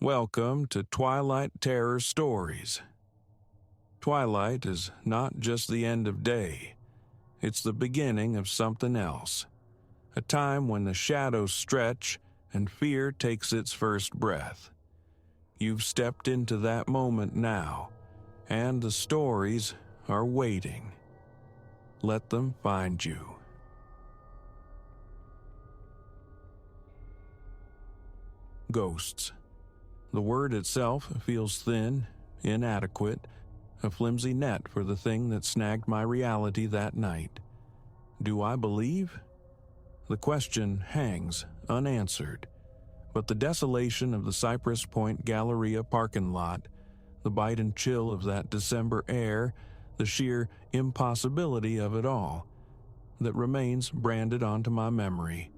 Welcome to Twilight Terror Stories. Twilight is not just the end of day, it's the beginning of something else. A time when the shadows stretch and fear takes its first breath. You've stepped into that moment now, and the stories are waiting. Let them find you. Ghosts. The word itself feels thin, inadequate, a flimsy net for the thing that snagged my reality that night. Do I believe? The question hangs unanswered, but the desolation of the Cypress Point Galleria parking lot, the bite and chill of that December air, the sheer impossibility of it all, that remains branded onto my memory.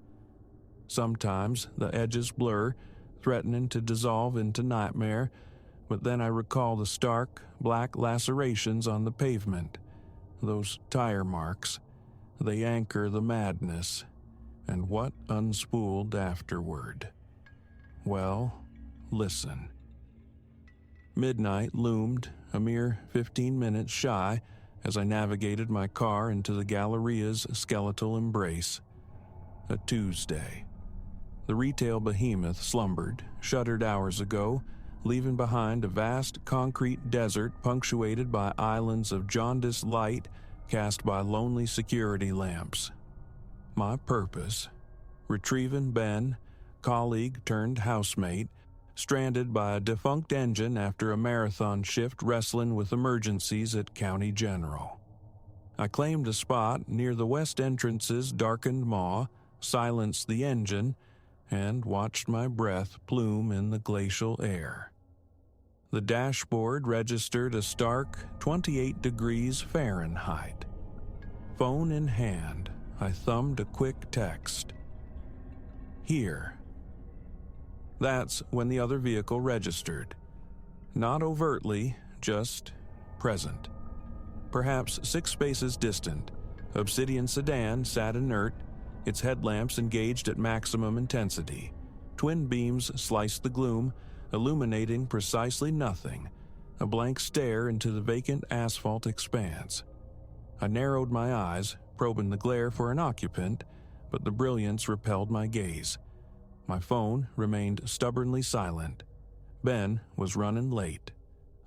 Sometimes the edges blur, threatening to dissolve into nightmare, but then I recall the stark, black lacerations on the pavement, those tire marks. They anchor the madness, and what unspooled afterward. Well, listen. Midnight loomed, a mere 15 minutes shy, as I navigated my car into the Galleria's skeletal embrace. A Tuesday. The retail behemoth slumbered, shuttered hours ago, leaving behind a vast concrete desert punctuated by islands of jaundiced light cast by lonely security lamps. My purpose: retrieving Ben, colleague turned housemate, stranded by a defunct engine after a marathon shift wrestling with emergencies at County General. I claimed a spot near the west entrance's darkened maw, silenced the engine, and watched my breath plume in the glacial air. The dashboard registered a stark 28 degrees Fahrenheit. Phone in hand, I thumbed a quick text. Here. That's when the other vehicle registered. Not overtly, just present. Perhaps 6 spaces distant, Obsidian sedan sat inert, its headlamps engaged at maximum intensity. Twin beams sliced the gloom, illuminating precisely nothing, a blank stare into the vacant asphalt expanse. I narrowed my eyes, probing the glare for an occupant, but the brilliance repelled my gaze. My phone remained stubbornly silent. Ben was running late.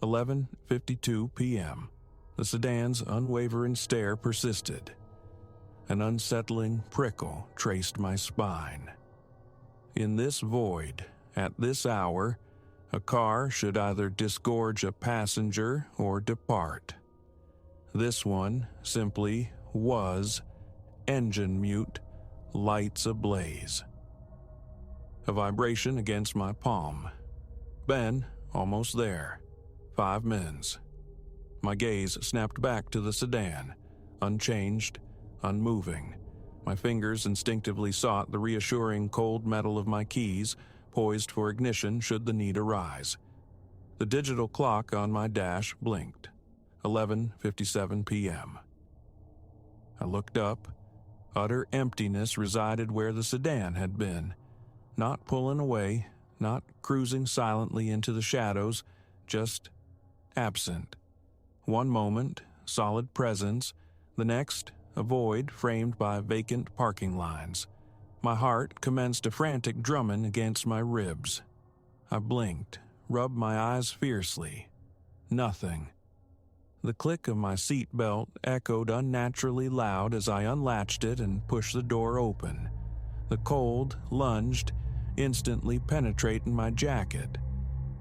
11:52 p.m. The sedan's unwavering stare persisted. An unsettling prickle traced my spine. In this void, at this hour, a car should either disgorge a passenger or depart. This one simply was engine mute, lights ablaze. A vibration against my palm. Ben, almost there. 5 mins. My gaze snapped back to the sedan, unchanged, unmoving. My fingers instinctively sought the reassuring cold metal of my keys, poised for ignition should the need arise. The digital clock on my dash blinked. 11:57 p.m. I looked up. Utter emptiness resided where the sedan had been. Not pulling away, not cruising silently into the shadows, just absent. One moment, solid presence. The next, a void framed by vacant parking lines. My heart commenced a frantic drumming against my ribs. I blinked, rubbed my eyes fiercely. Nothing. The click of my seat belt echoed unnaturally loud as I unlatched it and pushed the door open. The cold lunged, instantly penetrating my jacket.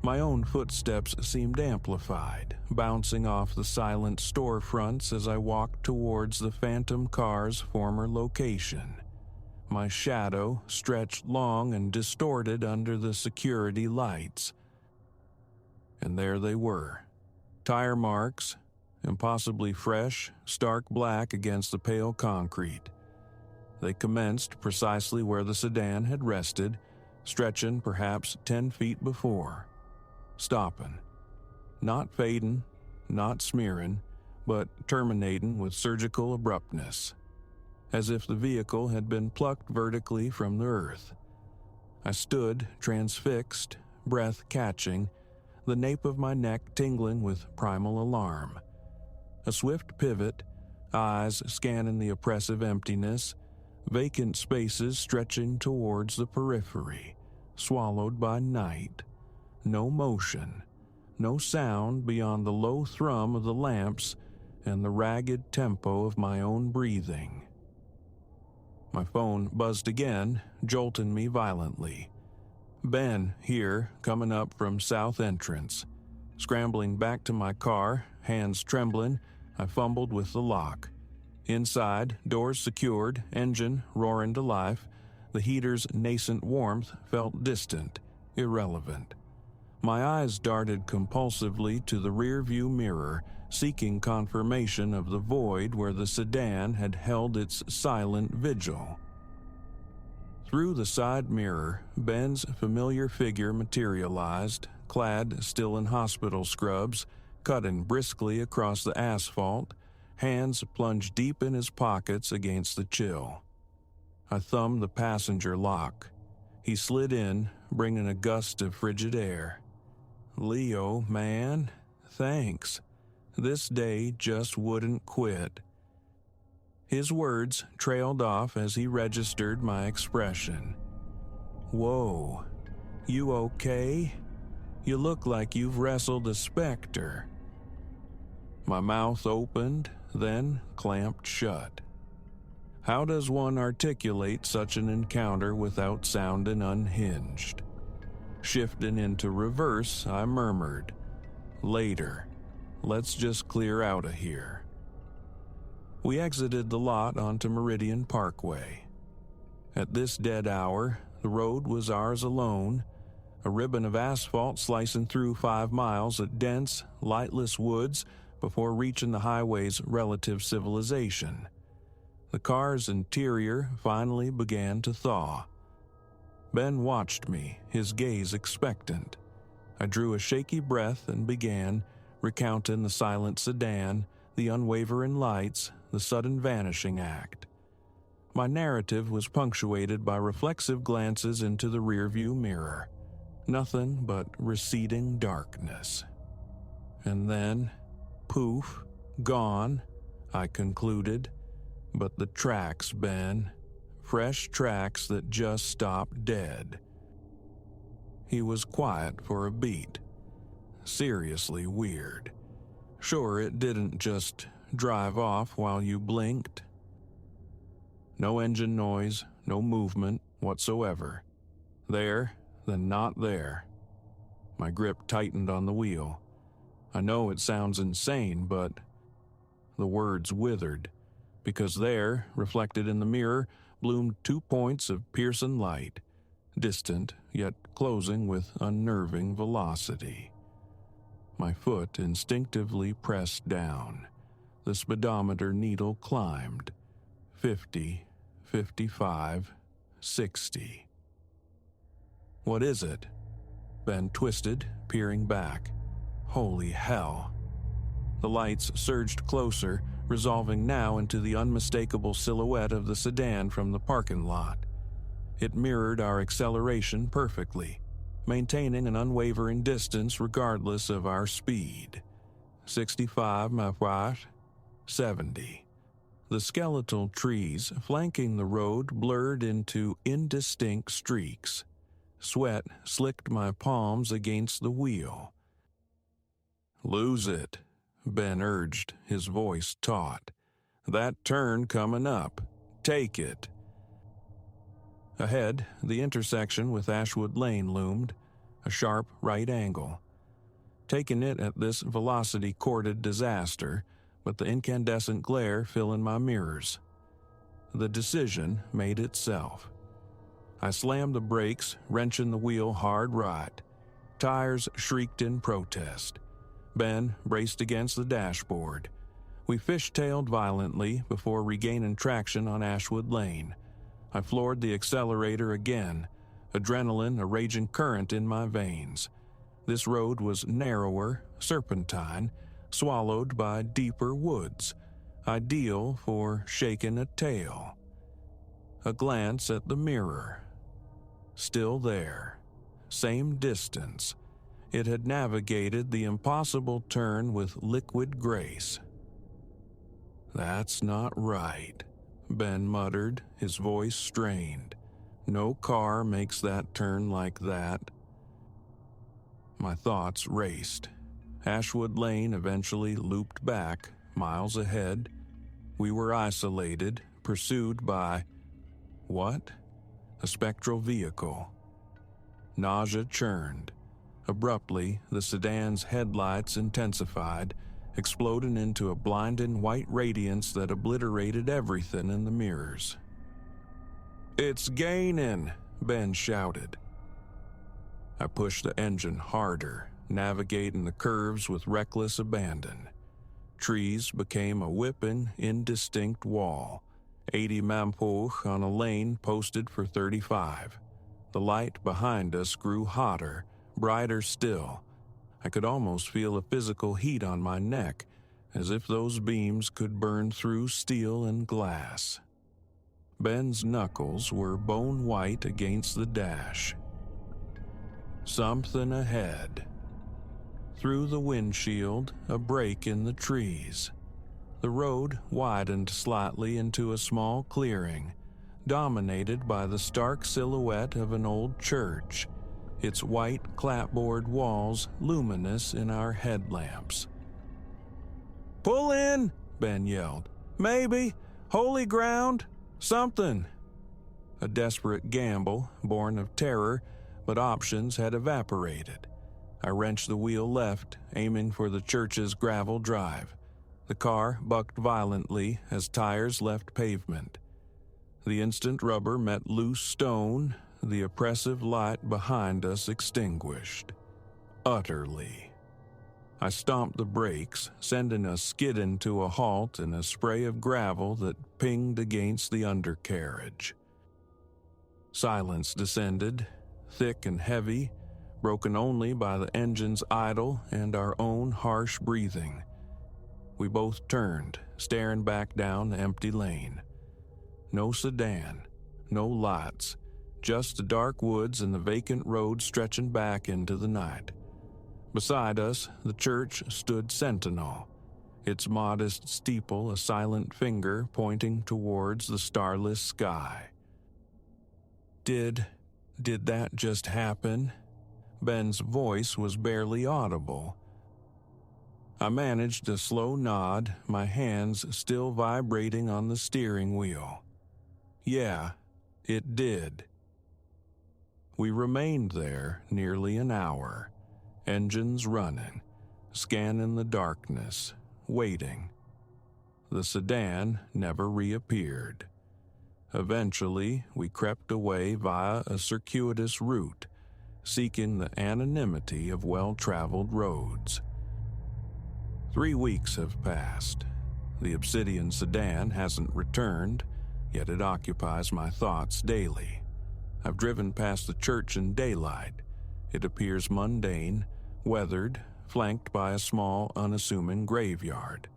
My own footsteps seemed amplified, bouncing off the silent storefronts as I walked towards the phantom car's former location. My shadow stretched long and distorted under the security lights. And there they were. Tire marks, impossibly fresh, stark black against the pale concrete. They commenced precisely where the sedan had rested, stretching perhaps 10 feet before. Stopping. Not fading, not smearing, but terminating with surgical abruptness, as if the vehicle had been plucked vertically from the earth. I stood transfixed, breath catching, the nape of my neck tingling with primal alarm. A swift pivot, eyes scanning the oppressive emptiness, vacant spaces stretching towards the periphery, swallowed by night. No motion, no sound beyond the low thrum of the lamps and the ragged tempo of my own breathing. My phone buzzed again, jolting me violently. Ben here, coming up from South Entrance. Scrambling back to my car, hands trembling, I fumbled with the lock. Inside, doors secured, engine roaring to life, the heater's nascent warmth felt distant, irrelevant. My eyes darted compulsively to the rearview mirror, seeking confirmation of the void where the sedan had held its silent vigil. Through the side mirror, Ben's familiar figure materialized, clad still in hospital scrubs, cutting briskly across the asphalt, hands plunged deep in his pockets against the chill. I thumbed the passenger lock. He slid in, bringing a gust of frigid air. "Leo, man, thanks. This day just wouldn't quit." His words trailed off as he registered my expression. "Whoa, you okay? You look like you've wrestled a specter." My mouth opened, then clamped shut. How does one articulate such an encounter without sounding unhinged? Shifting into reverse, I murmured, "Later. Let's just clear out of here." We exited the lot onto Meridian Parkway. At this dead hour, the road was ours alone, a ribbon of asphalt slicing through 5 miles of dense, lightless woods before reaching the highway's relative civilization. The car's interior finally began to thaw. Ben watched me, his gaze expectant. I drew a shaky breath and began, recounting the silent sedan, the unwavering lights, the sudden vanishing act. My narrative was punctuated by reflexive glances into the rearview mirror. Nothing but receding darkness. And then, poof, gone, I concluded. But the tracks, Ben. Fresh tracks that just stopped dead. He was quiet for a beat. Seriously weird. Sure, it didn't just drive off while you blinked. No engine noise, no movement whatsoever. There, then not there. My grip tightened on the wheel. I know it sounds insane, but the words withered, because there, reflected in the mirror, bloomed 2 points of piercing light, distant yet closing with unnerving velocity. My foot instinctively pressed down. The speedometer needle climbed. 50, 55, 60. "What is it?" Ben twisted, peering back. Holy hell. The lights surged closer, resolving now into the unmistakable silhouette of the sedan from the parking lot. It mirrored our acceleration perfectly, maintaining an unwavering distance regardless of our speed. 65, my wife. 70. The skeletal trees flanking the road blurred into indistinct streaks. Sweat slicked my palms against the wheel. "Lose it," Ben urged, his voice taut. "That turn coming up. Take it." Ahead, the intersection with Ashwood Lane loomed, a sharp right angle. Taking it at this velocity courted disaster, but the incandescent glare filling my mirrors. The decision made itself. I slammed the brakes, wrenching the wheel hard right. Tires shrieked in protest. Ben braced against the dashboard. We fishtailed violently before regaining traction on Ashwood Lane. I floored the accelerator again, adrenaline a raging current in my veins. This road was narrower, serpentine, swallowed by deeper woods, ideal for shaking a tail. A glance at the mirror. Still there. same distance. It had navigated the impossible turn with liquid grace. "That's not right," Ben muttered, his voice strained. "No car makes that turn like that." My thoughts raced. Ashwood Lane eventually looped back, miles ahead. We were isolated, pursued by... what? A spectral vehicle. Nausea churned. Abruptly, the sedan's headlights intensified, exploding into a blinding white radiance that obliterated everything in the mirrors. "It's gaining," Ben shouted. I pushed the engine harder, navigating the curves with reckless abandon. Trees became a whipping, indistinct wall. 80 mph on a lane posted for 35. The light behind us grew hotter, brighter still. I could almost feel a physical heat on my neck, as if those beams could burn through steel and glass. Ben's knuckles were bone white against the dash. Something ahead. Through the windshield, a break in the trees. The road widened slightly into a small clearing, dominated by the stark silhouette of an old church, its white clapboard walls luminous in our headlamps. "Pull in!" Ben yelled. "Maybe! Holy ground! Something!" A desperate gamble, born of terror, but options had evaporated. I wrenched the wheel left, aiming for the church's gravel drive. The car bucked violently as tires left pavement. The instant rubber met loose stone, the oppressive light behind us extinguished. Utterly. I stomped the brakes, sending us skidding to a halt in a spray of gravel that pinged against the undercarriage. Silence descended, thick and heavy, broken only by the engine's idle and our own harsh breathing. We both turned, staring back down the empty lane. No sedan, no lights, just the dark woods and the vacant road stretching back into the night. Beside us, the church stood sentinel, its modest steeple a silent finger pointing towards the starless sky. Did that just happen? Ben's voice was barely audible. I managed a slow nod, my hands still vibrating on the steering wheel. Yeah, it did. We remained there nearly an hour, engines running, scanning the darkness, waiting. The sedan never reappeared. Eventually, we crept away via a circuitous route, seeking the anonymity of well-traveled roads. 3 weeks have passed. The obsidian sedan hasn't returned, yet it occupies my thoughts daily. I've driven past the church in daylight. It appears mundane, weathered, flanked by a small, unassuming graveyard.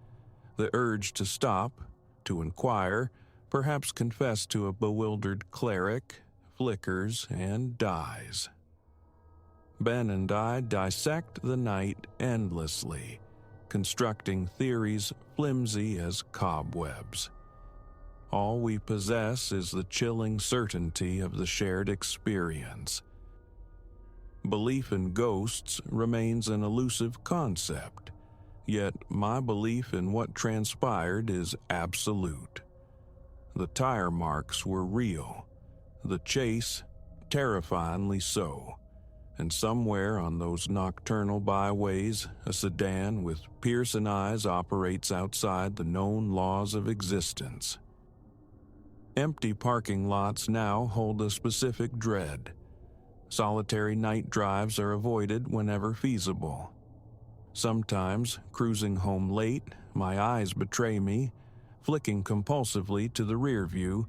The urge to stop, to inquire, perhaps confess to a bewildered cleric, flickers and dies. Ben and I dissect the night endlessly, constructing theories flimsy as cobwebs. All we possess is the chilling certainty of the shared experience. Belief in ghosts remains an elusive concept, yet my belief in what transpired is absolute. The tire marks were real, the chase terrifyingly so. And somewhere on those nocturnal byways, a sedan with piercing eyes operates outside the known laws of existence. Empty parking lots now hold a specific dread. Solitary night drives are avoided whenever feasible. Sometimes, cruising home late, my eyes betray me, flicking compulsively to the rear view,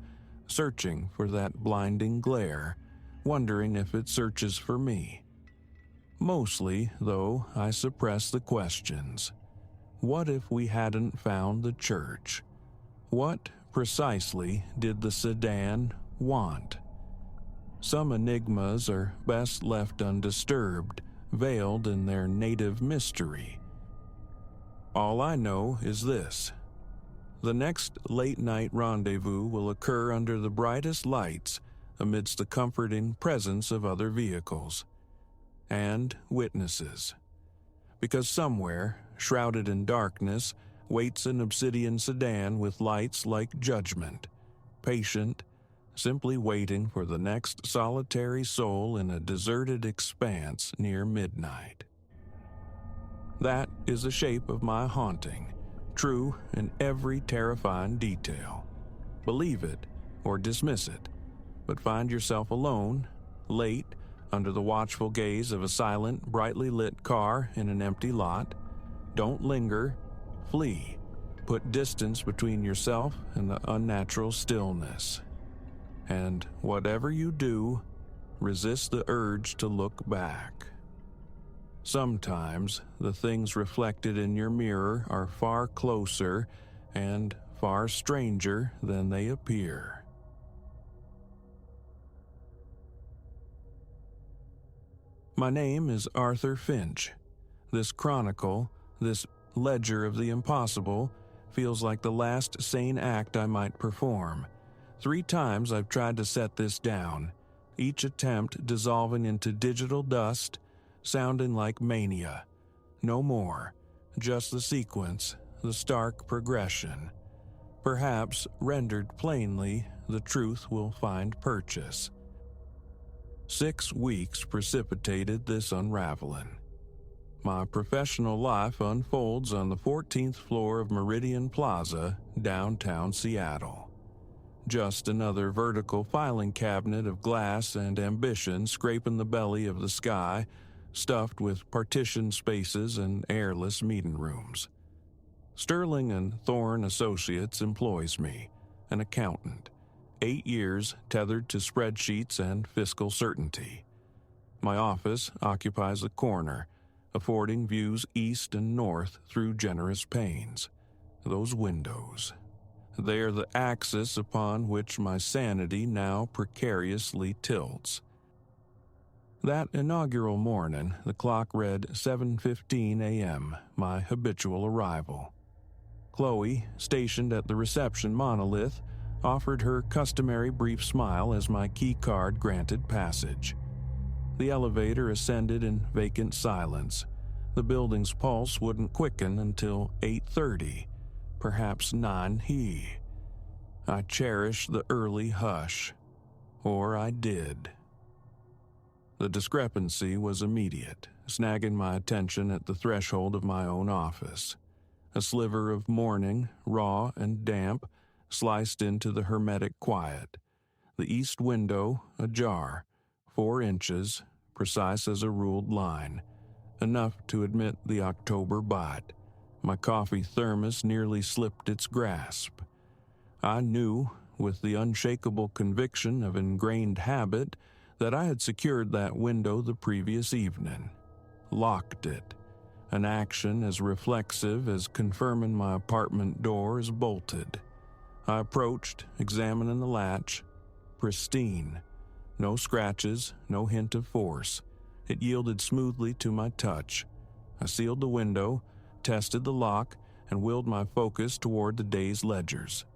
searching for that blinding glare, wondering if it searches for me. Mostly, though, I suppress the questions. What if we hadn't found the church? What, precisely, did the sedan want? Some enigmas are best left undisturbed, veiled in their native mystery. All I know is this: the next late-night rendezvous will occur under the brightest lights, amidst the comforting presence of other vehicles and witnesses. Because somewhere, shrouded in darkness, waits an obsidian sedan with lights like judgment, patient, simply waiting for the next solitary soul in a deserted expanse near midnight. That is the shape of my haunting, true in every terrifying detail. Believe it or dismiss it, but find yourself alone, late, under the watchful gaze of a silent, brightly lit car in an empty lot. Don't linger, flee. Put distance between yourself and the unnatural stillness. And whatever you do, resist the urge to look back. Sometimes the things reflected in your mirror are far closer and far stranger than they appear. My name is Arthur Finch. This chronicle, this ledger of the impossible, feels like the last sane act I might perform. 3 times I've tried to set this down, each attempt dissolving into digital dust, sounding like mania. No more, just the sequence, the stark progression. Perhaps, rendered plainly, the truth will find purchase. 6 weeks precipitated this unraveling. My professional life unfolds on the 14th floor of Meridian Plaza, downtown Seattle. Just another vertical filing cabinet of glass and ambition scraping the belly of the sky, stuffed with partition spaces and airless meeting rooms. Sterling and Thorne Associates employs me, an accountant. 8 years tethered to spreadsheets and fiscal certainty. My office occupies a corner, affording views east and north through generous panes. Those windows. They are the axis upon which my sanity now precariously tilts. That inaugural morning, the clock read 7:15 a.m., my habitual arrival. Chloe, stationed at the reception monolith, offered her customary brief smile as my key card granted passage. The elevator ascended in vacant silence. The building's pulse wouldn't quicken until 8:30, perhaps 9 he. I cherished the early hush. Or I did. The discrepancy was immediate, snagging my attention at the threshold of my own office. A sliver of morning, raw and damp, sliced into the hermetic quiet. The east window ajar, 4 inches, precise as a ruled line, enough to admit the October bite. My coffee thermos nearly slipped its grasp. I knew, with the unshakable conviction of ingrained habit, that I had secured that window the previous evening. Locked it, an action as reflexive as confirming my apartment door is bolted. I approached, examining the latch. Pristine. No scratches, no hint of force. It yielded smoothly to my touch. I sealed the window, tested the lock, and willed my focus toward the day's ledgers.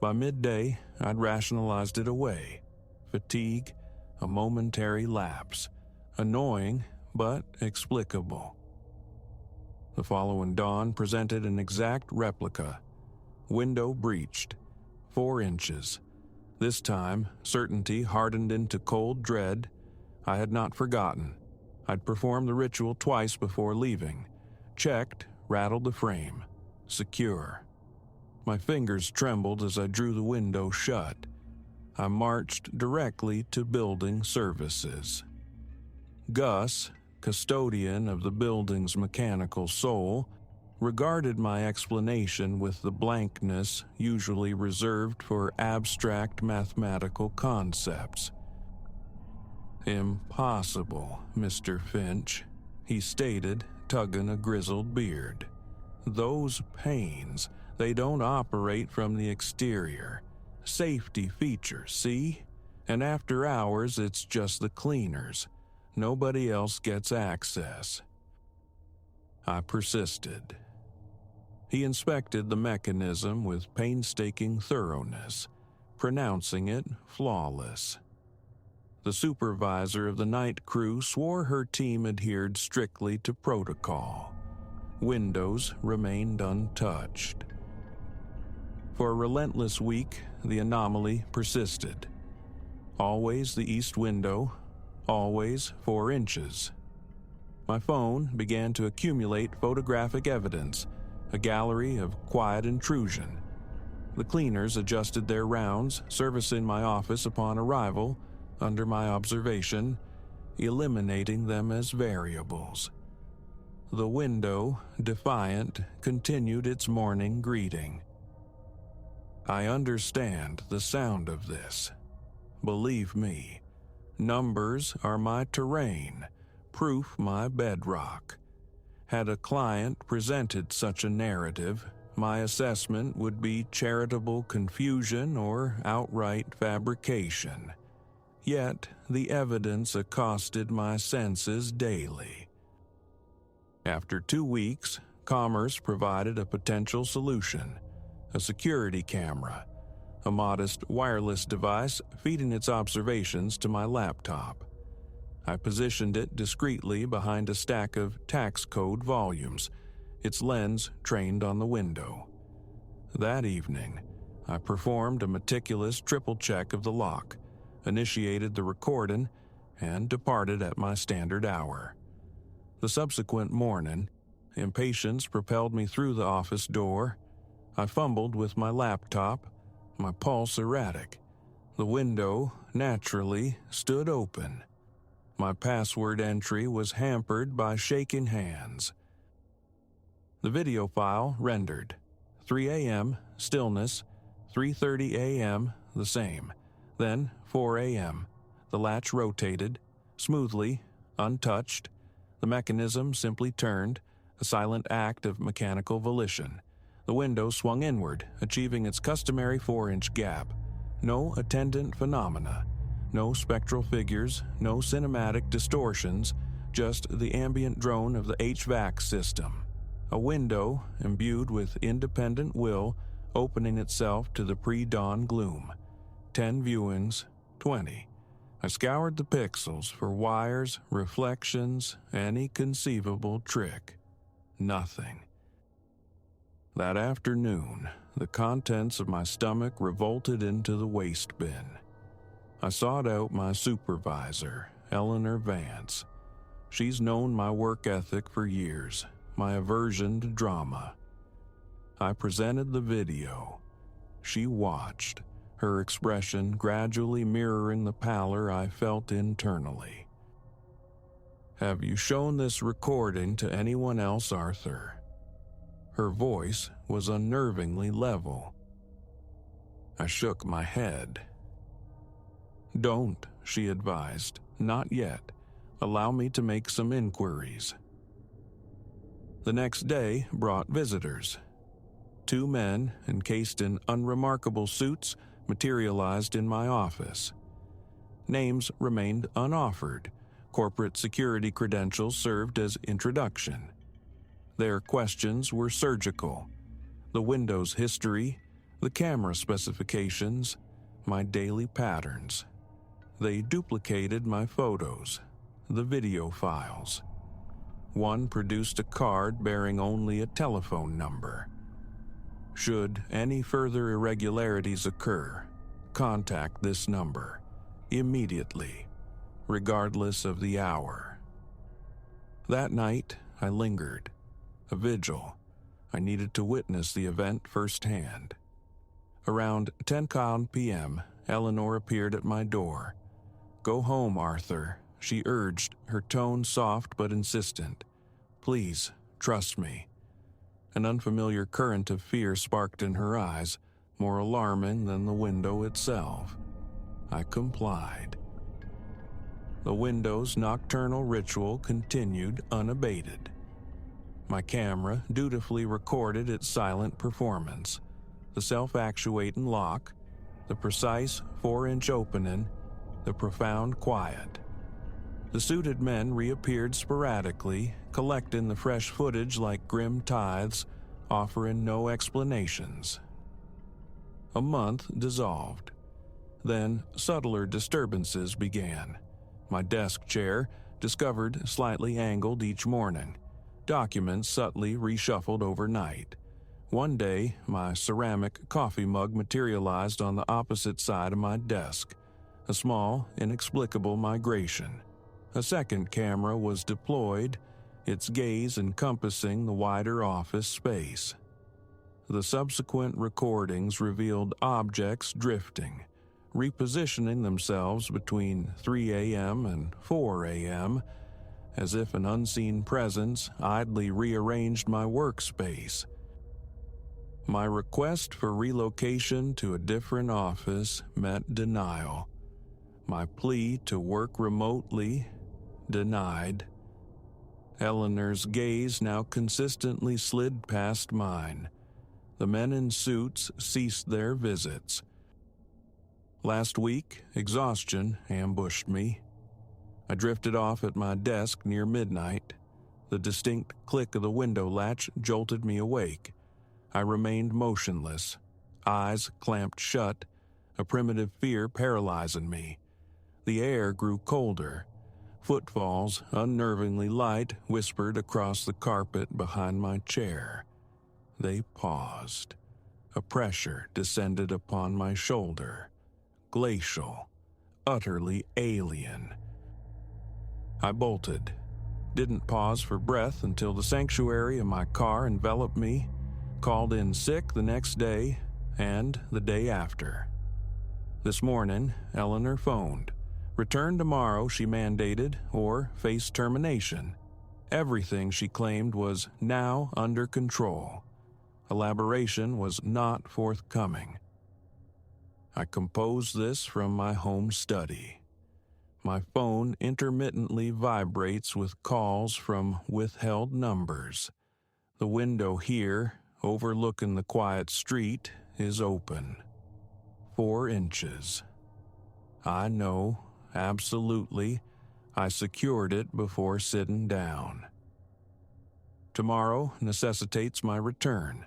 By midday, I'd rationalized it away. Fatigue, a momentary lapse. Annoying, but explicable. The following dawn presented an exact replica. Window breached. 4 inches. This time, certainty hardened into cold dread. I had not forgotten. I'd performed the ritual twice before leaving. Checked, rattled the frame. Secure. My fingers trembled as I drew the window shut. I marched directly to building services. Gus, custodian of the building's mechanical soul, regarded my explanation with the blankness usually reserved for abstract mathematical concepts. "Impossible, Mr. Finch," he stated, tugging a grizzled beard. "Those panes, they don't operate from the exterior. Safety features, see? And after hours, it's just the cleaners. Nobody else gets access. I persisted. He inspected the mechanism with painstaking thoroughness, pronouncing it flawless. The supervisor of the night crew swore her team adhered strictly to protocol. Windows remained untouched. For a relentless week, the anomaly persisted. Always the east window, always 4 inches. My phone began to accumulate photographic evidence, a gallery of quiet intrusion. The cleaners adjusted their rounds, servicing my office upon arrival, under my observation, eliminating them as variables. The window, defiant, continued its morning greeting. I understand the sound of this. Believe me, numbers are my terrain, proof my bedrock. Had a client presented such a narrative, my assessment would be charitable confusion or outright fabrication. Yet the evidence accosted my senses daily. After 2 weeks, Commerce provided a potential solution: a security camera, a modest wireless device feeding its observations to my laptop. I positioned it discreetly behind a stack of tax code volumes, its lens trained on the window. That evening, I performed a meticulous triple check of the lock, initiated the recording, and departed at my standard hour. The subsequent morning, impatience propelled me through the office door. I fumbled with my laptop, my pulse erratic. The window, naturally, stood open. My password entry was hampered by shaking hands. The video file rendered. 3 a.m., stillness. 3:30 a.m., the same. Then 4 a.m. The latch rotated, smoothly, untouched. The mechanism simply turned, a silent act of mechanical volition. The window swung inward, achieving its customary 4-inch gap. No attendant phenomena. No spectral figures, no cinematic distortions, just the ambient drone of the HVAC system. A window, imbued with independent will, opening itself to the pre-dawn gloom. 10 viewings, 20. I scoured the pixels for wires, reflections, any conceivable trick. Nothing. That afternoon, the contents of my stomach revolted into the waste bin. I sought out my supervisor, Eleanor Vance. She's known my work ethic for years, my aversion to drama. I presented the video. She watched, her expression gradually mirroring the pallor I felt internally. "Have you shown this recording to anyone else, Arthur?" Her voice was unnervingly level. I shook my head. "Don't," she advised. "Not yet. Allow me to make some inquiries." The next day brought visitors. 2 men, encased in unremarkable suits, materialized in my office. Names remained unoffered. Corporate security credentials served as introduction. Their questions were surgical. The window's history, the camera specifications, my daily patterns. They duplicated my photos, the video files. One produced a card bearing only a telephone number. Should any further irregularities occur, contact this number, immediately, regardless of the hour. That night, I lingered. A vigil. I needed to witness the event firsthand. Around 10 p.m., Eleanor appeared at my door. "Go home, Arthur," she urged, her tone soft but insistent. "Please, trust me." An unfamiliar current of fear sparked in her eyes, more alarming than the window itself. I complied. The window's nocturnal ritual continued unabated. My camera dutifully recorded its silent performance. The self-actuating lock, the precise 4-inch opening, the profound quiet. The suited men reappeared sporadically, collecting the fresh footage like grim tithes, offering no explanations. A month dissolved. Then subtler disturbances began. My desk chair, discovered slightly angled each morning. Documents subtly reshuffled overnight. One day, my ceramic coffee mug materialized on the opposite side of my desk. A small, inexplicable migration. A second camera was deployed, its gaze encompassing the wider office space. The subsequent recordings revealed objects drifting, repositioning themselves between 3 a.m. and 4 a.m., as if an unseen presence idly rearranged my workspace. My request for relocation to a different office met denial. My plea to work remotely, denied. Eleanor's gaze now consistently slid past mine. The men in suits ceased their visits. Last week, exhaustion ambushed me. I drifted off at my desk near midnight. The distinct click of the window latch jolted me awake. I remained motionless, eyes clamped shut, a primitive fear paralyzing me. The air grew colder. Footfalls, unnervingly light, whispered across the carpet behind my chair. They paused. A pressure descended upon my shoulder. Glacial, utterly alien. I bolted. Didn't pause for breath until the sanctuary of my car enveloped me. Called in sick the next day and the day after. This morning, Eleanor phoned. Return tomorrow, she mandated, or face termination. Everything she claimed was now under control. Elaboration was not forthcoming. I composed this from my home study. My phone intermittently vibrates with calls from withheld numbers. The window here, overlooking the quiet street, is open. 4 inches. I know, absolutely, I secured it before sitting down. Tomorrow necessitates my return.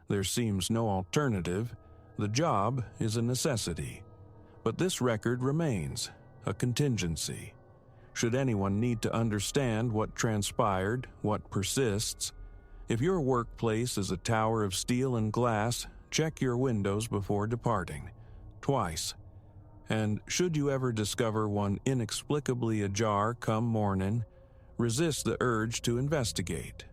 There seems no alternative. The job is a necessity. But this record remains, a contingency. Should anyone need to understand what transpired, what persists, if your workplace is a tower of steel and glass, check your windows before departing. Twice. And should you ever discover one inexplicably ajar come morning, resist the urge to investigate.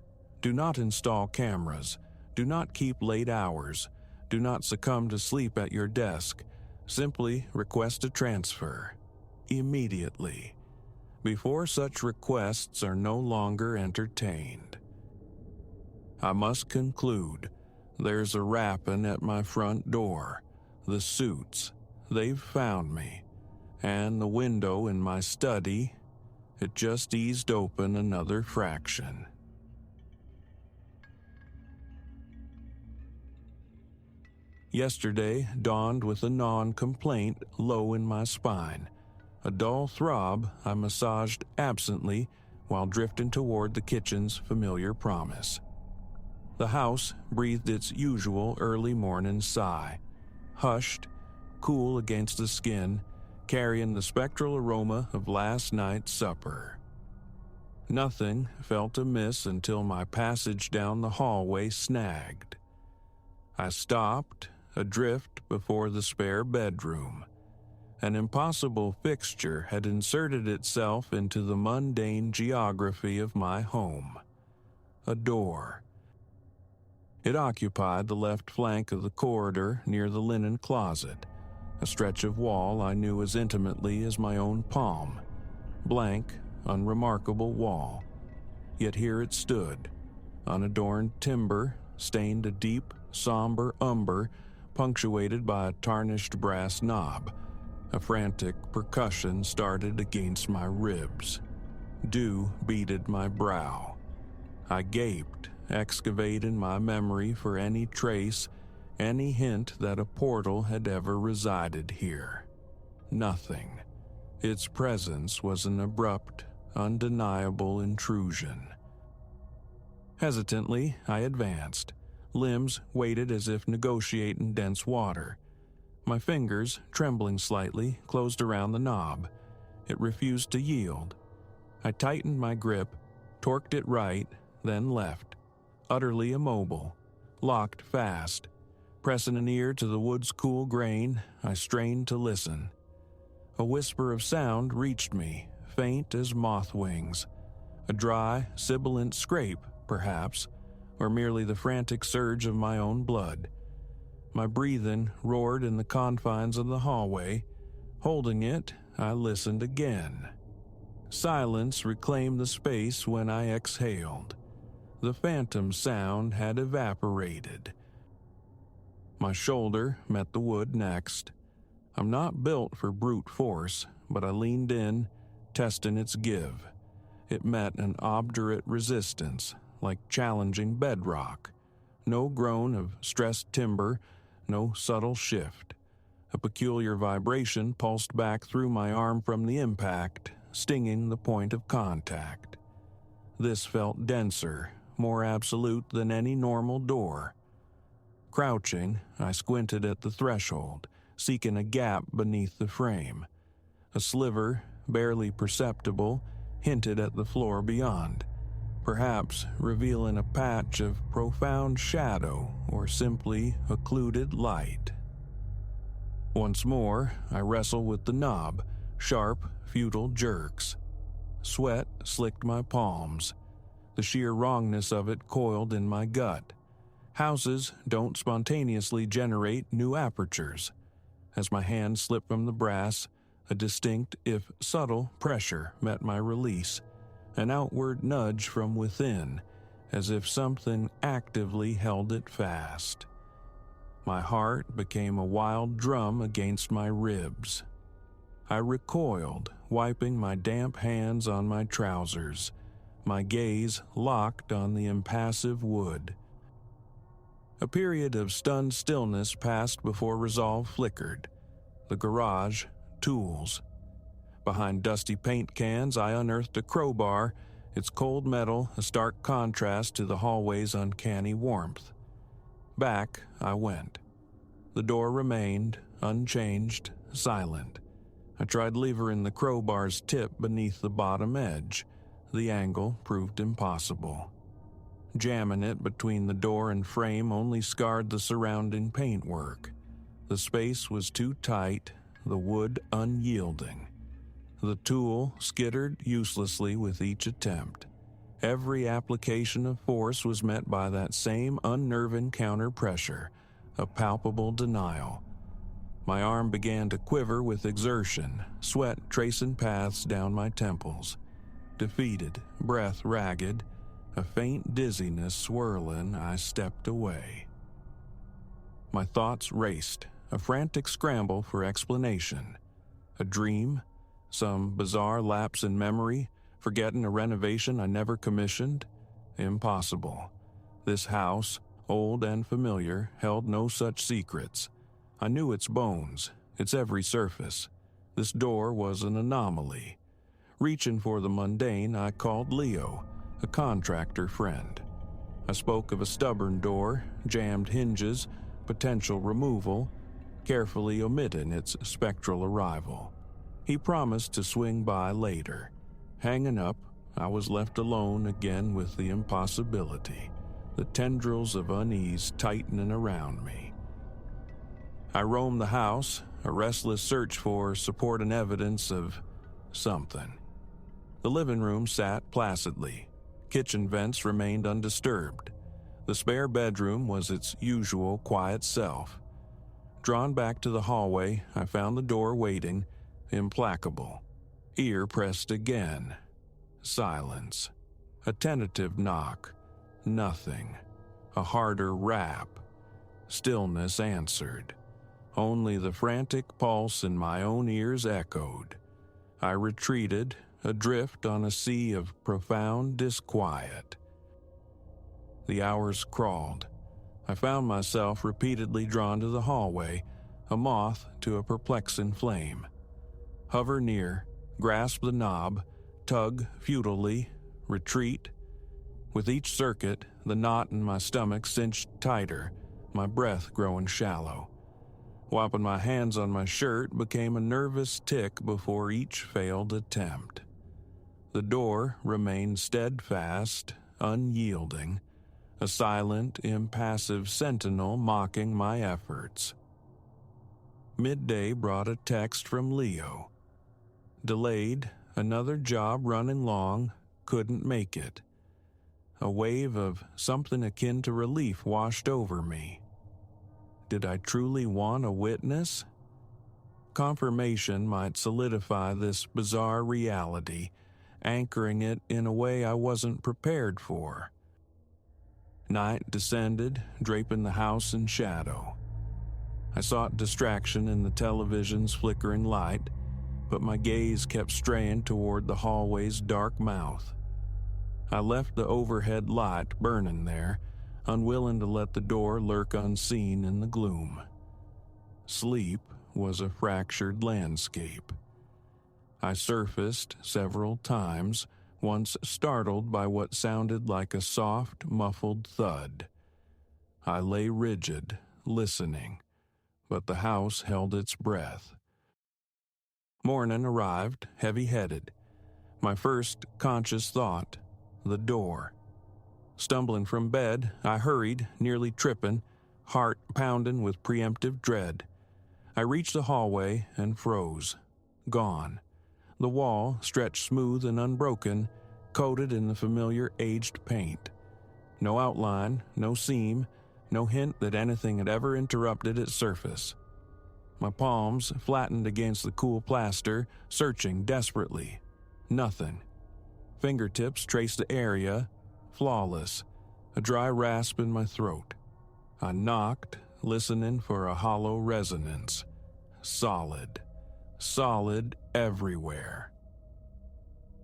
Do not install cameras. Do not keep late hours. Do not succumb to sleep at your desk. Simply request a transfer. Immediately. Before such requests are no longer entertained. I must conclude. There's a rapping at my front door. The suits. They've found me. And the window in my study, it just eased open another fraction. Yesterday dawned with a gnawing complaint low in my spine. A dull throb I massaged absently while drifting toward the kitchen's familiar promise. The house breathed its usual early morning sigh, hushed, cool against the skin, carrying the spectral aroma of last night's supper. Nothing felt amiss until my passage down the hallway snagged. I stopped, adrift before the spare bedroom. An impossible fixture had inserted itself into the mundane geography of my home. A door. It occupied the left flank of the corridor near the linen closet, a stretch of wall I knew as intimately as my own palm. Blank, unremarkable wall. Yet here it stood, unadorned timber, stained a deep, somber umber, punctuated by a tarnished brass knob. A frantic percussion started against my ribs. Dew beaded my brow. I gaped, excavating my memory for any trace, any hint that a portal had ever resided here. Nothing. Its presence was an abrupt, undeniable intrusion. Hesitantly, I advanced. Limbs weighted as if negotiating dense water. My fingers, trembling slightly, closed around the knob. It refused to yield. I tightened my grip, torqued it right, then left, utterly immobile, locked fast. Pressing an ear to the wood's cool grain, I strained to listen. A whisper of sound reached me, faint as moth wings. A dry, sibilant scrape, perhaps, or merely the frantic surge of my own blood. My breathing roared in the confines of the hallway. Holding it, I listened again. Silence reclaimed the space when I exhaled. The phantom sound had evaporated. My shoulder met the wood next. I'm not built for brute force, but I leaned in, testing its give. It met an obdurate resistance, like challenging bedrock. No groan of stressed timber, no subtle shift. A peculiar vibration pulsed back through my arm from the impact, stinging the point of contact. This felt denser, more absolute than any normal door. Crouching, I squinted at the threshold, seeking a gap beneath the frame. A sliver, barely perceptible, hinted at the floor beyond, perhaps revealing a patch of profound shadow or simply occluded light. Once more, I wrestled with the knob, sharp, futile jerks. Sweat slicked my palms. The sheer wrongness of it coiled in my gut. Houses don't spontaneously generate new apertures. As my hand slipped from the brass, a distinct, if subtle, pressure met my release, an outward nudge from within, as if something actively held it fast. My heart became a wild drum against my ribs. I recoiled, wiping my damp hands on my trousers, my gaze locked on the impassive wood. A period of stunned stillness passed before resolve flickered. The garage, tools. Behind dusty paint cans, I unearthed a crowbar, its cold metal a stark contrast to the hallway's uncanny warmth. Back I went. The door remained, unchanged, silent. I tried levering the crowbar's tip beneath the bottom edge. The angle proved impossible. Jamming it between the door and frame only scarred the surrounding paintwork. The space was too tight, the wood unyielding. The tool skittered uselessly with each attempt. Every application of force was met by that same unnerving counter-pressure, a palpable denial. My arm began to quiver with exertion, sweat tracing paths down my temples. Defeated, breath ragged, a faint dizziness swirling, I stepped away. My thoughts raced, a frantic scramble for explanation. A dream? Some bizarre lapse in memory? Forgetting a renovation I never commissioned? Impossible. This house, old and familiar, held no such secrets. I knew its bones, its every surface. This door was an anomaly. Reaching for the mundane, I called Leo, a contractor friend. I spoke of a stubborn door, jammed hinges, potential removal, carefully omitting its spectral arrival. He promised to swing by later. Hanging up, I was left alone again with the impossibility, the tendrils of unease tightening around me. I roamed the house, a restless search for support and evidence of something. The living room sat placidly. Kitchen vents remained undisturbed. The spare bedroom was its usual quiet self. Drawn back to the hallway, I found the door waiting, implacable. Ear pressed again. Silence. A tentative knock. Nothing. A harder rap. Stillness answered. Only the frantic pulse in my own ears echoed. I retreated, adrift on a sea of profound disquiet. The hours crawled. I found myself repeatedly drawn to the hallway, a moth to a perplexing flame. Hover near, grasp the knob, tug futilely, retreat. With each circuit, the knot in my stomach cinched tighter, my breath growing shallow. Wiping my hands on my shirt became a nervous tick before each failed attempt. The door remained steadfast, unyielding, a silent, impassive sentinel mocking my efforts. Midday brought a text from Leo. Delayed, another job running long, couldn't make it. A wave of something akin to relief washed over me. Did I truly want a witness? Confirmation might solidify this bizarre reality, anchoring it in a way I wasn't prepared for. Night descended, draping the house in shadow. I sought distraction in the television's flickering light, but my gaze kept straying toward the hallway's dark mouth. I left the overhead light burning there, unwilling to let the door lurk unseen in the gloom. Sleep was a fractured landscape. I surfaced several times, once startled by what sounded like a soft, muffled thud. I lay rigid, listening, but the house held its breath. Morning arrived, heavy-headed. My first conscious thought, the door. Stumbling from bed, I hurried, nearly tripping, heart pounding with preemptive dread. I reached the hallway and froze. Gone. The wall, stretched smooth and unbroken, coated in the familiar aged paint. No outline, no seam, no hint that anything had ever interrupted its surface. My palms flattened against the cool plaster, searching desperately. Nothing. Fingertips traced the area, flawless, a dry rasp in my throat. I knocked, listening for a hollow resonance. Solid. Solid everywhere.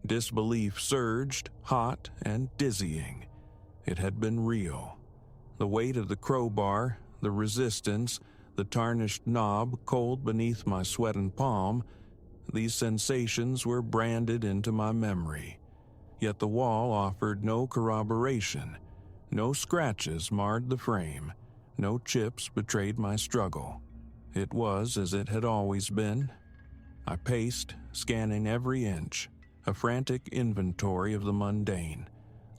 Disbelief surged, hot and dizzying. It had been real. The weight of the crowbar, the resistance, the tarnished knob cold beneath my sweating palm, these sensations were branded into my memory. Yet the wall offered no corroboration. No scratches marred the frame. No chips betrayed my struggle. It was as it had always been. I paced, scanning every inch, a frantic inventory of the mundane.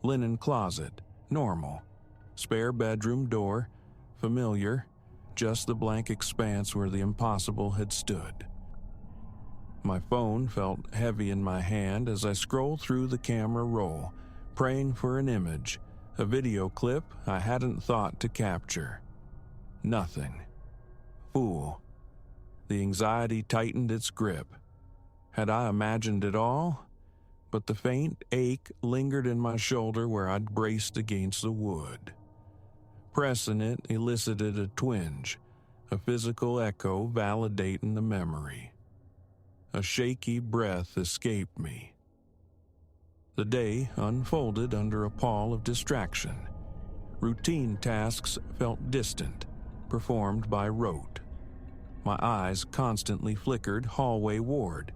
Linen closet, normal. Spare bedroom door, familiar, just the blank expanse where the impossible had stood. My phone felt heavy in my hand as I scrolled through the camera roll, praying for an image, a video clip I hadn't thought to capture. Nothing. Fool. The anxiety tightened its grip. Had I imagined it all? But the faint ache lingered in my shoulder where I'd braced against the wood. Pressing it elicited a twinge, a physical echo validating the memory. A shaky breath escaped me. The day unfolded under a pall of distraction. Routine tasks felt distant, performed by rote. My eyes constantly flickered hallway-ward.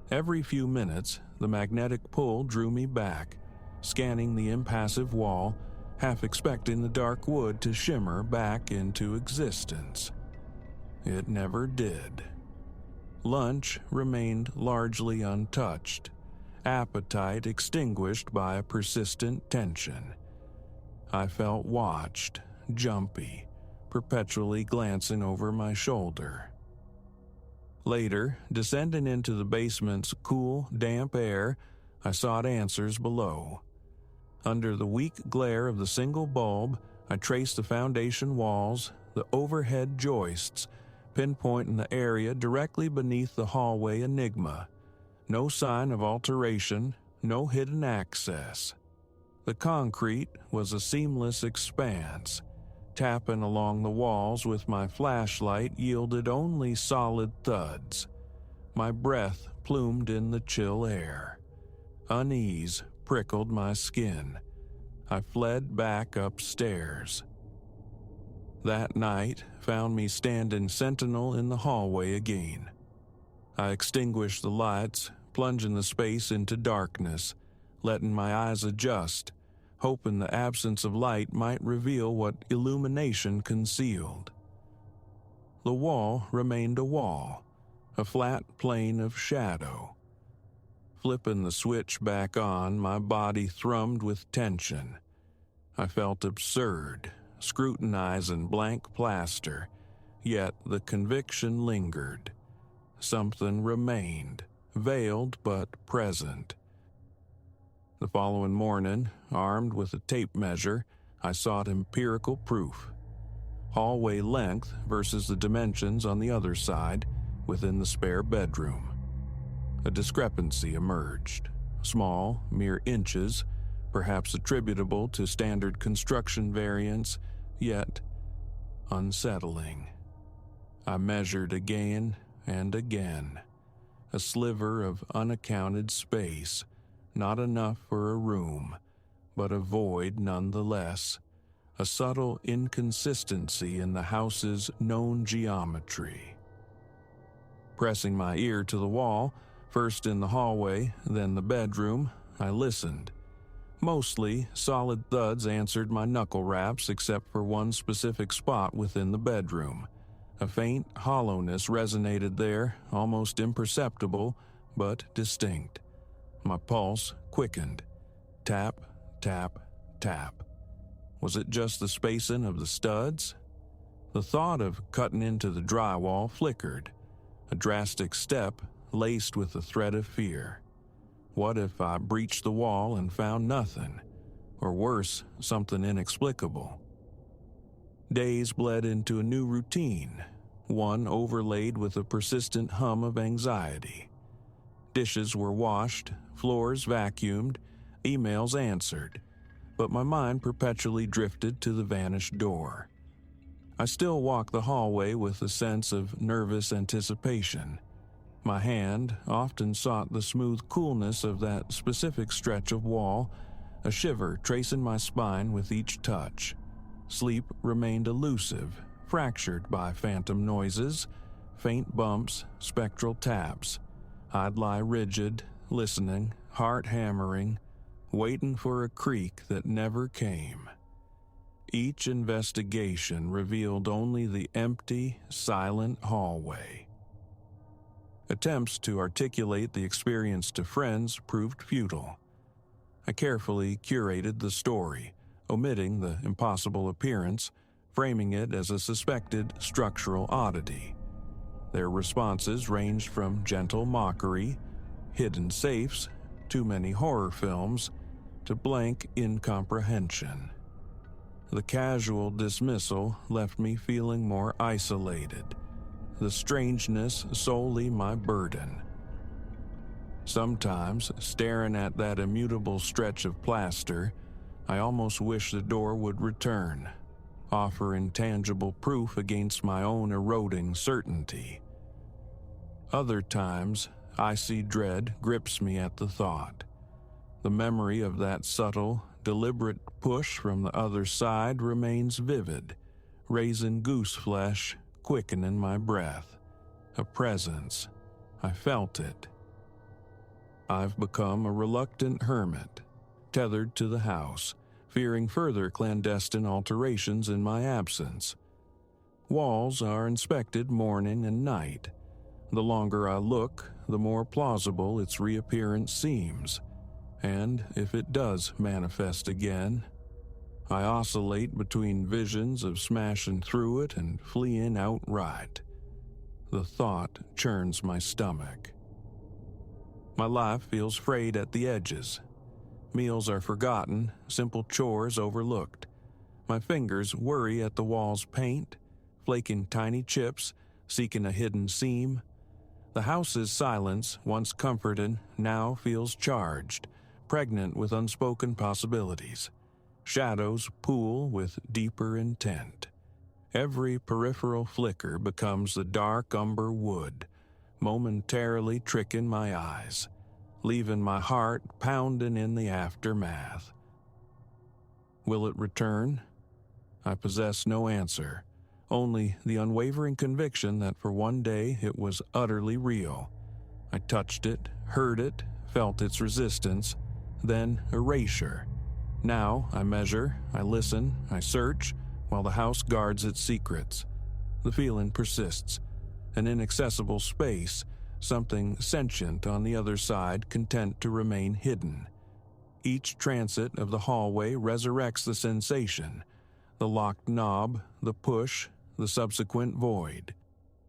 Every few minutes, the magnetic pull drew me back, scanning the impassive wall, half expecting the dark wood to shimmer back into existence. It never did. Lunch remained largely untouched, appetite extinguished by a persistent tension. I felt watched, jumpy, perpetually glancing over my shoulder. Later, descending into the basement's cool, damp air, I sought answers below. Under the weak glare of the single bulb, I traced the foundation walls, the overhead joists, pinpointing the area directly beneath the hallway enigma. No sign of alteration, no hidden access. The concrete was a seamless expanse. Tapping along the walls with my flashlight yielded only solid thuds. My breath plumed in the chill air. Unease prickled my skin. I fled back upstairs. That night found me standing sentinel in the hallway again. I extinguished the lights, plunging the space into darkness, letting my eyes adjust, hoping the absence of light might reveal what illumination concealed. The wall remained a wall, a flat plane of shadow. Flipping the switch back on, my body thrummed with tension. I felt absurd, scrutinizing blank plaster, yet the conviction lingered. Something remained, veiled but present. The following morning, armed with a tape measure, I sought empirical proof. Hallway length versus the dimensions on the other side, within the spare bedroom. A discrepancy emerged, small, mere inches, perhaps attributable to standard construction variants, yet unsettling. I measured again and again. A sliver of unaccounted space, not enough for a room, but a void nonetheless. A subtle inconsistency in the house's known geometry. Pressing my ear to the wall, first in the hallway, then the bedroom, I listened. Mostly, solid thuds answered my knuckle raps except for one specific spot within the bedroom. A faint hollowness resonated there, almost imperceptible, but distinct. My pulse quickened. Tap, tap, tap. Was it just the spacing of the studs? The thought of cutting into the drywall flickered. A drastic step laced with the threat of fear. What if I breached the wall and found nothing? Or worse, something inexplicable. Days bled into a new routine, one overlaid with a persistent hum of anxiety. Dishes were washed, floors vacuumed, emails answered, but my mind perpetually drifted to the vanished door. I still walked the hallway with a sense of nervous anticipation. My hand often sought the smooth coolness of that specific stretch of wall, a shiver tracing my spine with each touch. Sleep remained elusive, fractured by phantom noises, faint bumps, spectral taps. I'd lie rigid, listening, heart hammering, waiting for a creak that never came. Each investigation revealed only the empty, silent hallway. Attempts to articulate the experience to friends proved futile. I carefully curated the story, omitting the impossible appearance, framing it as a suspected structural oddity. Their responses ranged from gentle mockery, hidden safes, too many horror films, to blank incomprehension. The casual dismissal left me feeling more isolated, the strangeness solely my burden. Sometimes, staring at that immutable stretch of plaster, I almost wish the door would return, offer intangible proof against my own eroding certainty. Other times, icy dread grips me at the thought. The memory of that subtle, deliberate push from the other side remains vivid, raising goose flesh, quickening my breath. A presence. I felt it. I've become a reluctant hermit, tethered to the house, fearing further clandestine alterations in my absence. Walls are inspected morning and night. The longer I look, the more plausible its reappearance seems. And if it does manifest again, I oscillate between visions of smashing through it and fleeing outright. The thought churns my stomach. My life feels frayed at the edges. Meals are forgotten, simple chores overlooked. My fingers worry at the wall's paint, flaking tiny chips, seeking a hidden seam. The house's silence, once comforting, now feels charged, pregnant with unspoken possibilities. Shadows pool with deeper intent. Every peripheral flicker becomes the dark umber wood, momentarily tricking my eyes, leaving my heart pounding in the aftermath. Will it return? I possess no answer, only the unwavering conviction that for one day it was utterly real, I touched it, heard it, felt its resistance, then erasure. Now I measure, I listen, I search, while the house guards its secrets. The feeling persists. An inaccessible space, something sentient on the other side content to remain hidden. Each transit of the hallway resurrects the sensation. The locked knob, the push, the subsequent void.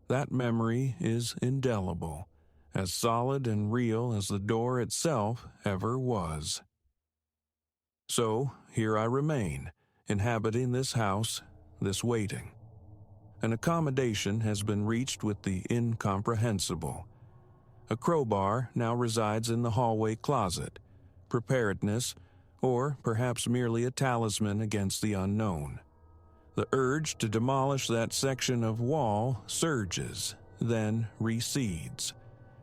That memory is indelible, as solid and real as the door itself ever was. So, here I remain, inhabiting this house, this waiting. An accommodation has been reached with the incomprehensible. A crowbar now resides in the hallway closet, preparedness, or perhaps merely a talisman against the unknown. The urge to demolish that section of wall surges, then recedes,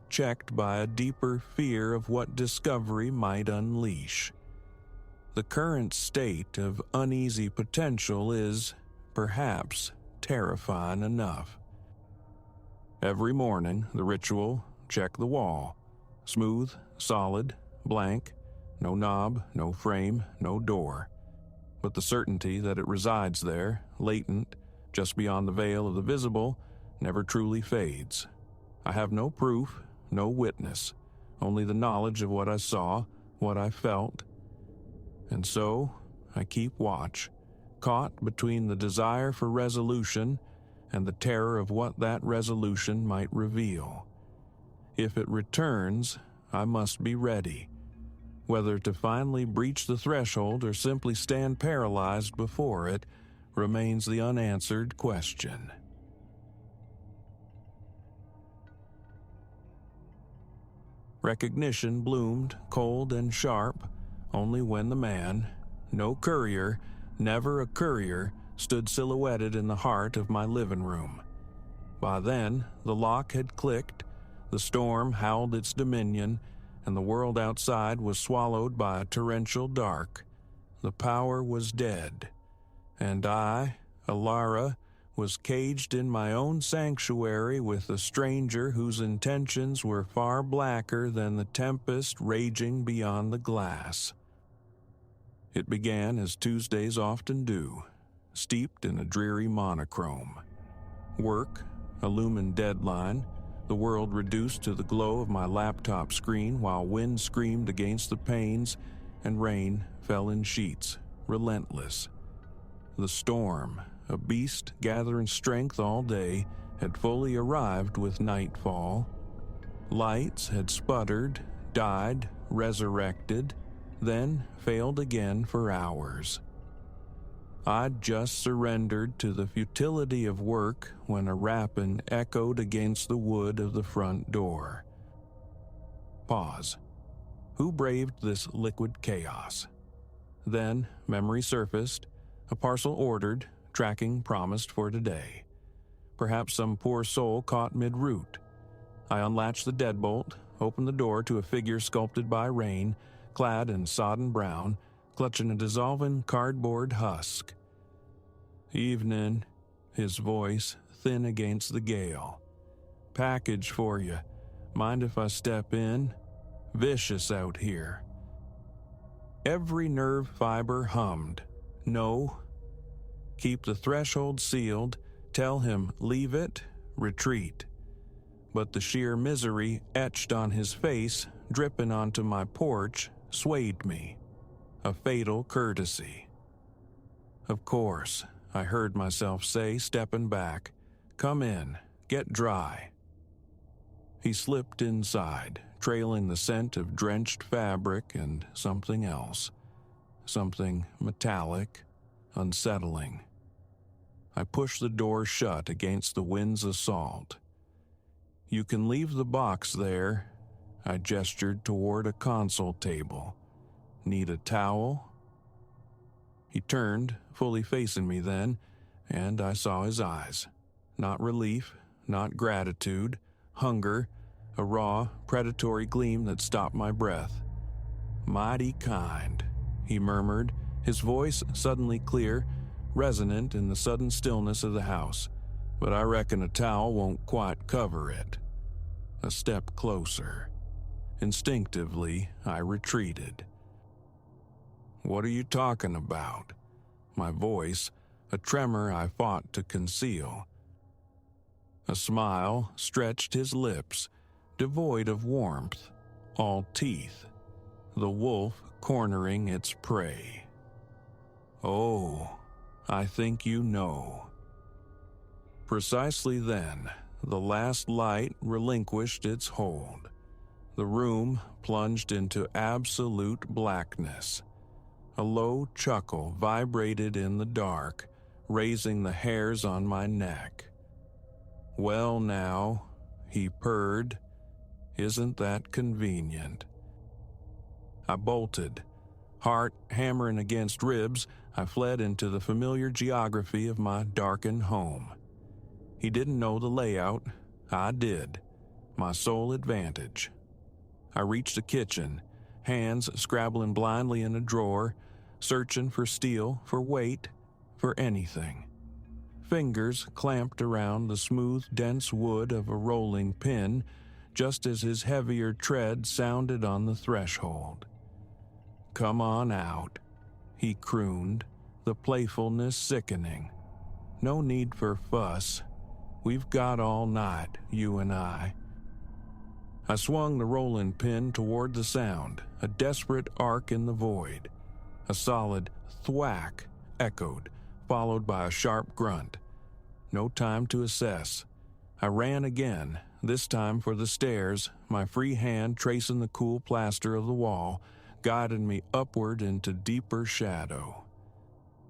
checked by a deeper fear of what discovery might unleash. The current state of uneasy potential is, perhaps, terrifying enough. Every morning, the ritual: check the wall. Smooth, solid, blank, no knob, no frame, no door. But the certainty that it resides there, latent, just beyond the veil of the visible, never truly fades. I have no proof, no witness, only the knowledge of what I saw, what I felt. And so, I keep watch, caught between the desire for resolution and the terror of what that resolution might reveal. If it returns, I must be ready. Whether to finally breach the threshold or simply stand paralyzed before it remains the unanswered question. Recognition bloomed cold and sharp only when the man, no courier, never a courier, stood silhouetted in the heart of my living room. By then, the lock had clicked, the storm howled its dominion, and the world outside was swallowed by a torrential dark. The power was dead, and I, Alara, was caged in my own sanctuary with a stranger whose intentions were far blacker than the tempest raging beyond the glass. It began as Tuesdays often do, steeped in a dreary monochrome. Work, a looming deadline, the world reduced to the glow of my laptop screen while wind screamed against the panes and rain fell in sheets, relentless. The storm, a beast gathering strength all day, had fully arrived with nightfall. Lights had sputtered, died, resurrected, then failed again for hours. I'd just surrendered to the futility of work when a rapping echoed against the wood of the front door. Pause. Who braved this liquid chaos? Then memory surfaced, a parcel ordered, tracking promised for today. Perhaps some poor soul caught mid-route. I unlatched the deadbolt, opened the door to a figure sculpted by rain, clad in sodden brown, clutching a dissolving cardboard husk. "Evening," his voice thin against the gale. "Package for you. Mind if I step in? Vicious out here." Every nerve fiber hummed. No. Keep the threshold sealed, tell him leave it, retreat. But the sheer misery etched on his face, dripping onto my porch, swayed me. A fatal courtesy. "Of course," I heard myself say, stepping back. "Come in, get dry." He slipped inside, trailing the scent of drenched fabric and something else. Something metallic, unsettling. I pushed the door shut against the wind's assault. "You can leave the box there." I gestured toward a console table. "Need a towel?" He turned, fully facing me then, and I saw his eyes. Not relief, not gratitude, hunger, a raw, predatory gleam that stopped my breath. "Mighty kind," he murmured, his voice suddenly clear, resonant in the sudden stillness of the house. "But I reckon a towel won't quite cover it." A step closer. Instinctively, I retreated. "What are you talking about?" My voice, a tremor I fought to conceal. A smile stretched his lips, devoid of warmth, all teeth. The wolf cornering its prey. "Oh, I think you know." Precisely then, the last light relinquished its hold. The room plunged into absolute blackness. A low chuckle vibrated in the dark, raising the hairs on my neck. "Well now," he purred, "isn't that convenient?" I bolted. Heart hammering against ribs, I fled into the familiar geography of my darkened home. He didn't know the layout. I did. My sole advantage. I reached the kitchen, hands scrabbling blindly in a drawer, searching for steel, for weight, for anything. Fingers clamped around the smooth, dense wood of a rolling pin, just as his heavier tread sounded on the threshold. "Come on out," he crooned, the playfulness sickening. "No need for fuss. We've got all night, you and I." I swung the rolling pin toward the sound, a desperate arc in the void. A solid thwack echoed, followed by a sharp grunt. No time to assess. I ran again, this time for the stairs, my free hand tracing the cool plaster of the wall, guiding me upward into deeper shadow.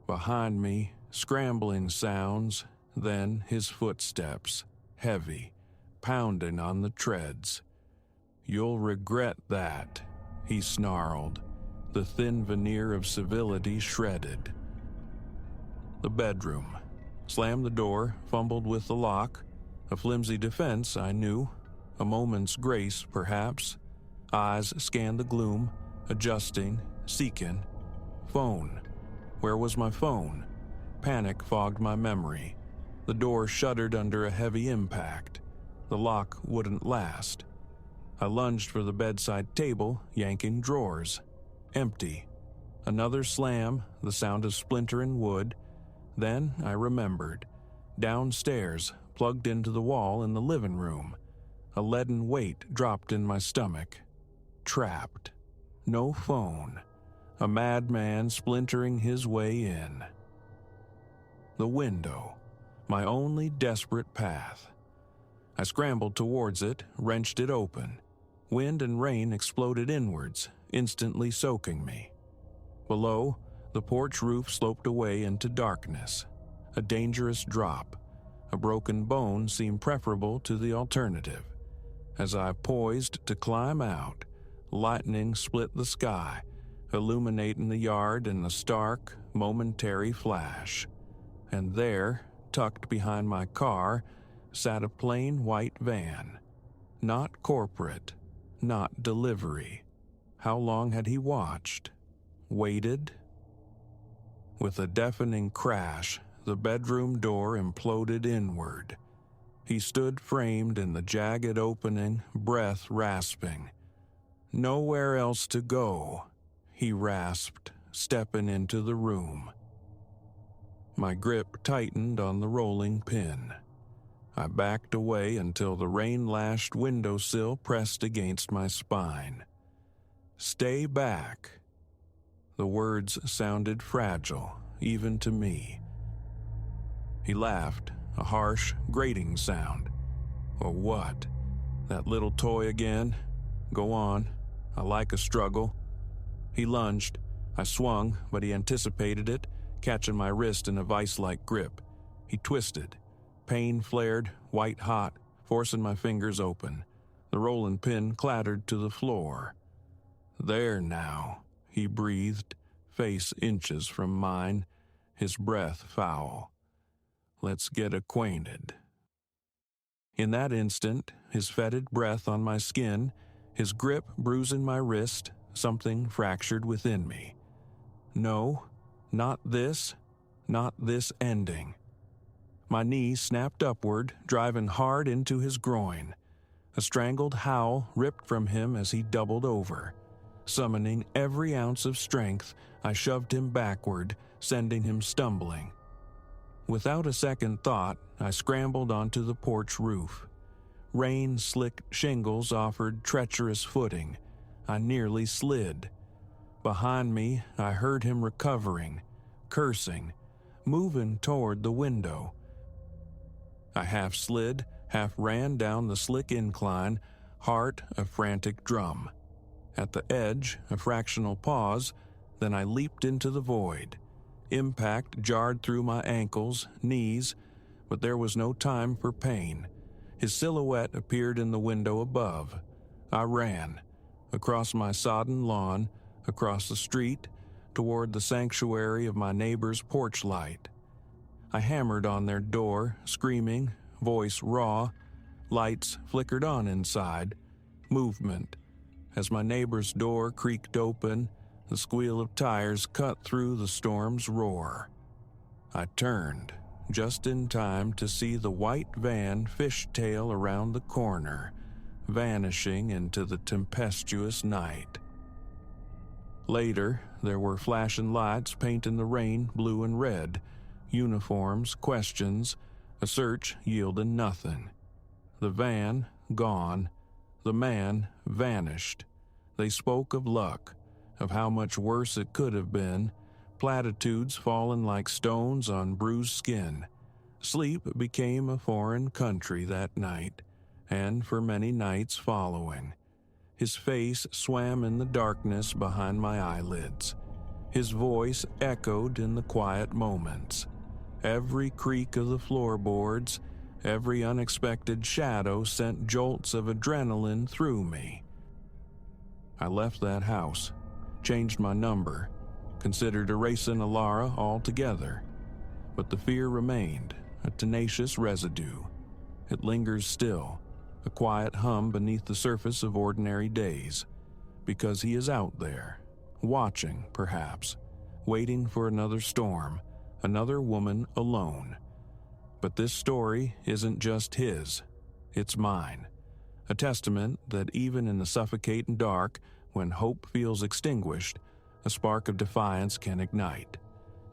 Behind me, scrambling sounds, then his footsteps, heavy, pounding on the treads. "You'll regret that," he snarled, the thin veneer of civility shredded. The bedroom. Slammed the door, fumbled with the lock. A flimsy defense, I knew. A moment's grace, perhaps. Eyes scanned the gloom, adjusting, seeking. Phone. Where was my phone? Panic fogged my memory. The door shuddered under a heavy impact. The lock wouldn't last. I lunged for the bedside table, yanking drawers. Empty. Another slam, the sound of splintering wood. Then I remembered. Downstairs, plugged into the wall in the living room. A leaden weight dropped in my stomach. Trapped. No phone. A madman splintering his way in. The window. My only desperate path. I scrambled towards it, wrenched it open. Wind and rain exploded inwards, instantly soaking me. Below, the porch roof sloped away into darkness. A dangerous drop. A broken bone seemed preferable to the alternative. As I poised to climb out, lightning split the sky, illuminating the yard in a stark, momentary flash. And there, tucked behind my car, sat a plain white van. Not corporate, not delivery. How long had he watched? Waited? With a deafening crash, the bedroom door imploded inward. He stood framed in the jagged opening, breath rasping. "Nowhere else to go," he rasped, stepping into the room. My grip tightened on the rolling pin. I backed away until the rain-lashed windowsill pressed against my spine. "Stay back." The words sounded fragile, even to me. He laughed, a harsh, grating sound. Or what? That little toy again? Go on. I like a struggle. He lunged. I swung, but he anticipated it, catching my wrist in a vice-like grip. He twisted. Pain flared, white-hot, forcing my fingers open. The rolling pin clattered to the floor. "There now," he breathed, face inches from mine, his breath foul. "Let's get acquainted." In that instant, his fetid breath on my skin, his grip bruising my wrist, something fractured within me. No, not this ending. My knee snapped upward, driving hard into his groin. A strangled howl ripped from him as he doubled over. Summoning every ounce of strength, I shoved him backward, sending him stumbling. Without a second thought, I scrambled onto the porch roof. Rain-slicked shingles offered treacherous footing. I nearly slid. Behind me, I heard him recovering, cursing, moving toward the window. I half slid, half ran down the slick incline, heart a frantic drum. At the edge, a fractional pause, then I leaped into the void. Impact jarred through my ankles, knees, but there was no time for pain. His silhouette appeared in the window above. I ran, across my sodden lawn, across the street, toward the sanctuary of my neighbor's porch light. I hammered on their door, screaming, voice raw. Lights flickered on inside. Movement. As my neighbor's door creaked open, the squeal of tires cut through the storm's roar. I turned, just in time to see the white van fishtail around the corner, vanishing into the tempestuous night. Later, there were flashing lights painting the rain blue and red, uniforms, questions, a search yielding nothing. The van gone, the man vanished. They spoke of luck, of how much worse it could have been, platitudes falling like stones on bruised skin. Sleep became a foreign country that night, and for many nights following. His face swam in the darkness behind my eyelids. His voice echoed in the quiet moments. Every creak of the floorboards, every unexpected shadow sent jolts of adrenaline through me. I left that house, changed my number, considered erasing Alara altogether. But the fear remained, a tenacious residue. It lingers still, a quiet hum beneath the surface of ordinary days, because he is out there, watching, perhaps, waiting for another storm, another woman alone. But this story isn't just his, it's mine. A testament that even in the suffocating dark, when hope feels extinguished, a spark of defiance can ignite.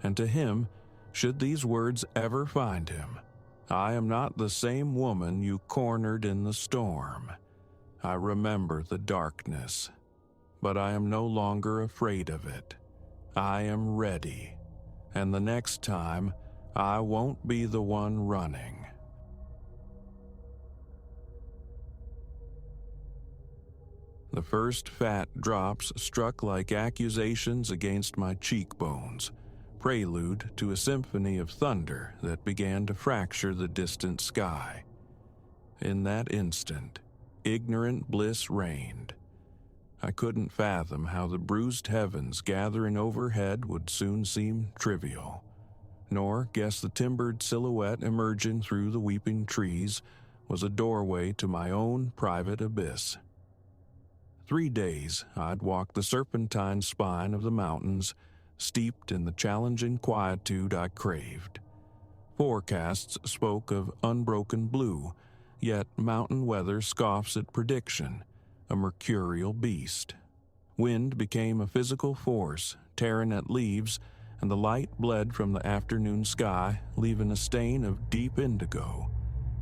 And to him, should these words ever find him, I am not the same woman you cornered in the storm. I remember the darkness, but I am no longer afraid of it. I am ready, and the next time, I won't be the one running. The first fat drops struck like accusations against my cheekbones, prelude to a symphony of thunder that began to fracture the distant sky. In that instant, ignorant bliss reigned. I couldn't fathom how the bruised heavens gathering overhead would soon seem trivial, nor guess the timbered silhouette emerging through the weeping trees was a doorway to my own private abyss. 3 days I'd walked the serpentine spine of the mountains, steeped in the challenging quietude I craved. Forecasts spoke of unbroken blue, yet mountain weather scoffs at prediction, a mercurial beast. Wind became a physical force, tearing at leaves, and the light bled from the afternoon sky, leaving a stain of deep indigo.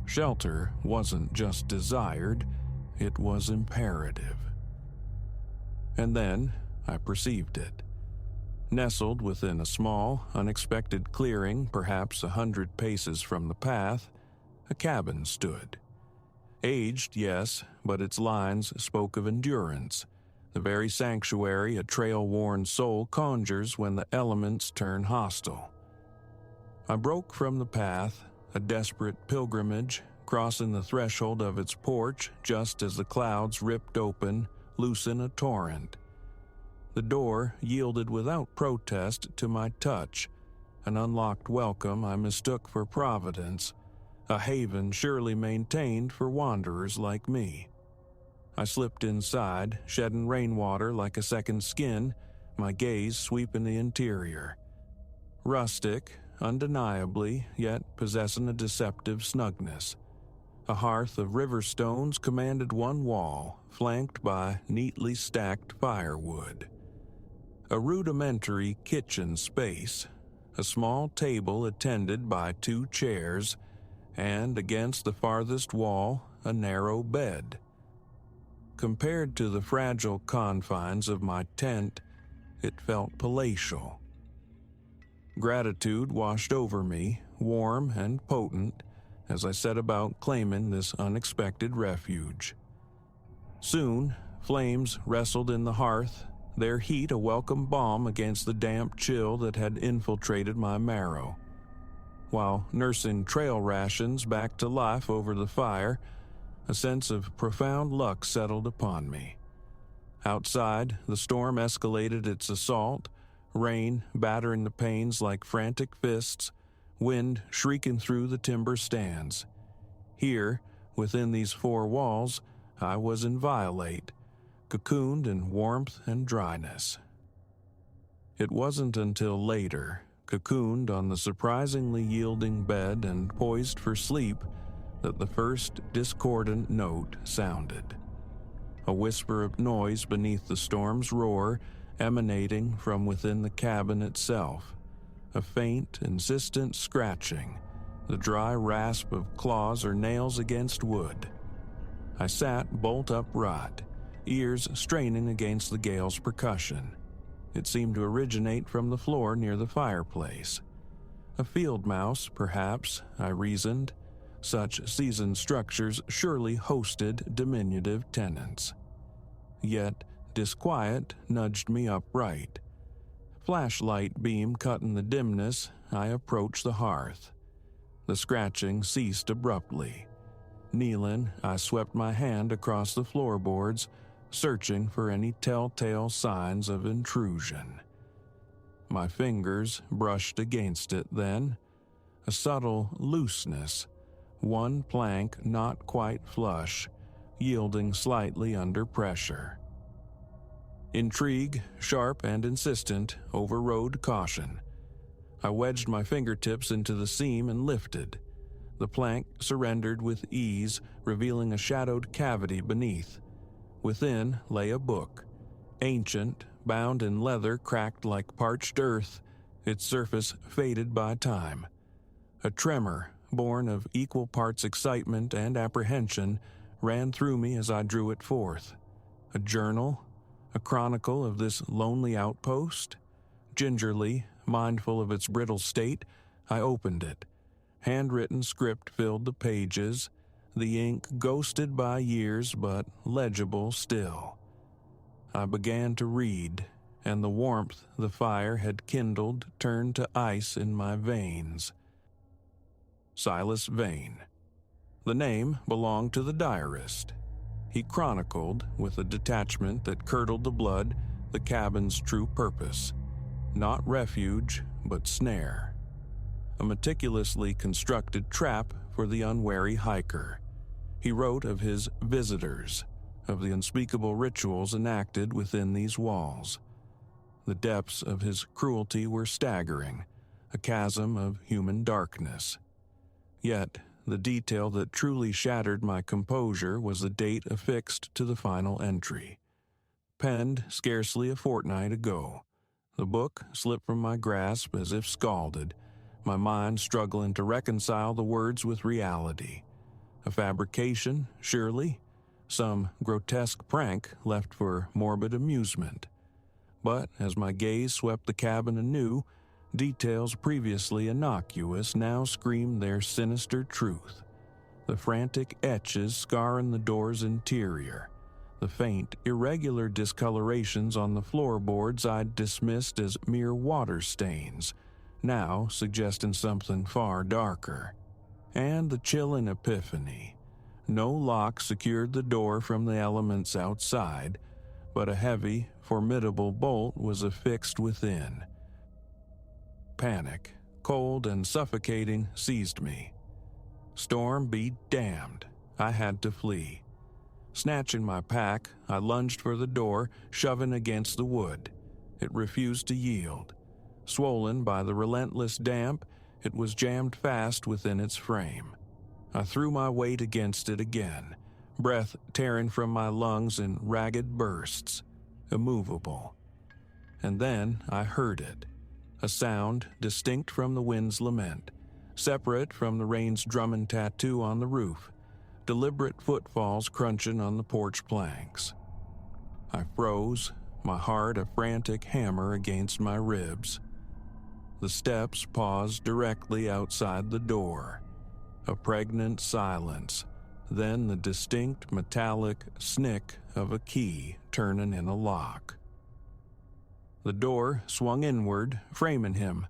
Shelter wasn't just desired, it was imperative. And then I perceived it. Nestled within a small, unexpected clearing, perhaps 100 paces from the path, a cabin stood. Aged, yes, but its lines spoke of endurance, the very sanctuary a trail-worn soul conjures when the elements turn hostile. I broke from the path, a desperate pilgrimage, crossing the threshold of its porch just as the clouds ripped open, loosen a torrent. The door yielded without protest to my touch, an unlocked welcome I mistook for providence, a haven surely maintained for wanderers like me. I slipped inside, shedding rainwater like a second skin, my gaze sweeping the interior. Rustic, undeniably, yet possessing a deceptive snugness. A hearth of river stones commanded one wall, flanked by neatly stacked firewood. A rudimentary kitchen space, a small table attended by 2 chairs, and against the farthest wall, a narrow bed. Compared to the fragile confines of my tent, it felt palatial. Gratitude washed over me, warm and potent, as I set about claiming this unexpected refuge. Soon, flames wrestled in the hearth, their heat a welcome balm against the damp chill that had infiltrated my marrow. While nursing trail rations back to life over the fire, a sense of profound luck settled upon me. Outside, the storm escalated its assault, rain battering the panes like frantic fists, wind shrieking through the timber stands. Here, within these 4 walls, I was inviolate, cocooned in warmth and dryness. It wasn't until later, cocooned on the surprisingly yielding bed and poised for sleep, that the first discordant note sounded. A whisper of noise beneath the storm's roar, emanating from within the cabin itself. A faint, insistent scratching, the dry rasp of claws or nails against wood. I sat bolt upright, ears straining against the gale's percussion. It seemed to originate from the floor near the fireplace. A field mouse, perhaps, I reasoned. Such seasoned structures surely hosted diminutive tenants. Yet disquiet nudged me upright. Flashlight beam cut in the dimness, I approached the hearth. The scratching ceased abruptly. Kneeling, I swept my hand across the floorboards, searching for any telltale signs of intrusion. My fingers brushed against it then. A subtle looseness, one plank not quite flush, yielding slightly under pressure. Intrigue, sharp and insistent, overrode caution. I wedged my fingertips into the seam and lifted. The plank surrendered with ease, revealing a shadowed cavity beneath. Within lay a book, ancient, bound in leather cracked like parched earth, its surface faded by time. A tremor, born of equal parts excitement and apprehension, ran through me as I drew it forth. A journal? A chronicle of this lonely outpost? Gingerly, mindful of its brittle state, I opened it. Handwritten script filled the pages, the ink ghosted by years but legible still. I began to read, and the warmth the fire had kindled turned to ice in my veins. Silas Vane. The name belonged to the diarist. He chronicled, with a detachment that curdled the blood, the cabin's true purpose. Not refuge, but snare. A meticulously constructed trap for the unwary hiker. He wrote of his visitors, of the unspeakable rituals enacted within these walls. The depths of his cruelty were staggering, a chasm of human darkness. Yet, the detail that truly shattered my composure was the date affixed to the final entry. Penned scarcely a fortnight ago, the book slipped from my grasp as if scalded, my mind struggling to reconcile the words with reality. A fabrication, surely? Some grotesque prank left for morbid amusement. But as my gaze swept the cabin anew, details previously innocuous now screamed their sinister truth. The frantic etches scarring the door's interior, the faint, irregular discolorations on the floorboards I'd dismissed as mere water stains, now suggesting something far darker. And the chilling epiphany. No lock secured the door from the elements outside, but a heavy, formidable bolt was affixed within. Panic, cold and suffocating, seized me. Storm be damned, I had to flee. Snatching my pack, I lunged for the door, shoving against the wood. It refused to yield. Swollen by the relentless damp, it was jammed fast within its frame. I threw my weight against it again, breath tearing from my lungs in ragged bursts, immovable. And then I heard it, a sound distinct from the wind's lament, separate from the rain's drumming tattoo on the roof, deliberate footfalls crunching on the porch planks. I froze, my heart a frantic hammer against my ribs. The steps paused directly outside the door. A pregnant silence, then the distinct metallic snick of a key turning in a lock. The door swung inward, framing him.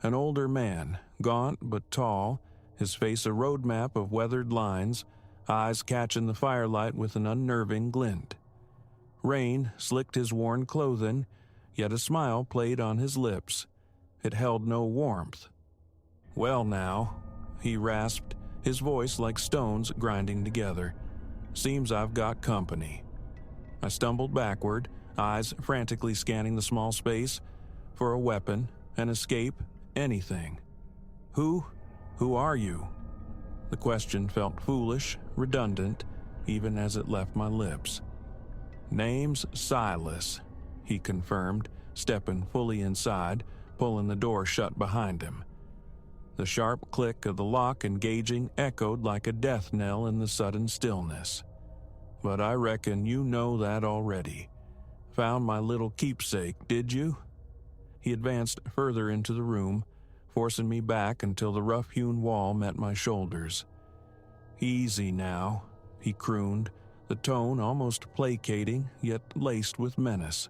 An older man, gaunt but tall, his face a road map of weathered lines, eyes catching the firelight with an unnerving glint. Rain slicked his worn clothing, yet a smile played on his lips. It held no warmth. "Well now," he rasped, his voice like stones grinding together. "Seems I've got company." I stumbled backward, eyes frantically scanning the small space for a weapon, an escape, anything. Who are you?" The question felt foolish, redundant, even as it left my lips. "Name's Silas," he confirmed, stepping fully inside, pulling the door shut behind him. The sharp click of the lock engaging echoed like a death knell in the sudden stillness. "But I reckon you know that already. Found my little keepsake, did you?" He advanced further into the room, forcing me back until the rough-hewn wall met my shoulders. "Easy now," he crooned, the tone almost placating, yet laced with menace.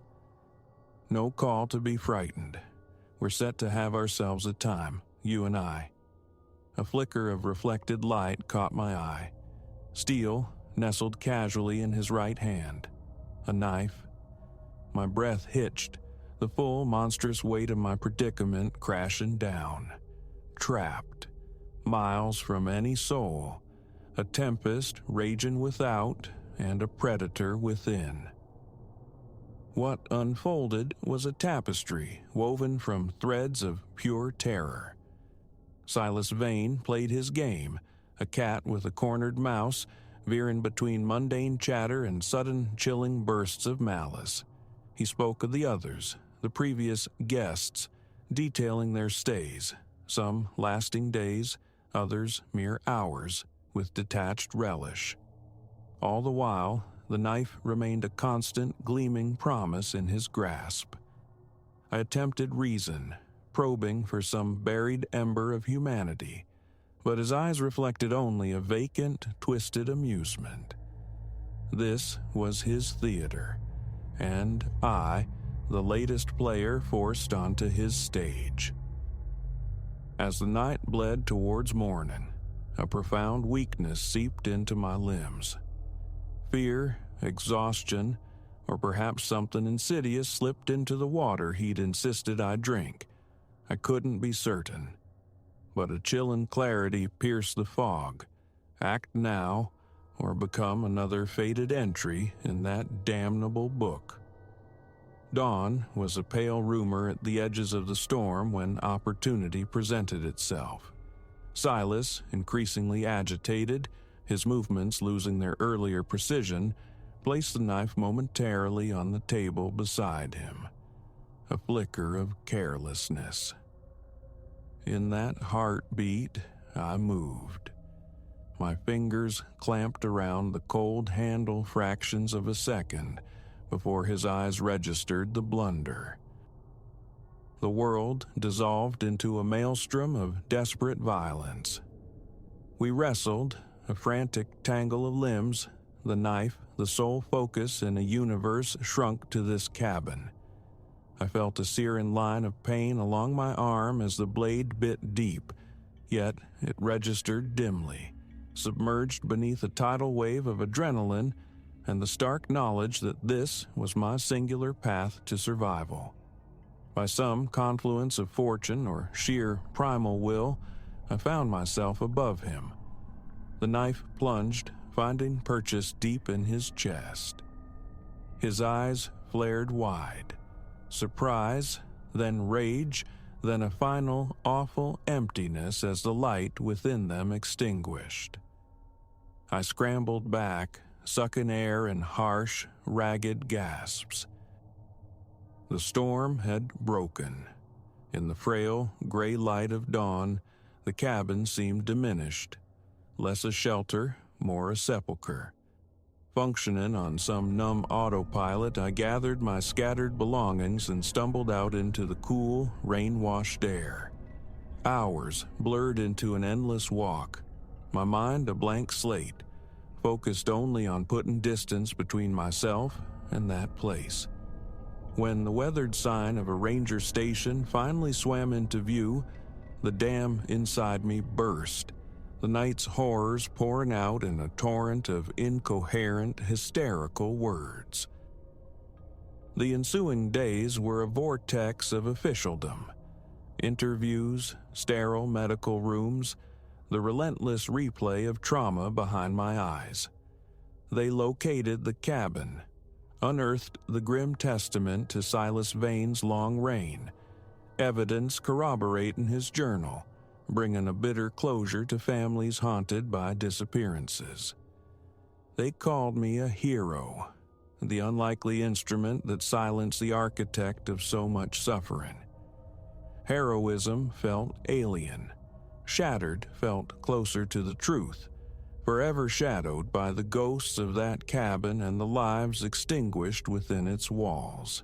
"No call to be frightened. We're set to have ourselves a time, you and I." A flicker of reflected light caught my eye. Steel nestled casually in his right hand. A knife. My breath hitched, the full monstrous weight of my predicament crashing down. Trapped. Miles from any soul. A tempest raging without, and a predator within. What unfolded was a tapestry woven from threads of pure terror. Silas Vane played his game, a cat with a cornered mouse, veering between mundane chatter and sudden chilling bursts of malice. He spoke of the others, the previous guests, detailing their stays, some lasting days, others mere hours, with detached relish. All the while, the knife remained a constant, gleaming promise in his grasp. I attempted reason, probing for some buried ember of humanity, but his eyes reflected only a vacant, twisted amusement. This was his theater, and I, the latest player forced onto his stage. As the night bled towards morning, a profound weakness seeped into my limbs. Fear, exhaustion, or perhaps something insidious slipped into the water he'd insisted I drink. I couldn't be certain. But a chilling clarity pierced the fog. Act now, or become another faded entry in that damnable book. Dawn was a pale rumor at the edges of the storm when opportunity presented itself. Silas, increasingly agitated, his movements losing their earlier precision, placed the knife momentarily on the table beside him. A flicker of carelessness. In that heartbeat, I moved. My fingers clamped around the cold handle fractions of a second before his eyes registered the blunder. The world dissolved into a maelstrom of desperate violence. We wrestled, a frantic tangle of limbs, the knife, the sole focus in a universe shrunk to this cabin. I felt a searing line of pain along my arm as the blade bit deep, yet it registered dimly, submerged beneath a tidal wave of adrenaline and the stark knowledge that this was my singular path to survival. By some confluence of fortune or sheer primal will, I found myself above him. The knife plunged, finding purchase deep in his chest. His eyes flared wide. Surprise, then rage, then a final, awful emptiness as the light within them extinguished. I scrambled back, sucking air in harsh, ragged gasps. The storm had broken. In the frail, gray light of dawn, the cabin seemed diminished. Less a shelter, more a sepulcher. Functioning on some numb autopilot, I gathered my scattered belongings and stumbled out into the cool, rain-washed air. Hours blurred into an endless walk, my mind a blank slate, focused only on putting distance between myself and that place. When the weathered sign of a ranger station finally swam into view, the dam inside me burst, the night's horrors pouring out in a torrent of incoherent, hysterical words. The ensuing days were a vortex of officialdom. Interviews, sterile medical rooms, the relentless replay of trauma behind my eyes. They located the cabin, unearthed the grim testament to Silas Vane's long reign, evidence corroborating his journal, bringing a bitter closure to families haunted by disappearances. They called me a hero, the unlikely instrument that silenced the architect of so much suffering. Heroism felt alien. Shattered felt closer to the truth, forever shadowed by the ghosts of that cabin and the lives extinguished within its walls.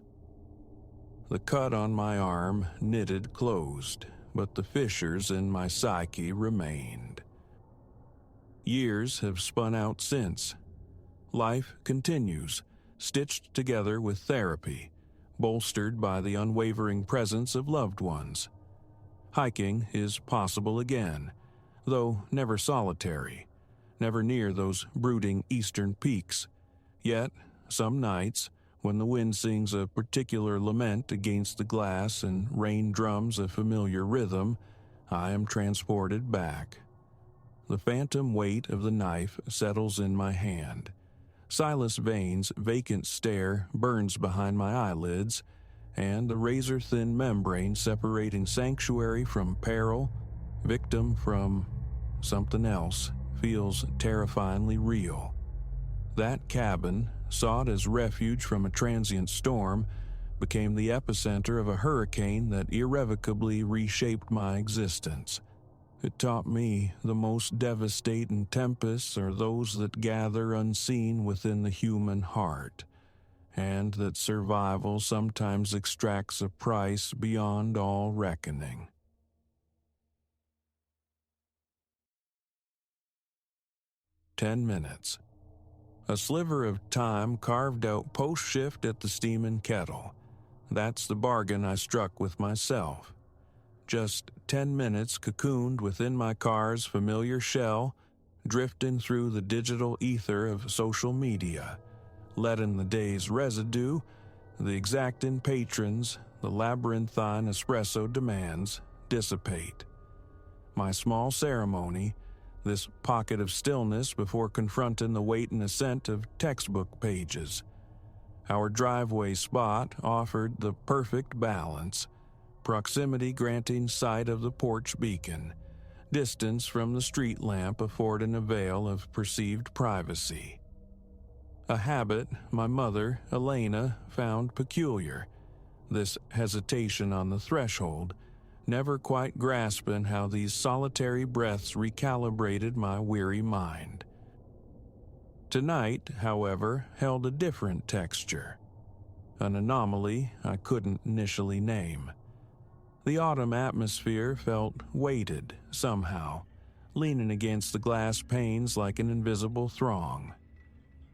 The cut on my arm knitted closed, but the fissures in my psyche remained. Years have spun out since. Life continues, stitched together with therapy, bolstered by the unwavering presence of loved ones. Hiking is possible again, though never solitary, never near those brooding eastern peaks. Yet, some nights, when the wind sings a particular lament against the glass and rain drums a familiar rhythm, I am transported back. The phantom weight of the knife settles in my hand. Silas Vane's vacant stare burns behind my eyelids, and the razor-thin membrane separating sanctuary from peril, victim from something else, feels terrifyingly real. That cabin, sought as refuge from a transient storm, became the epicenter of a hurricane that irrevocably reshaped my existence. It taught me the most devastating tempests are those that gather unseen within the human heart, and that survival sometimes extracts a price beyond all reckoning. "10 minutes. A sliver of time carved out post-shift at the steaming kettle. That's the bargain I struck with myself. Just 10 minutes cocooned within my car's familiar shell, drifting through the digital ether of social media, letting the day's residue, the exacting patrons, the labyrinthine espresso demands, dissipate. My small ceremony, this pocket of stillness before confronting the weight and ascent of textbook pages. Our driveway spot offered the perfect balance, proximity granting sight of the porch beacon, distance from the street lamp affording a veil of perceived privacy. A habit my mother, Elena, found peculiar, this hesitation on the threshold, never quite grasping how these solitary breaths recalibrated my weary mind. Tonight, however, held a different texture, an anomaly I couldn't initially name. The autumn atmosphere felt weighted, somehow, leaning against the glass panes like an invisible throng.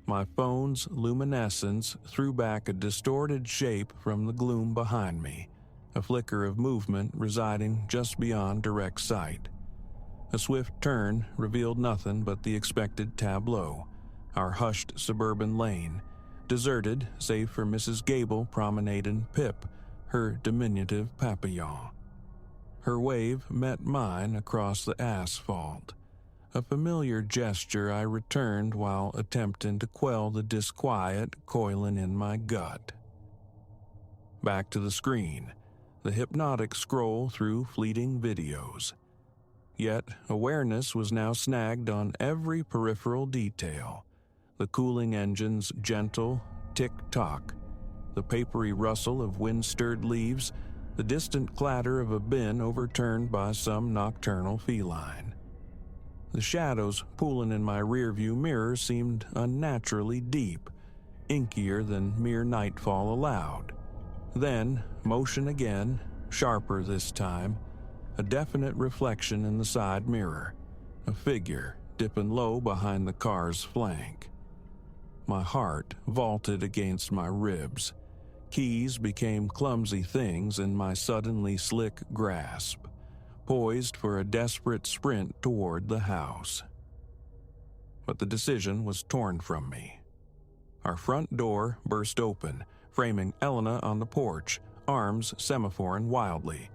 My phone's luminescence threw back a distorted shape from the gloom behind me, a flicker of movement residing just beyond direct sight. A swift turn revealed nothing but the expected tableau, our hushed suburban lane, deserted save for Mrs. Gable promenading Pip, her diminutive papillon. Her wave met mine across the asphalt, a familiar gesture I returned while attempting to quell the disquiet coiling in my gut. Back to the screen, the hypnotic scroll through fleeting videos. Yet awareness was now snagged on every peripheral detail. The cooling engine's gentle tick-tock, the papery rustle of wind-stirred leaves, the distant clatter of a bin overturned by some nocturnal feline. The shadows pooling in my rearview mirror seemed unnaturally deep, inkier than mere nightfall allowed. Then, motion again, sharper this time, a definite reflection in the side mirror, a figure dipping low behind the car's flank. My heart vaulted against my ribs. Keys became clumsy things in my suddenly slick grasp, poised for a desperate sprint toward the house. But the decision was torn from me. Our front door burst open, framing Elena on the porch, arms semaphoring wildly.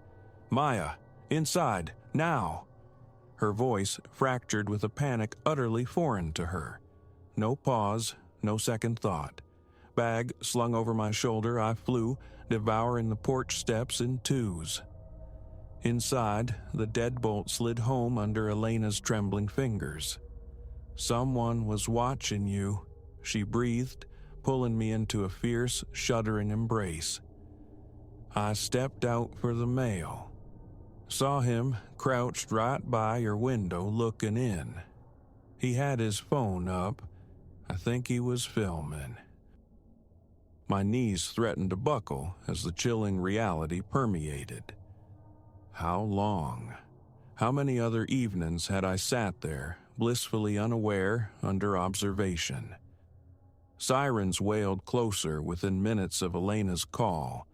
"Maya, inside, now!" Her voice fractured with a panic utterly foreign to her. No pause, no second thought. Bag slung over my shoulder, I flew, devouring the porch steps in twos. Inside, the deadbolt slid home under Elena's trembling fingers. "Someone was watching you," she breathed, pulling me into a fierce, shuddering embrace. I stepped out for the mail. Saw him crouched right by your window looking in. He had his phone up. I think he was filming. My knees threatened to buckle as the chilling reality permeated. How long? How many other evenings had I sat there, blissfully unaware, under observation? Sirens wailed closer within minutes of Elena's call.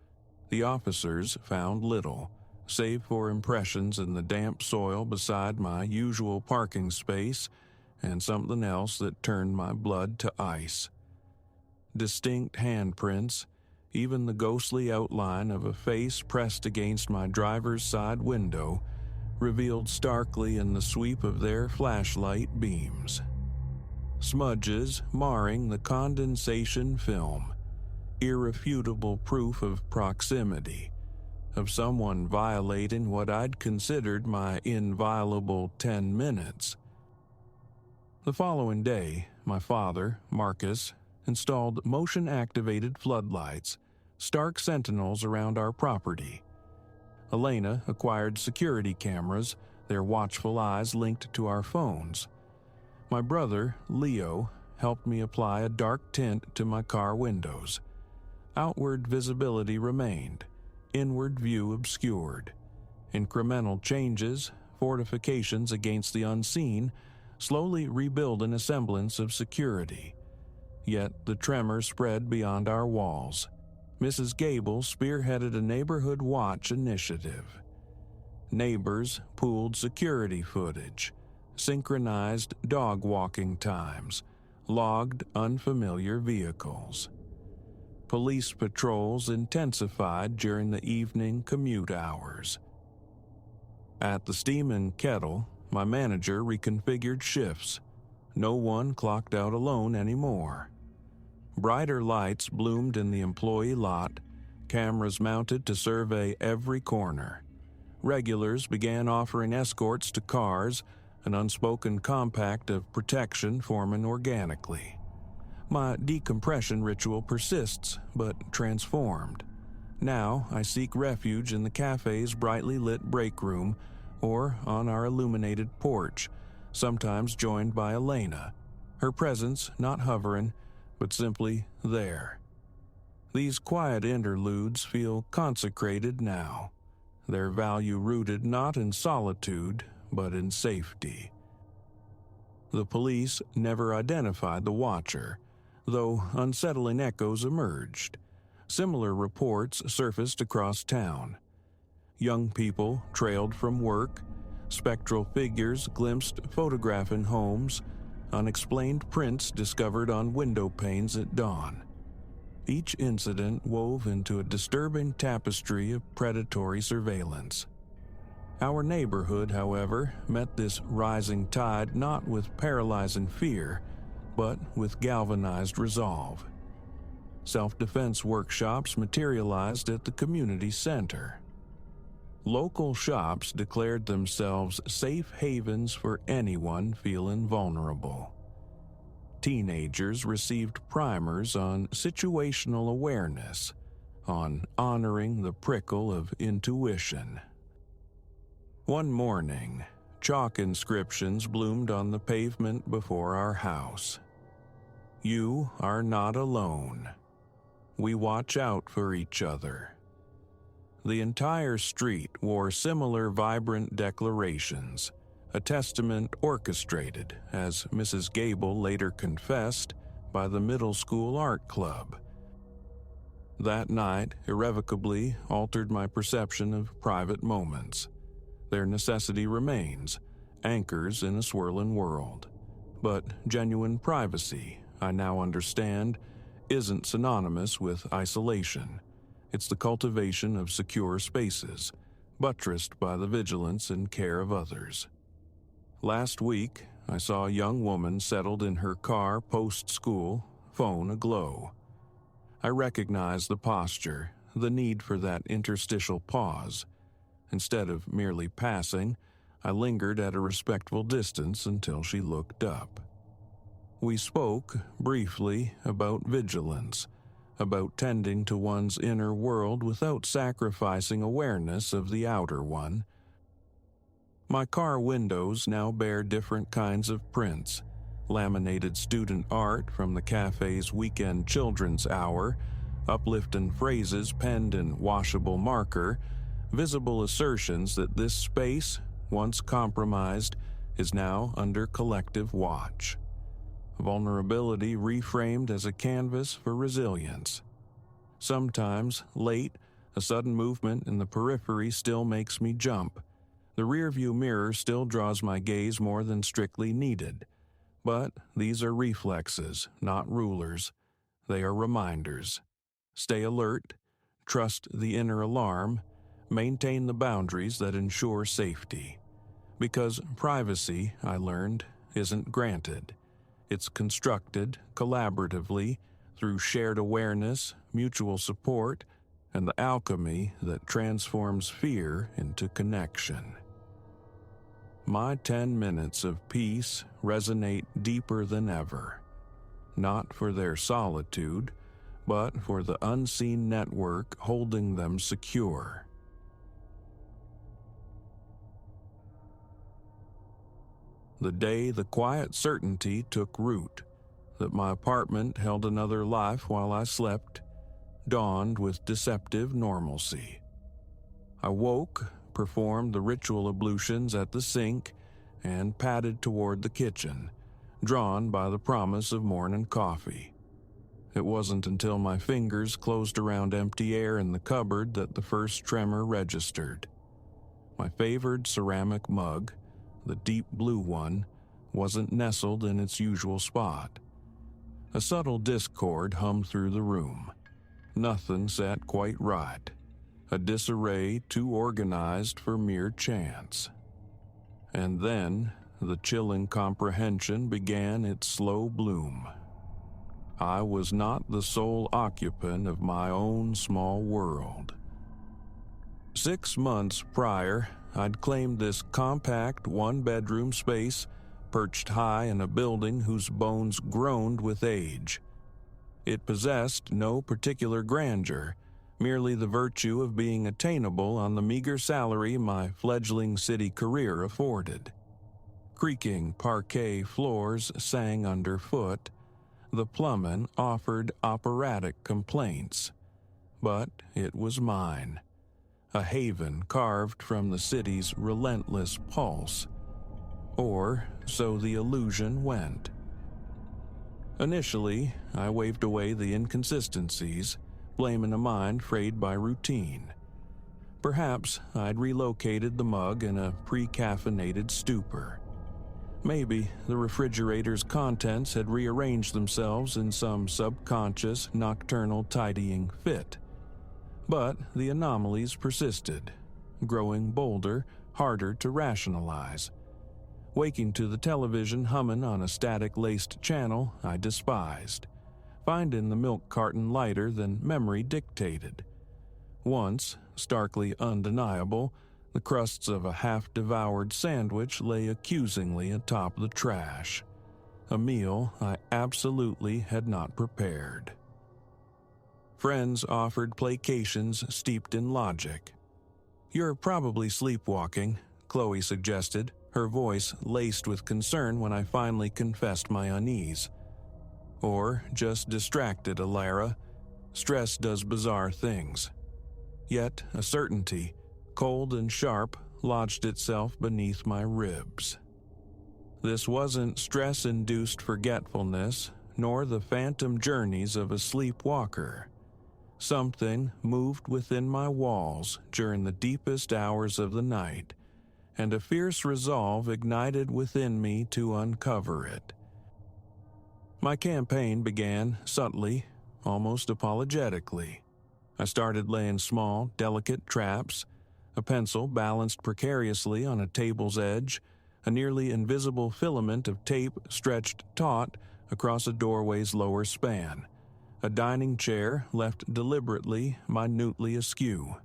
The officers found little, save for impressions in the damp soil beside my usual parking space and something else that turned my blood to ice. Distinct handprints, even the ghostly outline of a face pressed against my driver's side window, revealed starkly in the sweep of their flashlight beams. Smudges marring the condensation film, irrefutable proof of proximity, of someone violating what I'd considered my inviolable 10 minutes. The following day, my father, Marcus, installed motion-activated floodlights, stark sentinels around our property. Elena acquired security cameras, their watchful eyes linked to our phones. My brother, Leo, helped me apply a dark tint to my car windows. Outward visibility remained, inward view obscured. Incremental changes, fortifications against the unseen, slowly rebuilding a semblance of security. Yet the tremor spread beyond our walls. Mrs. Gable spearheaded a neighborhood watch initiative. Neighbors pooled security footage, synchronized dog walking times, logged unfamiliar vehicles. Police patrols intensified during the evening commute hours. At the Steam and Kettle, my manager reconfigured shifts. No one clocked out alone anymore. Brighter lights bloomed in the employee lot, cameras mounted to survey every corner. Regulars began offering escorts to cars, an unspoken compact of protection forming organically. My decompression ritual persists, but transformed. Now I seek refuge in the cafe's brightly lit break room or on our illuminated porch, sometimes joined by Elena, her presence not hovering, but simply there. These quiet interludes feel consecrated now, their value rooted not in solitude, but in safety. The police never identified the watcher, though unsettling echoes emerged. Similar reports surfaced across town. Young people trailed from work, spectral figures glimpsed photographing homes, unexplained prints discovered on window panes at dawn. Each incident wove into a disturbing tapestry of predatory surveillance. Our neighborhood, however, met this rising tide not with paralyzing fear, but with galvanized resolve. Self-defense workshops materialized at the community center. local shops declared themselves safe havens for anyone feeling vulnerable. Teenagers received primers on situational awareness, on honoring the prickle of intuition. One morning, chalk inscriptions bloomed on the pavement before our house. "You are not alone. We watch out for each other." The entire street wore similar vibrant declarations, a testament orchestrated, as Mrs. Gable later confessed, by the middle school art club. That night irrevocably altered my perception of private moments. Their necessity remains, anchors in a swirling world. But genuine privacy, I now understand, isn't synonymous with isolation. It's the cultivation of secure spaces, buttressed by the vigilance and care of others. Last week, I saw a young woman settled in her car post-school, phone aglow. I recognized the posture, the need for that interstitial pause. Instead of merely passing, I lingered at a respectful distance until she looked up. We spoke, briefly, about vigilance, about tending to one's inner world without sacrificing awareness of the outer one. My car windows now bear different kinds of prints: laminated student art from the cafe's weekend children's hour, uplifting phrases penned in washable marker, visible assertions that this space, once compromised, is now under collective watch. Vulnerability reframed as a canvas for resilience. Sometimes, late, a sudden movement in the periphery still makes me jump. The rearview mirror still draws my gaze more than strictly needed. But these are reflexes, not rulers. They are reminders. Stay alert, trust the inner alarm, maintain the boundaries that ensure safety. Because privacy, I learned, isn't granted. It's constructed collaboratively through shared awareness, mutual support, and the alchemy that transforms fear into connection. My 10 minutes of peace resonate deeper than ever, not for their solitude, but for the unseen network holding them secure. The day the quiet certainty took root, that my apartment held another life while I slept, dawned with deceptive normalcy. I woke, performed the ritual ablutions at the sink, and padded toward the kitchen, drawn by the promise of morning coffee. It wasn't until my fingers closed around empty air in the cupboard that the first tremor registered. My favored ceramic mug, the deep blue one, wasn't nestled in its usual spot. A subtle discord hummed through the room. Nothing sat quite right. A disarray too organized for mere chance. And then, the chilling comprehension began its slow bloom. I was not the sole occupant of my own small world. 6 months prior, I'd claimed this compact one-bedroom space, perched high in a building whose bones groaned with age. It possessed no particular grandeur, merely the virtue of being attainable on the meager salary my fledgling city career afforded. Creaking parquet floors sang underfoot. The plumbing offered operatic complaints. But it was mine. A haven carved from the city's relentless pulse. Or so the illusion went. Initially, I waved away the inconsistencies, blaming a mind frayed by routine. Perhaps I'd relocated the mug in a pre-caffeinated stupor. Maybe the refrigerator's contents had rearranged themselves in some subconscious nocturnal tidying fit. But the anomalies persisted, growing bolder, harder to rationalize. Waking to the television humming on a static-laced channel I despised, finding the milk carton lighter than memory dictated. Once, starkly undeniable, The crusts of a half-devoured sandwich lay accusingly atop the trash, a meal I absolutely had not prepared. Friends offered placations steeped in logic. "You're probably sleepwalking," Chloe suggested, her voice laced with concern when I finally confessed my unease. "Or just distracted, Alara. Stress does bizarre things." Yet a certainty, cold and sharp, lodged itself beneath my ribs. This wasn't stress-induced forgetfulness, nor the phantom journeys of a sleepwalker. Something moved within my walls during the deepest hours of the night, and a fierce resolve ignited within me to uncover it. My campaign began subtly, almost apologetically. I started laying small, delicate traps, a pencil balanced precariously on a table's edge, a nearly invisible filament of tape stretched taut across a doorway's lower span, a dining chair left deliberately, minutely askew.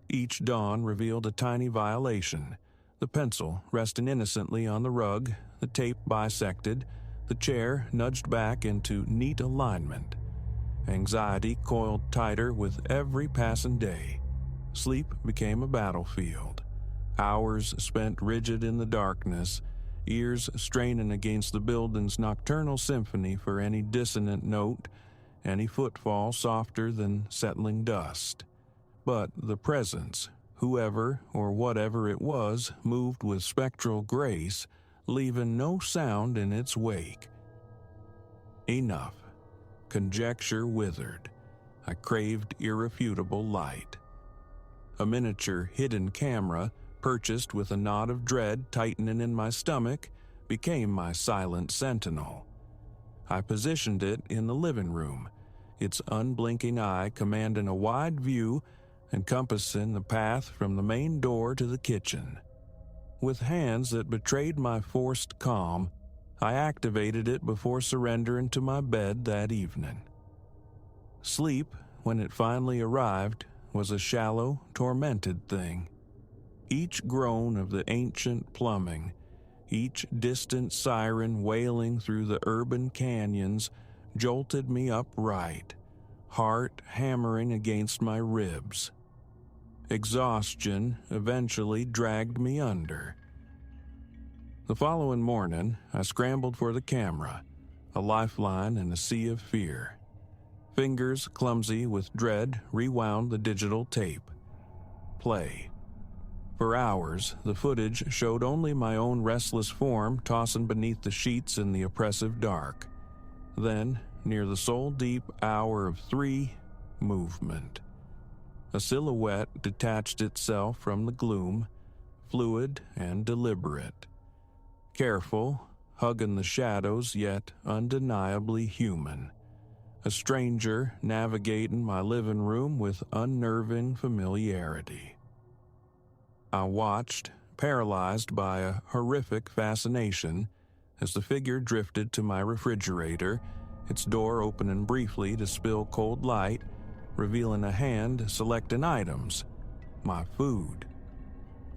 Each dawn revealed a tiny violation, the pencil resting innocently on the rug, the tape bisected, the chair nudged back into neat alignment. Anxiety coiled tighter with every passing day. Sleep became a battlefield. Hours spent rigid in the darkness, ears straining against the building's nocturnal symphony for any dissonant note, any footfall softer than settling dust. But the presence, whoever or whatever it was, moved with spectral grace, leaving no sound in its wake. Enough. Conjecture withered. I craved irrefutable light. A miniature hidden camera, purchased with a knot of dread tightening in my stomach, became my silent sentinel. I positioned it in the living room, its unblinking eye commanding a wide view, encompassing the path from the main door to the kitchen. With hands that betrayed my forced calm, I activated it before surrendering to my bed that evening. Sleep, when it finally arrived, was a shallow, tormented thing. Each groan of the ancient plumbing, each distant siren wailing through the urban canyons, jolted me upright, heart hammering against my ribs. Exhaustion eventually dragged me under. The following morning, I scrambled for the camera, a lifeline in a sea of fear. Fingers clumsy with dread rewound the digital tape. Play. For hours, the footage showed only my own restless form tossing beneath the sheets in the oppressive dark. Then, near the soul-deep hour of 3, movement. A silhouette detached itself from the gloom, fluid and deliberate. Careful, hugging the shadows, yet undeniably human. A stranger navigating my living room with unnerving familiarity. I watched, paralyzed by a horrific fascination, as the figure drifted to my refrigerator, its door opening briefly to spill cold light, revealing a hand selecting items, my food.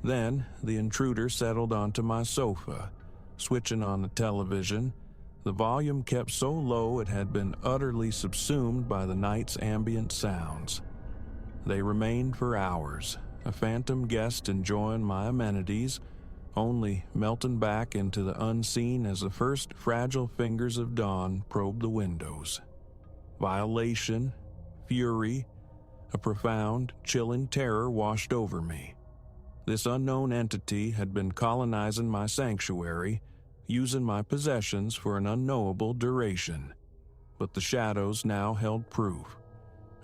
Then the intruder settled onto my sofa, switching on the television, the volume kept so low it had been utterly subsumed by the night's ambient sounds. They remained for hours, a phantom guest enjoying my amenities, only melting back into the unseen as the first fragile fingers of dawn probed the windows. Violation, fury, a profound, chilling terror washed over me. This unknown entity had been colonizing my sanctuary, using my possessions for an unknowable duration. But the shadows now held proof.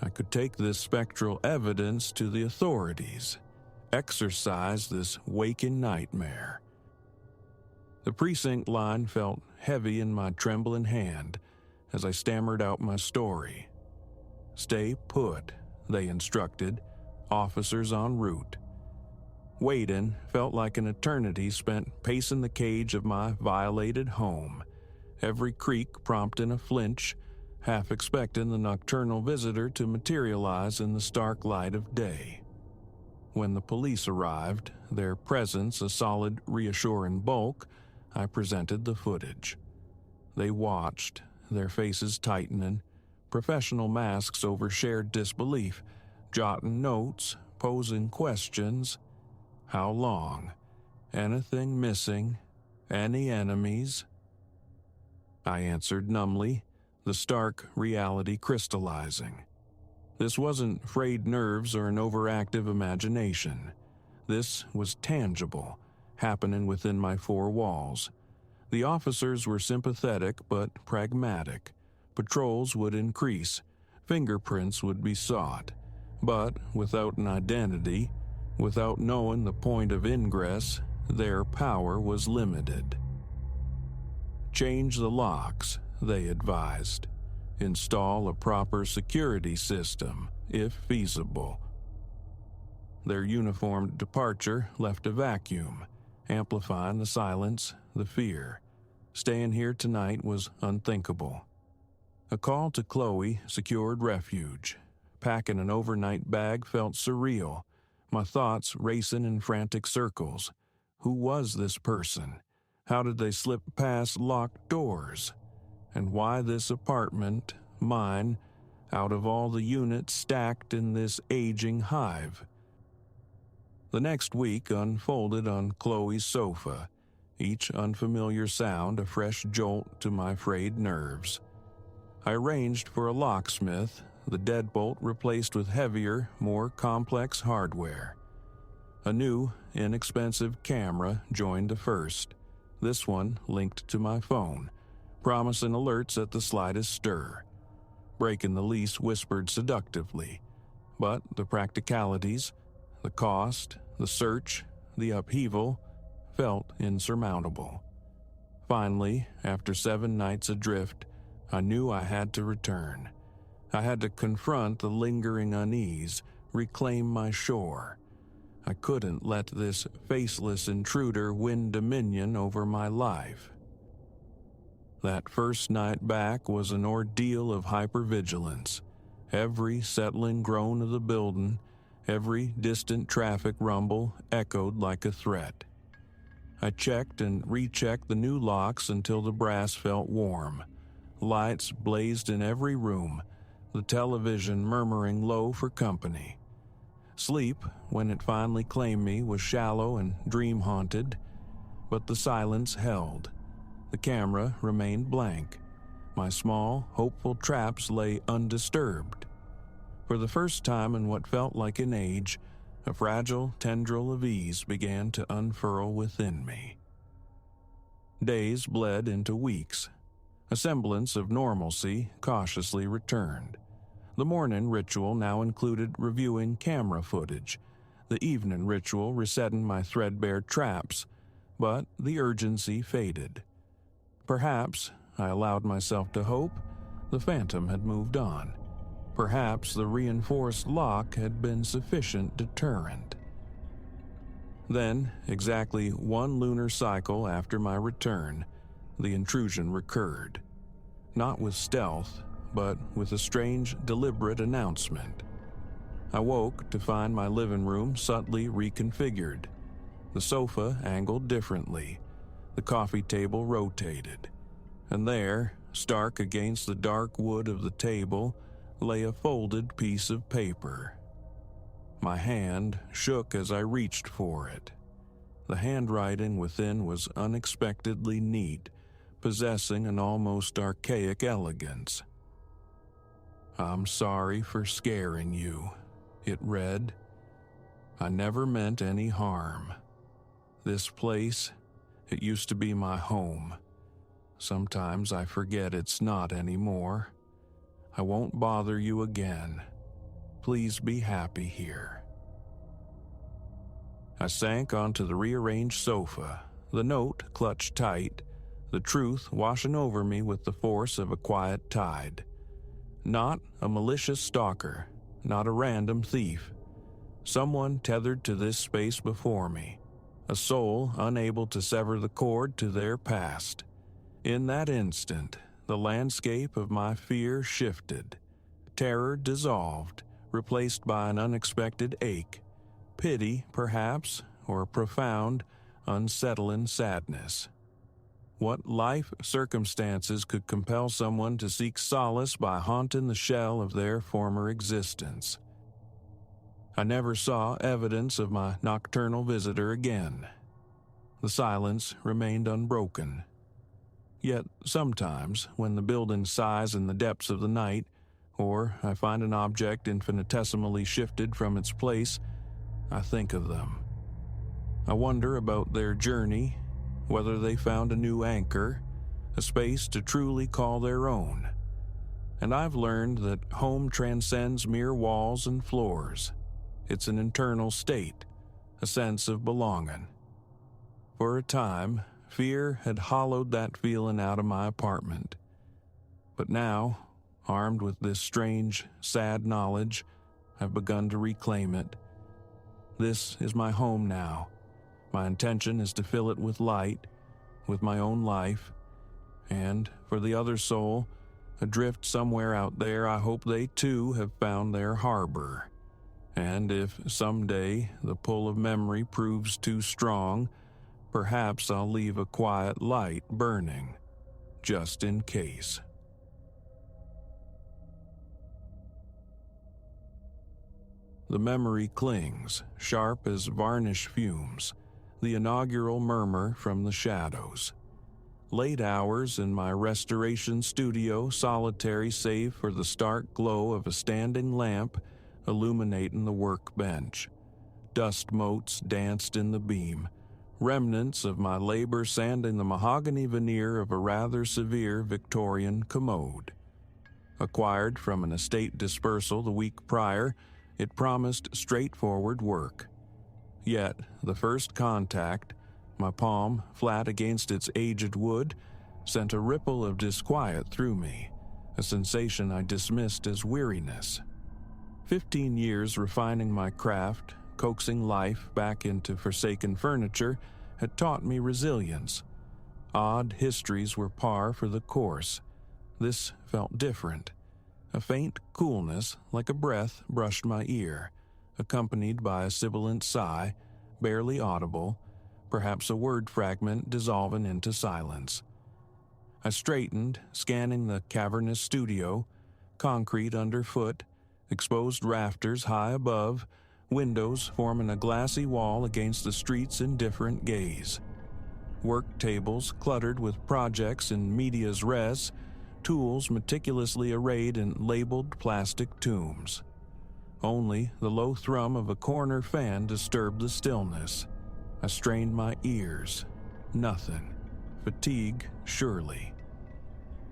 I could take this spectral evidence to the authorities, exorcise this waking nightmare. The precinct line felt heavy in my trembling hand as I stammered out my story. "Stay put," they instructed, officers en route. Waiting felt like an eternity spent pacing the cage of my violated home, every creak prompting a flinch, half expecting the nocturnal visitor to materialize in the stark light of day. When the police arrived, their presence a solid, reassuring bulk, I presented the footage. They watched, their faces tightening, professional masks over shared disbelief, jotting notes, posing questions. How long? Anything missing? Any enemies? I answered numbly, the stark reality crystallizing. This wasn't frayed nerves or an overactive imagination. This was tangible, happening within my four walls. The officers were sympathetic but pragmatic. Patrols would increase. Fingerprints would be sought. But without an identity, without knowing the point of ingress, their power was limited. Change the locks, they advised. Install a proper security system, if feasible. Their uniformed departure left a vacuum, amplifying the silence, the fear. Staying here tonight was unthinkable. A call to Chloe secured refuge. Packing an overnight bag felt surreal, my thoughts racing in frantic circles. Who was this person? How did they slip past locked doors? And why this apartment, mine, out of all the units stacked in this aging hive? The next week unfolded on Chloe's sofa, each unfamiliar sound a fresh jolt to my frayed nerves. I arranged for a locksmith, the deadbolt replaced with heavier, more complex hardware. A new, inexpensive camera joined the first, this one linked to my phone, promising alerts at the slightest stir. Breaking the lease whispered seductively, but the practicalities, the cost, the search, the upheaval, felt insurmountable. Finally, after 7 nights adrift, I knew I had to return. I had to confront the lingering unease, reclaim my shore. I couldn't let this faceless intruder win dominion over my life. That first night back was an ordeal of hypervigilance. Every settling groan of the building, every distant traffic rumble echoed like a threat. I checked and rechecked the new locks until the brass felt warm. Lights blazed in every room, the television murmuring low for company. Sleep, when it finally claimed me, was shallow and dream-haunted, but the silence held. The camera remained blank. My small, hopeful traps lay undisturbed. For the first time in what felt like an age, a fragile tendril of ease began to unfurl within me. Days bled into weeks. A semblance of normalcy cautiously returned. The morning ritual now included reviewing camera footage, the evening ritual resetting my threadbare traps, but the urgency faded. Perhaps, I allowed myself to hope, the phantom had moved on. Perhaps the reinforced lock had been sufficient deterrent. Then, exactly 1 lunar cycle after my return, the intrusion recurred. Not with stealth, but with a strange, deliberate announcement. I woke to find my living room subtly reconfigured. The sofa angled differently, the coffee table rotated, and there, stark against the dark wood of the table, lay a folded piece of paper. My hand shook as I reached for it. The handwriting within was unexpectedly neat, possessing an almost archaic elegance. "I'm sorry for scaring you," it read. "I never meant any harm. This place, it used to be my home. Sometimes I forget it's not anymore. I won't bother you again. Please be happy here." I sank onto the rearranged sofa, the note clutched tight, the truth washing over me with the force of a quiet tide. Not a malicious stalker, not a random thief. Someone tethered to this space before me, a soul unable to sever the cord to their past. In that instant, the landscape of my fear shifted. Terror dissolved, replaced by an unexpected ache. pity, perhaps, or profound, unsettling sadness. What life circumstances could compel someone to seek solace by haunting the shell of their former existence? I never saw evidence of my nocturnal visitor again. The silence remained unbroken. Yet sometimes, when the building sighs in the depths of the night, or I find an object infinitesimally shifted from its place, I think of them. I wonder about their journey, whether they found a new anchor, a space to truly call their own. And I've learned that home transcends mere walls and floors. It's an internal state, a sense of belonging. For a time, fear had hollowed that feeling out of my apartment. But now, armed with this strange, sad knowledge, I've begun to reclaim it. This is my home now. My intention is to fill it with light, with my own life, and for the other soul, adrift somewhere out there, I hope they too have found their harbor. And if someday the pull of memory proves too strong, perhaps I'll leave a quiet light burning, just in case. The memory clings, sharp as varnish fumes, the inaugural murmur from the shadows. Late hours in my restoration studio, solitary save for the stark glow of a standing lamp illuminating the workbench. Dust motes danced in the beam, remnants of my labor sanding the mahogany veneer of a rather severe Victorian commode. Acquired from an estate dispersal the week prior, it promised straightforward work. Yet, the first contact, my palm flat against its aged wood, sent a ripple of disquiet through me, a sensation I dismissed as weariness. 15 years refining my craft, coaxing life back into forsaken furniture, had taught me resilience. Odd histories were par for the course. This felt different. A faint coolness, like a breath, brushed my ear, accompanied by a sibilant sigh, barely audible, perhaps a word fragment dissolving into silence. I straightened, scanning the cavernous studio, concrete underfoot, exposed rafters high above, windows forming a glassy wall against the street's indifferent gaze. Work tables cluttered with projects in medias res, tools meticulously arrayed in labeled plastic tombs. Only the low thrum of a corner fan disturbed the stillness. I strained my ears. Nothing. Fatigue, surely.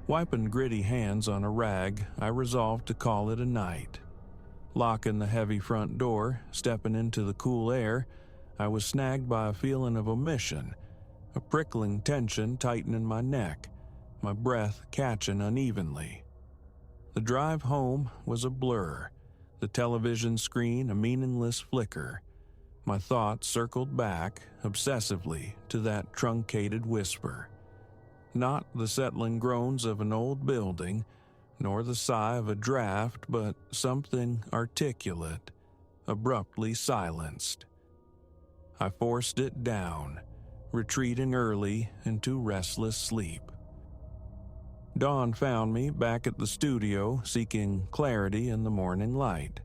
Wiping gritty hands on a rag, I resolved to call it a night. Locking the heavy front door, stepping into the cool air, I was snagged by a feeling of omission, a prickling tension tightening my neck, my breath catching unevenly. The drive home was a blur, the television screen a meaningless flicker. My thoughts circled back, obsessively, to that truncated whisper. Not the settling groans of an old building, nor the sigh of a draft, but something articulate, abruptly silenced. I forced it down, retreating early into restless sleep. Dawn found me back at the studio, seeking clarity in the morning light.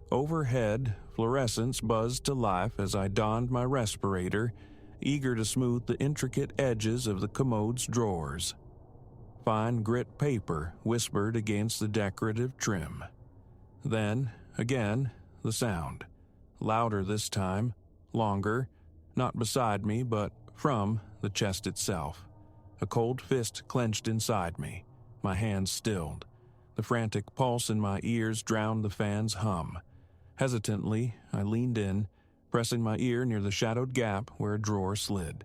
Overhead, fluorescence buzzed to life as I donned my respirator, eager to smooth the intricate edges of the commode's drawers. Fine grit paper whispered against the decorative trim. Then, again, the sound. Louder this time, longer, not beside me, but from the chest itself. A cold fist clenched inside me, my hands stilled. The frantic pulse in my ears drowned the fan's hum. Hesitantly, I leaned in, pressing my ear near the shadowed gap where a drawer slid.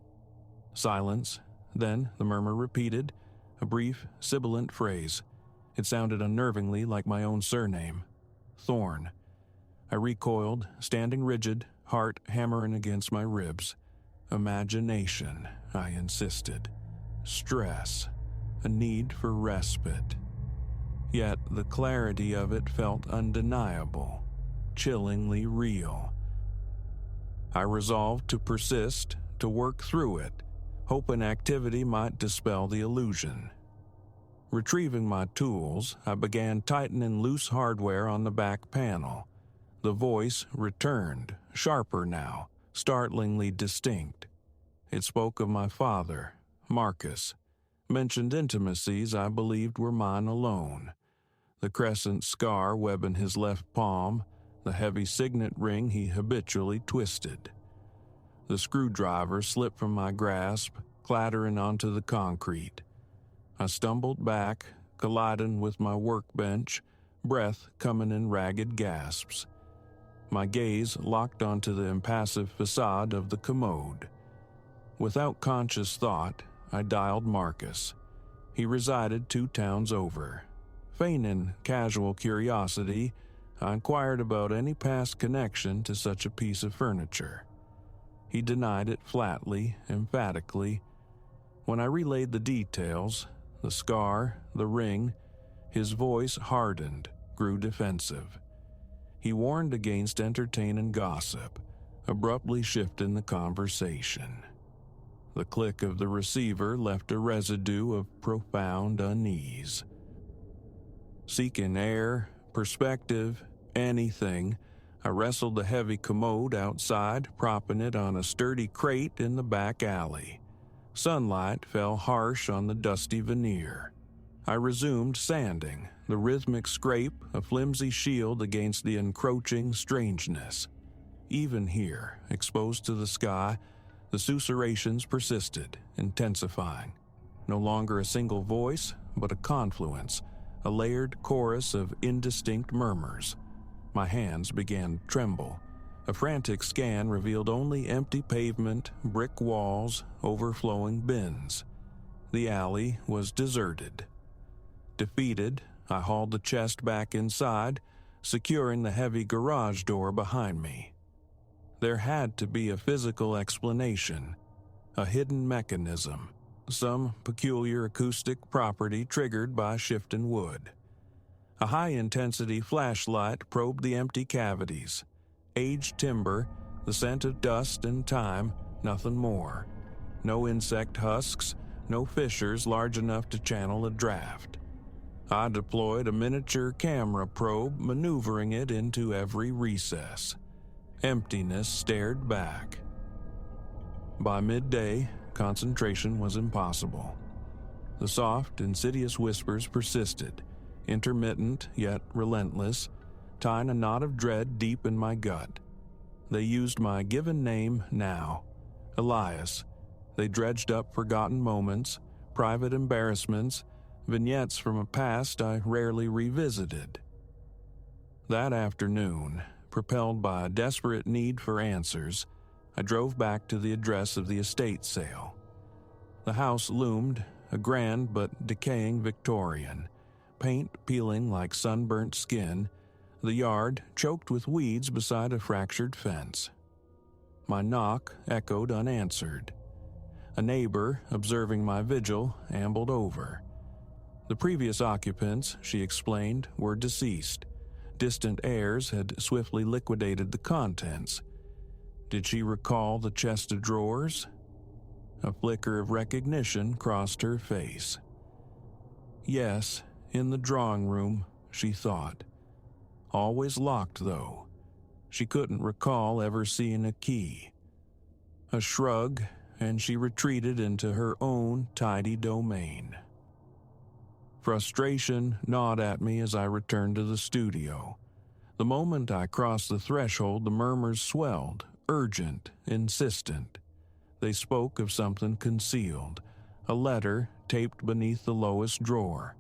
Silence, then the murmur repeated, a brief, sibilant phrase. It sounded unnervingly like my own surname, Thorne. I recoiled, standing rigid, heart hammering against my ribs. Imagination, I insisted. Stress, a need for respite. Yet the clarity of it felt undeniable, chillingly real. I resolved to persist, to work through it, hoping activity might dispel the illusion. Retrieving my tools, I began tightening loose hardware on the back panel. The voice returned, sharper now, startlingly distinct. It spoke of my father, Marcus, mentioned intimacies I believed were mine alone. The crescent scar webbing his left palm, the heavy signet ring he habitually twisted. The screwdriver slipped from my grasp, clattering onto the concrete. I stumbled back, colliding with my workbench, breath coming in ragged gasps. My gaze locked onto the impassive facade of the commode. Without conscious thought, I dialed Marcus. He resided 2 towns over. Feigning casual curiosity, I inquired about any past connection to such a piece of furniture. He denied it flatly, emphatically. When I relayed the details, the scar, the ring, his voice hardened, grew defensive. He warned against entertaining gossip, abruptly shifting the conversation. The click of the receiver left a residue of profound unease. Seeking air, perspective, anything, I wrestled the heavy commode outside, propping it on a sturdy crate in the back alley. Sunlight fell harsh on the dusty veneer. I resumed sanding, the rhythmic scrape a flimsy shield against the encroaching strangeness. Even here, exposed to the sky, the susurrations persisted, intensifying. No longer a single voice, but a confluence, a layered chorus of indistinct murmurs. My hands began to tremble. A frantic scan revealed only empty pavement, brick walls, overflowing bins. The alley was deserted. Defeated, I hauled the chest back inside, securing the heavy garage door behind me. There had to be a physical explanation, a hidden mechanism, some peculiar acoustic property triggered by shifting wood. A high-intensity flashlight probed the empty cavities. Aged timber, the scent of dust and time, nothing more. No insect husks, no fissures large enough to channel a draft. I deployed a miniature camera probe, maneuvering it into every recess. Emptiness stared back. By midday, concentration was impossible. The soft, insidious whispers persisted, intermittent yet relentless, tying a knot of dread deep in my gut. They used my given name now, Elias. They dredged up forgotten moments, private embarrassments, vignettes from a past I rarely revisited. That afternoon, propelled by a desperate need for answers, I drove back to the address of the estate sale. The house loomed, a grand but decaying Victorian, paint peeling like sunburnt skin, the yard choked with weeds beside a fractured fence. My knock echoed unanswered. A neighbor, observing my vigil, ambled over. The previous occupants, she explained, were deceased. Distant heirs had swiftly liquidated the contents. Did she recall the chest of drawers? A flicker of recognition crossed her face. Yes, in the drawing room, she thought. Always locked, though. She couldn't recall ever seeing a key. A shrug, and she retreated into her own tidy domain. Frustration gnawed at me as I returned to the studio. The moment I crossed the threshold, the murmurs swelled, urgent, insistent. They spoke of something concealed, a letter taped beneath the lowest drawer.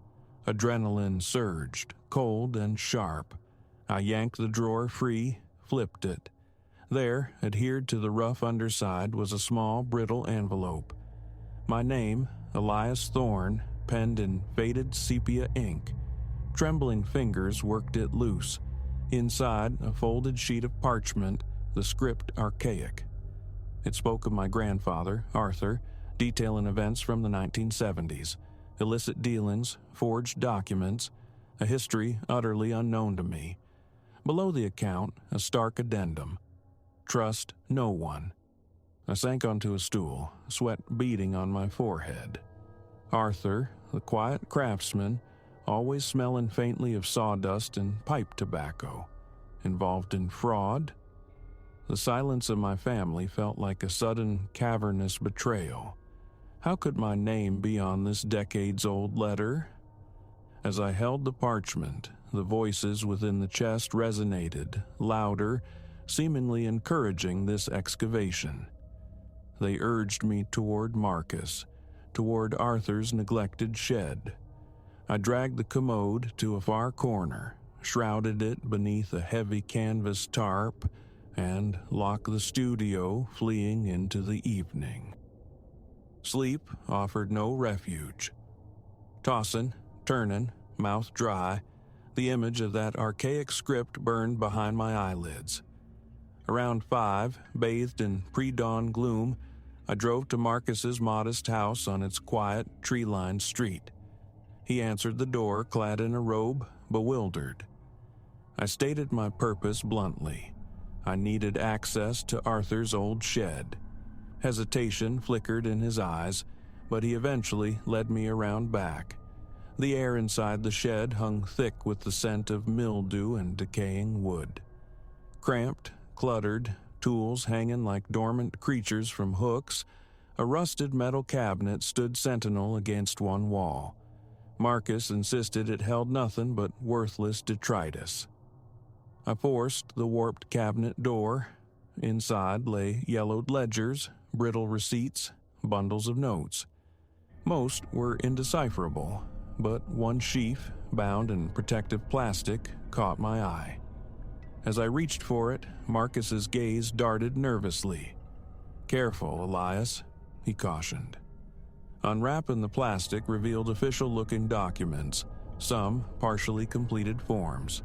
Adrenaline surged, cold and sharp. I yanked the drawer free, flipped it. There, adhered to the rough underside, was a small, brittle envelope. My name, Elias Thorne, penned in faded sepia ink. Trembling fingers worked it loose. Inside, a folded sheet of parchment, the script archaic. It spoke of my grandfather, Arthur, detailing events from the 1970s, illicit dealings, forged documents, a history utterly unknown to me. Below the account, a stark addendum. trust no one. I sank onto a stool, sweat beading on my forehead. Arthur, the quiet craftsman, always smelling faintly of sawdust and pipe tobacco, involved in fraud? The silence of my family felt like a sudden, cavernous betrayal. How could my name be on this decades-old letter? As I held the parchment, the voices within the chest resonated, louder, seemingly encouraging this excavation. They urged me toward Marcus, toward Arthur's neglected shed. I dragged the commode to a far corner, shrouded it beneath a heavy canvas tarp, and locked the studio, fleeing into the evening. Sleep offered no refuge. Tossing, turning, mouth dry, the image of that archaic script burned behind my eyelids. Around 5, bathed in pre-dawn gloom, I drove to Marcus's modest house on its quiet, tree-lined street. He answered the door, clad in a robe, bewildered. I stated my purpose bluntly. I needed access to Arthur's old shed. Hesitation flickered in his eyes, but he eventually led me around back. The air inside the shed hung thick with the scent of mildew and decaying wood. Cramped, cluttered, tools hanging like dormant creatures from hooks, a rusted metal cabinet stood sentinel against one wall. Marcus insisted it held nothing but worthless detritus. I forced the warped cabinet door. Inside lay yellowed ledgers, brittle receipts, bundles of notes. Most were indecipherable, but one sheaf, bound in protective plastic, caught my eye. As I reached for it, Marcus's gaze darted nervously. "Careful, Elias," he cautioned. Unwrapping the plastic revealed official-looking documents, some partially completed forms.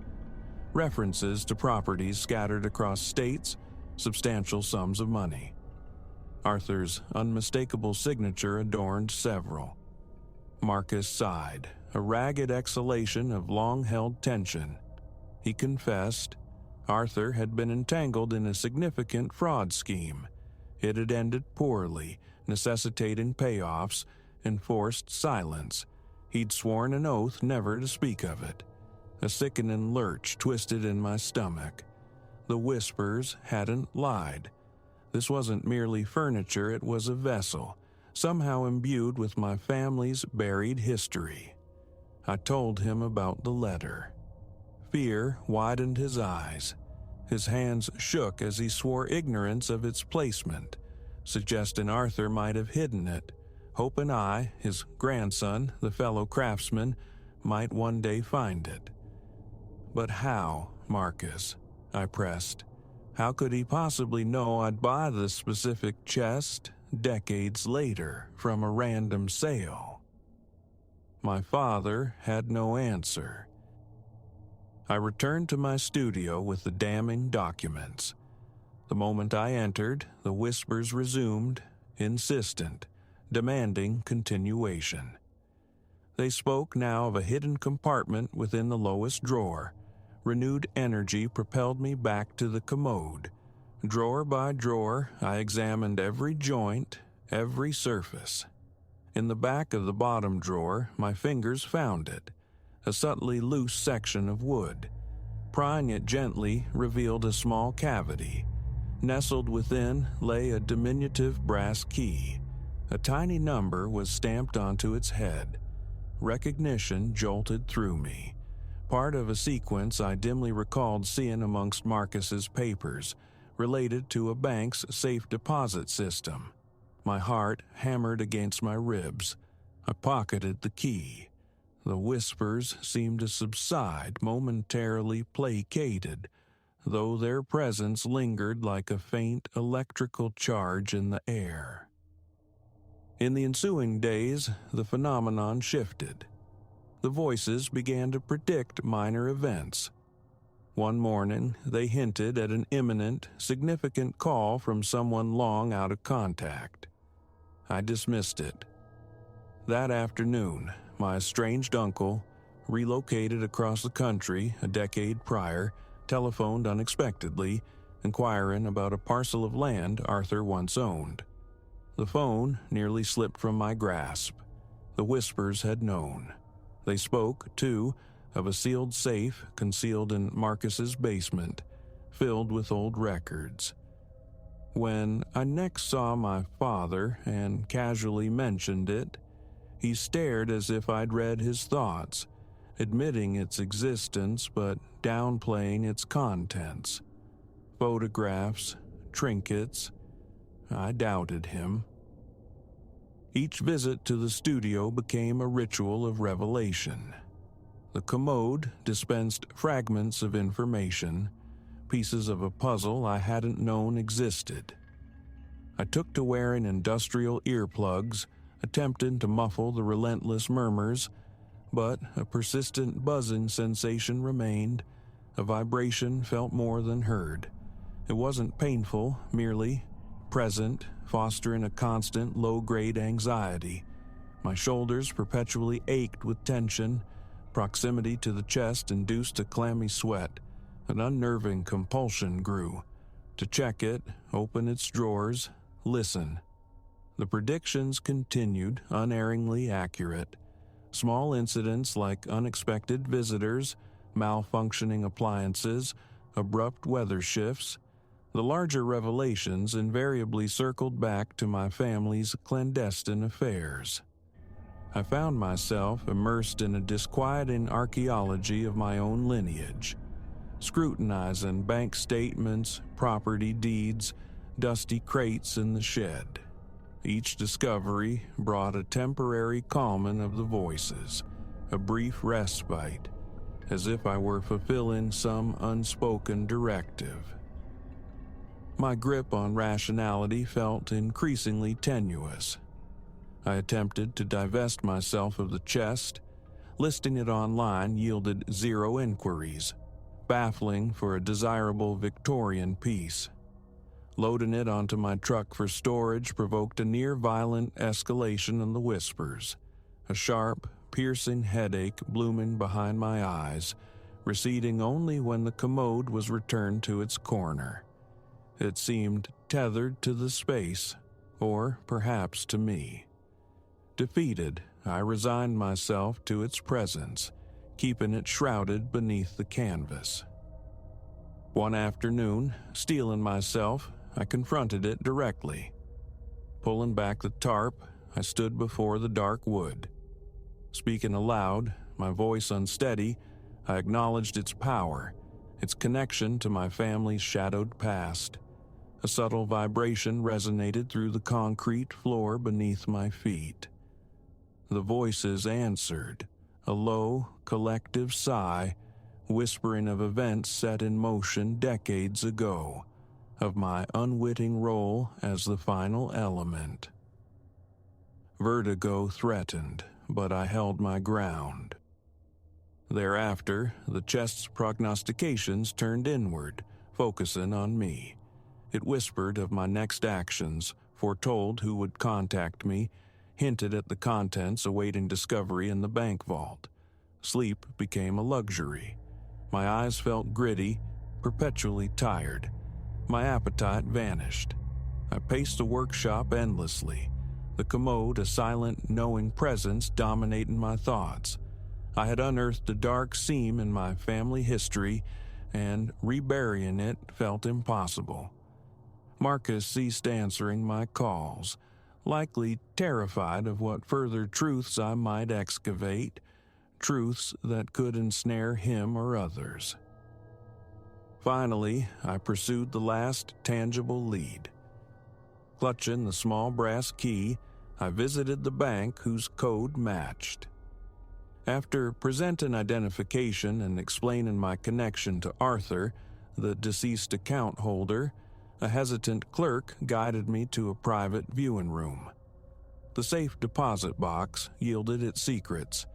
References to properties scattered across states, substantial sums of money. Arthur's unmistakable signature adorned several. Marcus sighed, a ragged exhalation of long-held tension. He confessed Arthur had been entangled in a significant fraud scheme. It had ended poorly, necessitating payoffs and forced silence. He'd sworn an oath never to speak of it. A sickening lurch twisted in my stomach. The whispers hadn't lied. This wasn't merely furniture, it was a vessel, somehow imbued with my family's buried history. I told him about the letter. Fear widened his eyes. His hands shook as he swore ignorance of its placement, suggesting Arthur might have hidden it, hoping I, his grandson, the fellow craftsman, might one day find it. "But how, Marcus?" I pressed. "How could he possibly know I'd buy the specific chest decades later from a random sale?" My father had no answer. I returned to my studio with the damning documents. The moment I entered, the whispers resumed, insistent, demanding continuation. They spoke now of a hidden compartment within the lowest drawer. Renewed energy propelled me back to the commode. Drawer by drawer, I examined every joint, every surface. In the back of the bottom drawer, my fingers found it, a subtly loose section of wood. Prying it gently revealed a small cavity. Nestled within lay a diminutive brass key. A tiny number was stamped onto its head. Recognition jolted through me. Part of a sequence I dimly recalled seeing amongst Marcus's papers, related to a bank's safe deposit system. My heart hammered against my ribs. I pocketed the key. The whispers seemed to subside, momentarily placated, though their presence lingered like a faint electrical charge in the air. In the ensuing days, the phenomenon shifted. The voices began to predict minor events. One morning, they hinted at an imminent, significant call from someone long out of contact. I dismissed it. That afternoon, my estranged uncle, relocated across the country a decade prior, telephoned unexpectedly inquiring about a parcel of land Arthur once owned. The phone nearly slipped from my grasp. The whispers had known. They spoke, too, of a sealed safe concealed in Marcus's basement, filled with old records. When I next saw my father and casually mentioned it, he stared as if I'd read his thoughts, admitting its existence but downplaying its contents. Photographs, trinkets. I doubted him. Each visit to the studio became a ritual of revelation. The commode dispensed fragments of information, pieces of a puzzle I hadn't known existed. I took to wearing industrial earplugs, attempting to muffle the relentless murmurs, but a persistent buzzing sensation remained. A vibration felt more than heard. It wasn't painful, merely present, fostering a constant low-grade anxiety. My shoulders perpetually ached with tension. Proximity to the chest induced a clammy sweat. An unnerving compulsion grew. To check it, open its drawers, listen. The predictions continued, unerringly accurate. Small incidents like unexpected visitors, malfunctioning appliances, abrupt weather shifts. The larger revelations invariably circled back to my family's clandestine affairs. I found myself immersed in a disquieting archaeology of my own lineage, scrutinizing bank statements, property deeds, dusty crates in the shed. Each discovery brought a temporary calming of the voices, a brief respite, as if I were fulfilling some unspoken directive. My grip on rationality felt increasingly tenuous. I attempted to divest myself of the chest. Listing it online yielded zero inquiries, baffling for a desirable Victorian piece. Loading it onto my truck for storage provoked a near-violent escalation in the whispers, a sharp, piercing headache blooming behind my eyes, receding only when the commode was returned to its corner. It seemed tethered to the space, or perhaps to me. Defeated, I resigned myself to its presence, keeping it shrouded beneath the canvas. One afternoon, steeling myself, I confronted it directly. Pulling back the tarp, I stood before the dark wood. Speaking aloud, my voice unsteady, I acknowledged its power, its connection to my family's shadowed past. A subtle vibration resonated through the concrete floor beneath my feet. The voices answered, a low, collective sigh, whispering of events set in motion decades ago, of my unwitting role as the final element. Vertigo threatened, but I held my ground. Thereafter, the chest's prognostications turned inward, focusing on me. It whispered of my next actions, foretold who would contact me, hinted at the contents awaiting discovery in the bank vault. Sleep became a luxury. My eyes felt gritty, perpetually tired. My appetite vanished. I paced the workshop endlessly, the commode a silent, knowing presence dominating my thoughts. I had unearthed a dark seam in my family history, and reburying it felt impossible. Marcus ceased answering my calls, likely terrified of what further truths I might excavate, truths that could ensnare him or others. Finally, I pursued the last tangible lead. Clutching the small brass key, I visited the bank whose code matched. After presenting identification and explaining my connection to Arthur, the deceased account holder, a hesitant clerk guided me to a private viewing room. The safe deposit box yielded its secrets: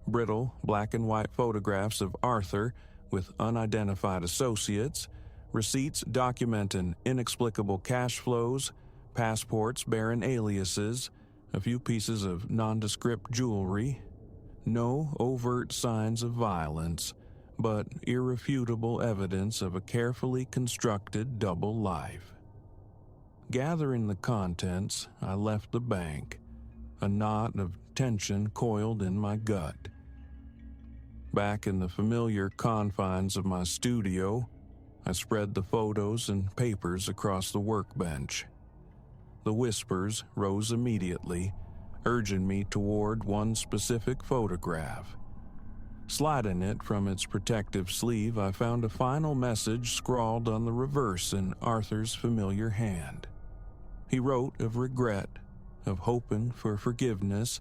brittle black and white photographs of Arthur with unidentified associates, receipts documenting inexplicable cash flows, passports bearing aliases, a few pieces of nondescript jewelry. No overt signs of violence, but irrefutable evidence of a carefully constructed double life. Gathering the contents, I left the bank, a knot of tension coiled in my gut. Back in the familiar confines of my studio, I spread the photos and papers across the workbench. The whispers rose immediately, urging me toward one specific photograph. Sliding it from its protective sleeve, I found a final message scrawled on the reverse in Arthur's familiar hand. He wrote of regret, of hoping for forgiveness,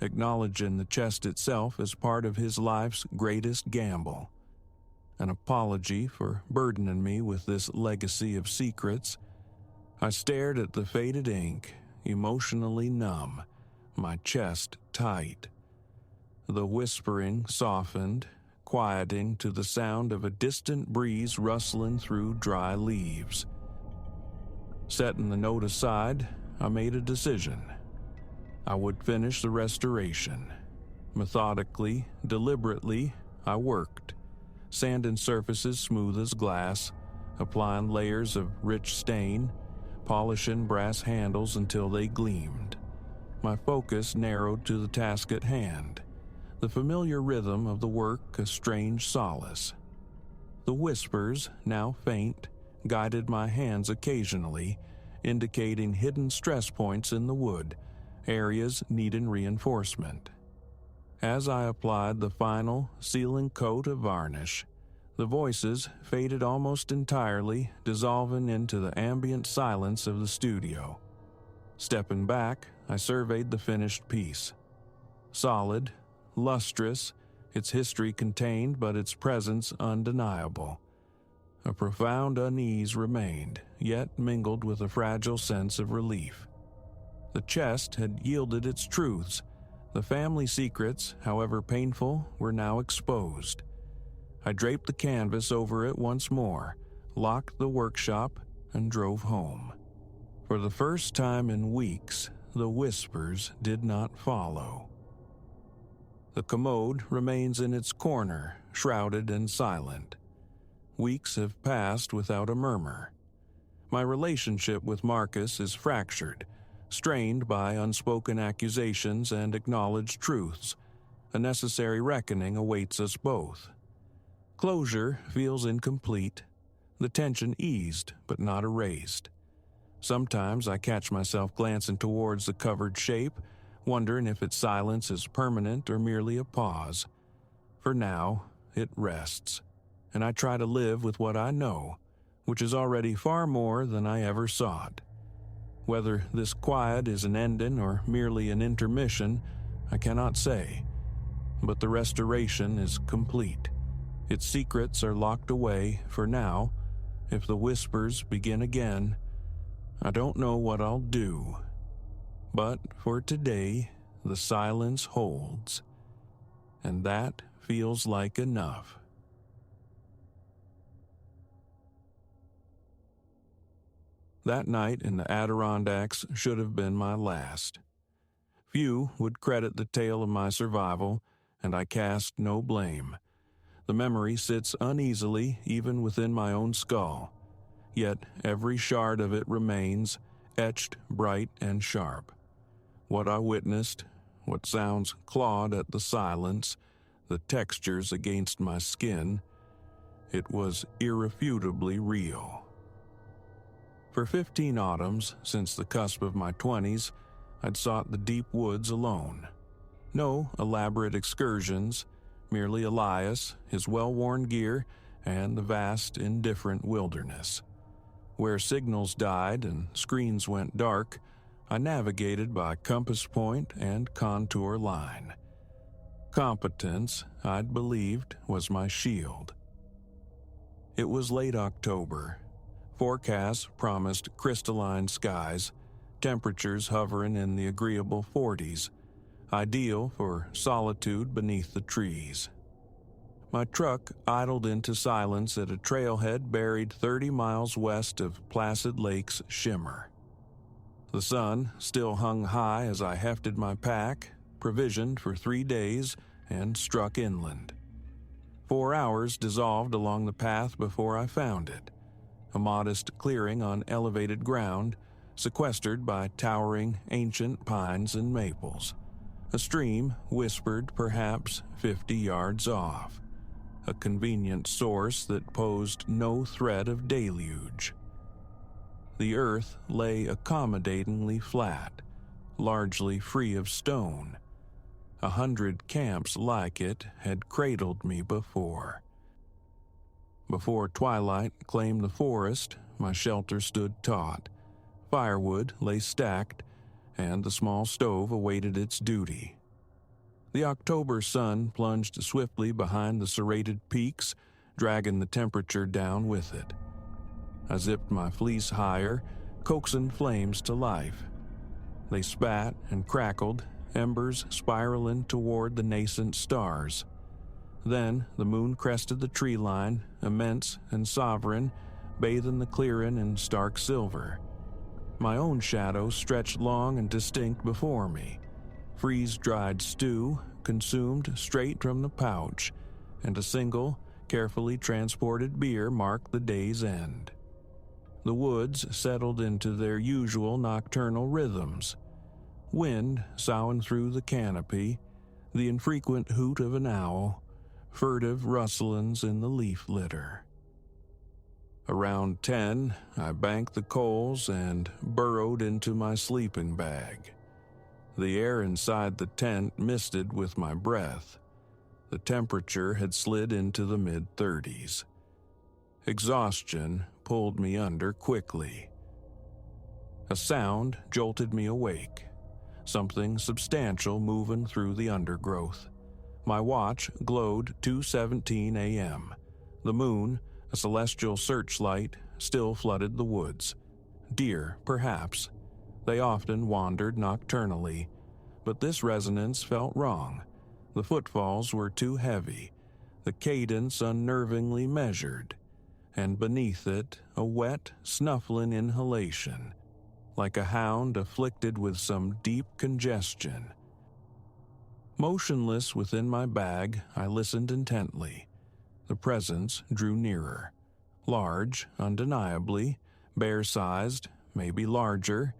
acknowledging the chest itself as part of his life's greatest gamble. An apology for burdening me with this legacy of secrets. I stared at the faded ink, emotionally numb, my chest tight. The whispering softened, quieting to the sound of a distant breeze rustling through dry leaves. Setting the note aside, I made a decision. I would finish the restoration. Methodically, deliberately, I worked, sanding surfaces smooth as glass, applying layers of rich stain, polishing brass handles until they gleamed. My focus narrowed to the task at hand, the familiar rhythm of the work a strange solace. The whispers, now faint, guided my hands occasionally, indicating hidden stress points in the wood, areas needing reinforcement. As I applied the final, sealing coat of varnish, the voices faded almost entirely, dissolving into the ambient silence of the studio. Stepping back, I surveyed the finished piece. Solid, lustrous, its history contained but its presence undeniable. A profound unease remained, yet mingled with a fragile sense of relief. The chest had yielded its truths. The family secrets, however painful, were now exposed. I draped the canvas over it once more, locked the workshop, and drove home. For the first time in weeks, the whispers did not follow. The commode remains in its corner, shrouded and silent. Weeks have passed without a murmur. My relationship with Marcus is fractured, strained by unspoken accusations and acknowledged truths. A necessary reckoning awaits us both. Closure feels incomplete. The tension eased, but not erased. Sometimes I catch myself glancing towards the covered shape, wondering if its silence is permanent or merely a pause. For now, it rests, and I try to live with what I know, which is already far more than I ever sought. Whether this quiet is an ending or merely an intermission, I cannot say, but the restoration is complete. Its secrets are locked away for now. If the whispers begin again, I don't know what I'll do. But for today, the silence holds, and that feels like enough. That night in the Adirondacks should have been my last. Few would credit the tale of my survival, and I cast no blame. The memory sits uneasily even within my own skull, yet every shard of it remains, etched bright and sharp. What I witnessed, what sounds clawed at the silence, the textures against my skin, it was irrefutably real. For 15 autumns, since the cusp of my 20s, I'd sought the deep woods alone. No elaborate excursions, merely Elias, his well-worn gear, and the vast, indifferent wilderness. Where signals died and screens went dark, I navigated by compass point and contour line. Competence, I'd believed, was my shield. It was late October. Forecasts promised crystalline skies, temperatures hovering in the agreeable 40s, ideal for solitude beneath the trees. My truck idled into silence at a trailhead buried 30 miles west of Placid Lake's shimmer. The sun still hung high as I hefted my pack, provisioned for 3 days, and struck inland. 4 hours dissolved along the path before I found it, a modest clearing on elevated ground, sequestered by towering ancient pines and maples. A stream whispered perhaps 50 yards off, a convenient source that posed no threat of deluge. The earth lay accommodatingly flat, largely free of stone. 100 camps like it had cradled me before. Before twilight claimed the forest, my shelter stood taut. Firewood lay stacked, and the small stove awaited its duty. The October sun plunged swiftly behind the serrated peaks, dragging the temperature down with it. I zipped my fleece higher, coaxing flames to life. They spat and crackled, embers spiraling toward the nascent stars. Then the moon crested the tree line, immense and sovereign, bathing the clearing in stark silver. My own shadow stretched long and distinct before me, freeze-dried stew consumed straight from the pouch, and a single, carefully transported beer marked the day's end. The woods settled into their usual nocturnal rhythms. Wind soughing through the canopy, the infrequent hoot of an owl, furtive rustlings in the leaf litter. Around 10, I banked the coals and burrowed into my sleeping bag. The air inside the tent misted with my breath. The temperature had slid into the mid-30s. Exhaustion pulled me under quickly. A sound jolted me awake, something substantial moving through the undergrowth. My watch glowed 2:17 a.m. The moon, a celestial searchlight, still flooded the woods. Deer, perhaps. They often wandered nocturnally, but this resonance felt wrong. The footfalls were too heavy, the cadence unnervingly measured, and beneath it a wet, snuffling inhalation, like a hound afflicted with some deep congestion. Motionless within my bag, I listened intently. The presence drew nearer. Large, undeniably, bear-sized, maybe larger,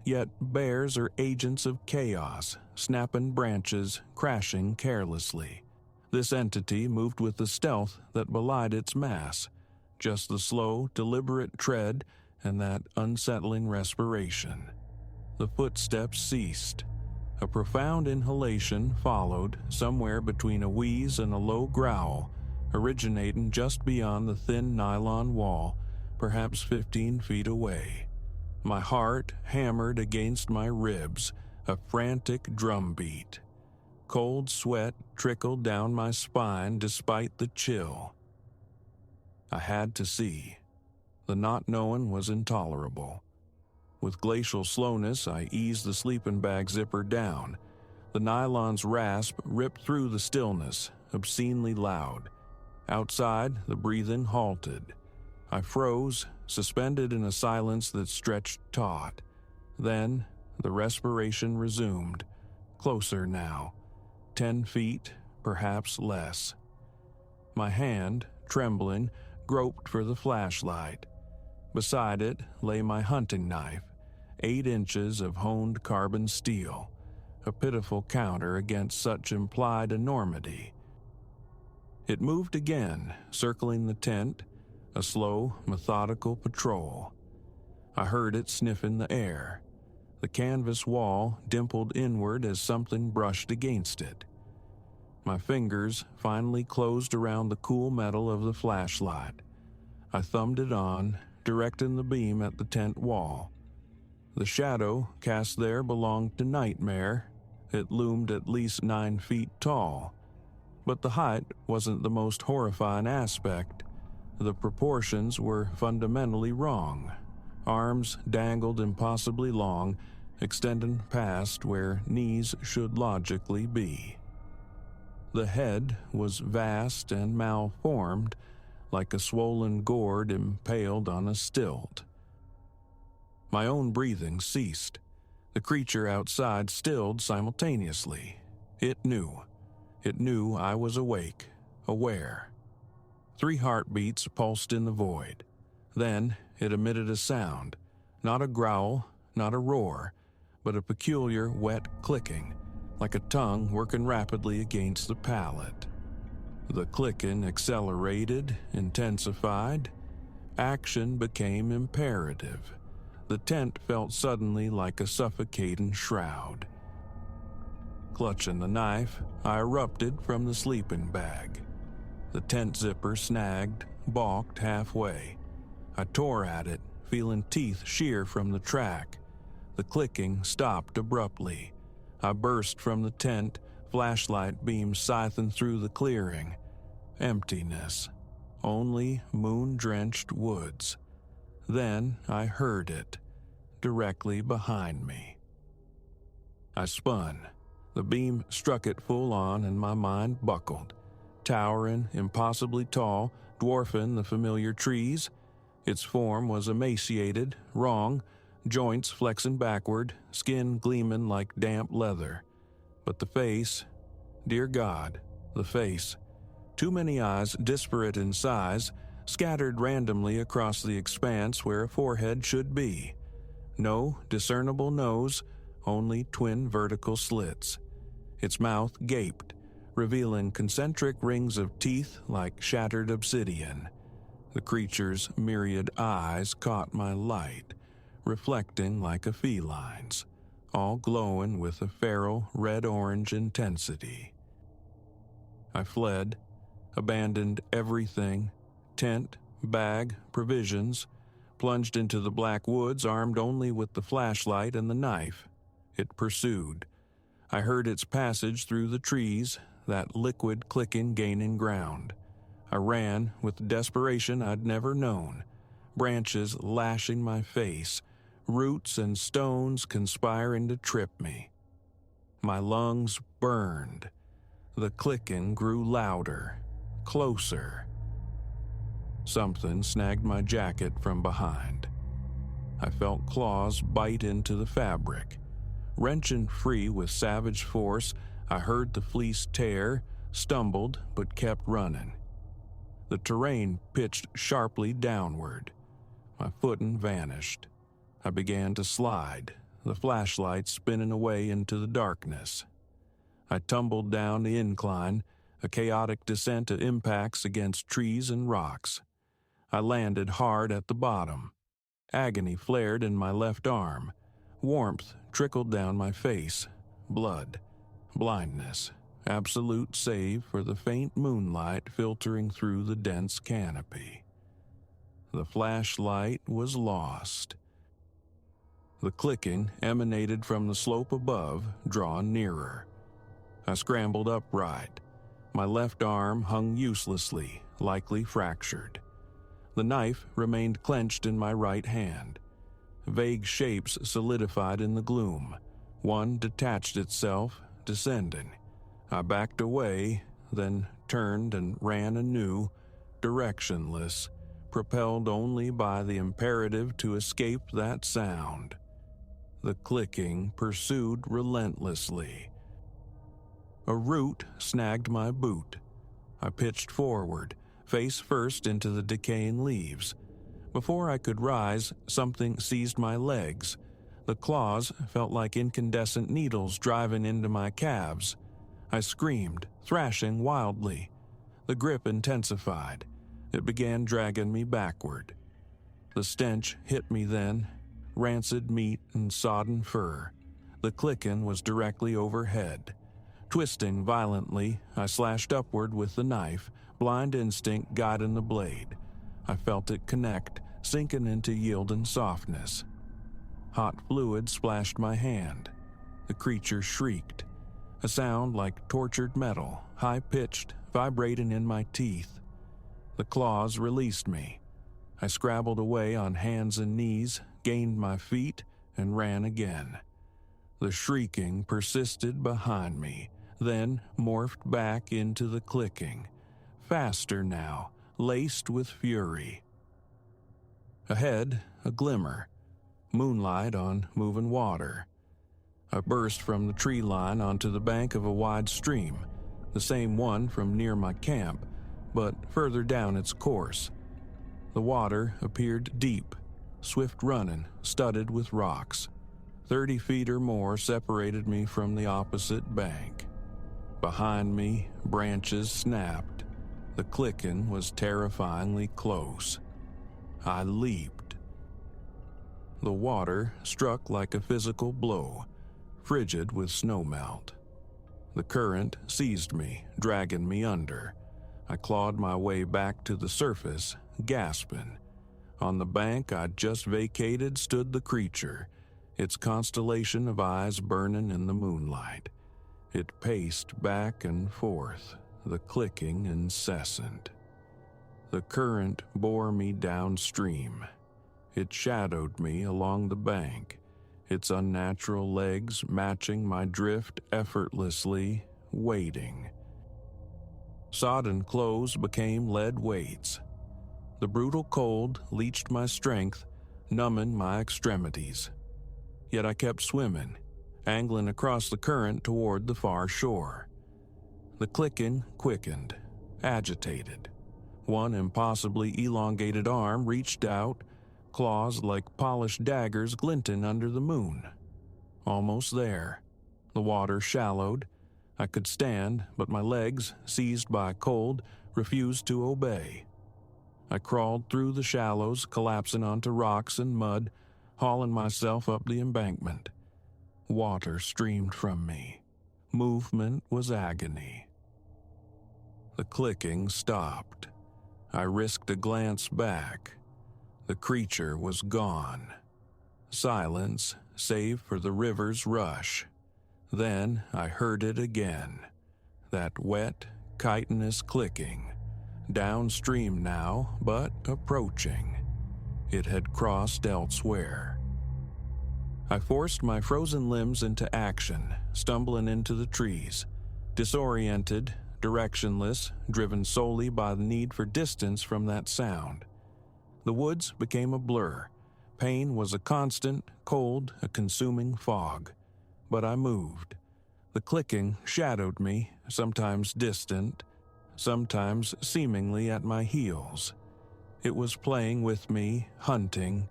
yet bears are agents of chaos, snapping branches, crashing carelessly. This entity moved with the stealth that belied its mass, just the slow, deliberate tread and that unsettling respiration. The footsteps ceased. A profound inhalation followed, somewhere between a wheeze and a low growl, originating just beyond the thin nylon wall, perhaps 15 feet away. My heart hammered against my ribs, a frantic drumbeat. Cold sweat trickled down my spine despite the chill. I had to see. The not knowing was intolerable. With glacial slowness, I eased the sleeping bag zipper down. The nylon's rasp ripped through the stillness, obscenely loud. Outside, the breathing halted. I froze, suspended in a silence that stretched taut. Then, the respiration resumed. Closer now. 10 feet, perhaps less. My hand, trembling, groped for the flashlight. Beside it lay my hunting knife, 8 inches of honed carbon steel, a pitiful counter against such implied enormity. It moved again, circling the tent, a slow, methodical patrol. I heard it sniffing the air. The canvas wall dimpled inward as something brushed against it. My fingers finally closed around the cool metal of the flashlight. I thumbed it on, directing the beam at the tent wall. The shadow cast there belonged to Nightmare. It loomed at least 9 feet tall. But the height wasn't the most horrifying aspect. The proportions were fundamentally wrong. Arms dangled impossibly long, extending past where knees should logically be. The head was vast and malformed, like a swollen gourd impaled on a stilt. My own breathing ceased. The creature outside stilled simultaneously. It knew. It knew I was awake, aware. 3 heartbeats pulsed in the void. Then it emitted a sound, not a growl, not a roar, but a peculiar wet clicking, like a tongue working rapidly against the palate. The clicking accelerated, intensified. Action became imperative. The tent felt suddenly like a suffocating shroud. Clutching the knife, I erupted from the sleeping bag. The tent zipper snagged, balked halfway. I tore at it, feeling teeth shear from the track. The clicking stopped abruptly. I burst from the tent, flashlight beams scything through the clearing. Emptiness. Only moon-drenched woods. Then I heard it, directly behind me. I spun. The beam struck it full on and my mind buckled. Towering, impossibly tall, dwarfing the familiar trees. Its form was emaciated, wrong, joints flexing backward, skin gleaming like damp leather. But the face, dear God, the face. Too many eyes, disparate in size, scattered randomly across the expanse where a forehead should be. No discernible nose, only twin vertical slits. Its mouth gaped, revealing concentric rings of teeth like shattered obsidian. The creature's myriad eyes caught my light, reflecting like a feline's, all glowing with a feral red-orange intensity. I fled, abandoned everything, tent, bag, provisions, plunged into the black woods armed only with the flashlight and the knife. It pursued. I heard its passage through the trees, that liquid clicking gaining ground. I ran with desperation I'd never known, branches lashing my face, roots and stones conspiring to trip me. My lungs burned. The clicking grew louder, closer. Something snagged my jacket from behind. I felt claws bite into the fabric. Wrenching free with savage force, I heard the fleece tear, stumbled but kept running. The terrain pitched sharply downward. My footing vanished. I began to slide, the flashlight spinning away into the darkness. I tumbled down the incline, a chaotic descent of impacts against trees and rocks. I landed hard at the bottom. Agony flared in my left arm. Warmth trickled down my face. Blood. Blindness. Absolute save for the faint moonlight filtering through the dense canopy. The flashlight was lost. The clicking emanated from the slope above, drawn nearer. I scrambled upright. My left arm hung uselessly, likely fractured. The knife remained clenched in my right hand. Vague shapes solidified in the gloom. One detached itself, descending. I backed away, then turned and ran anew, directionless, propelled only by the imperative to escape that sound. The clicking pursued relentlessly. A root snagged my boot. I pitched forward, face first into the decaying leaves. Before I could rise, something seized my legs. The claws felt like incandescent needles driving into my calves. I screamed, thrashing wildly. The grip intensified. It began dragging me backward. The stench hit me then, rancid meat and sodden fur. The clicking was directly overhead. Twisting violently, I slashed upward with the knife, blind instinct guiding the blade. I felt it connect, sinking into yielding softness. Hot fluid splashed my hand. The creature shrieked. A sound like tortured metal, high-pitched, vibrating in my teeth. The claws released me. I scrabbled away on hands and knees, gained my feet, and ran again. The shrieking persisted behind me, then morphed back into the clicking. Faster now, laced with fury. Ahead, a glimmer. Moonlight on moving water. I burst from the tree line onto the bank of a wide stream, the same one from near my camp, but further down its course. The water appeared deep, swift running, studded with rocks. 30 feet or more separated me from the opposite bank. Behind me, branches snapped. The clicking was terrifyingly close. I leaped. The water struck like a physical blow, frigid with snowmelt. The current seized me, dragging me under. I clawed my way back to the surface, gasping. On the bank I'd just vacated stood the creature, its constellation of eyes burning in the moonlight. It paced back and forth, the clicking incessant. The current bore me downstream. It shadowed me along the bank, its unnatural legs matching my drift effortlessly, waiting. Sodden clothes became lead weights. The brutal cold leached my strength, numbing my extremities. Yet I kept swimming, angling across the current toward the far shore. The clicking quickened, agitated. One impossibly elongated arm reached out, claws like polished daggers glinting under the moon. Almost there. The water shallowed. I could stand, but my legs, seized by cold, refused to obey. I crawled through the shallows, collapsing onto rocks and mud, hauling myself up the embankment. Water streamed from me. Movement was agony. The clicking stopped. I risked a glance back. The creature was gone. Silence, save for the river's rush. Then I heard it again. That wet, chitinous clicking. Downstream now, but approaching. It had crossed elsewhere. I forced my frozen limbs into action, stumbling into the trees. Disoriented, directionless, driven solely by the need for distance from that sound. The woods became a blur. Pain was a constant, cold, a consuming fog. But I moved. The clicking shadowed me, sometimes distant, sometimes seemingly at my heels. It was playing with me, hunting.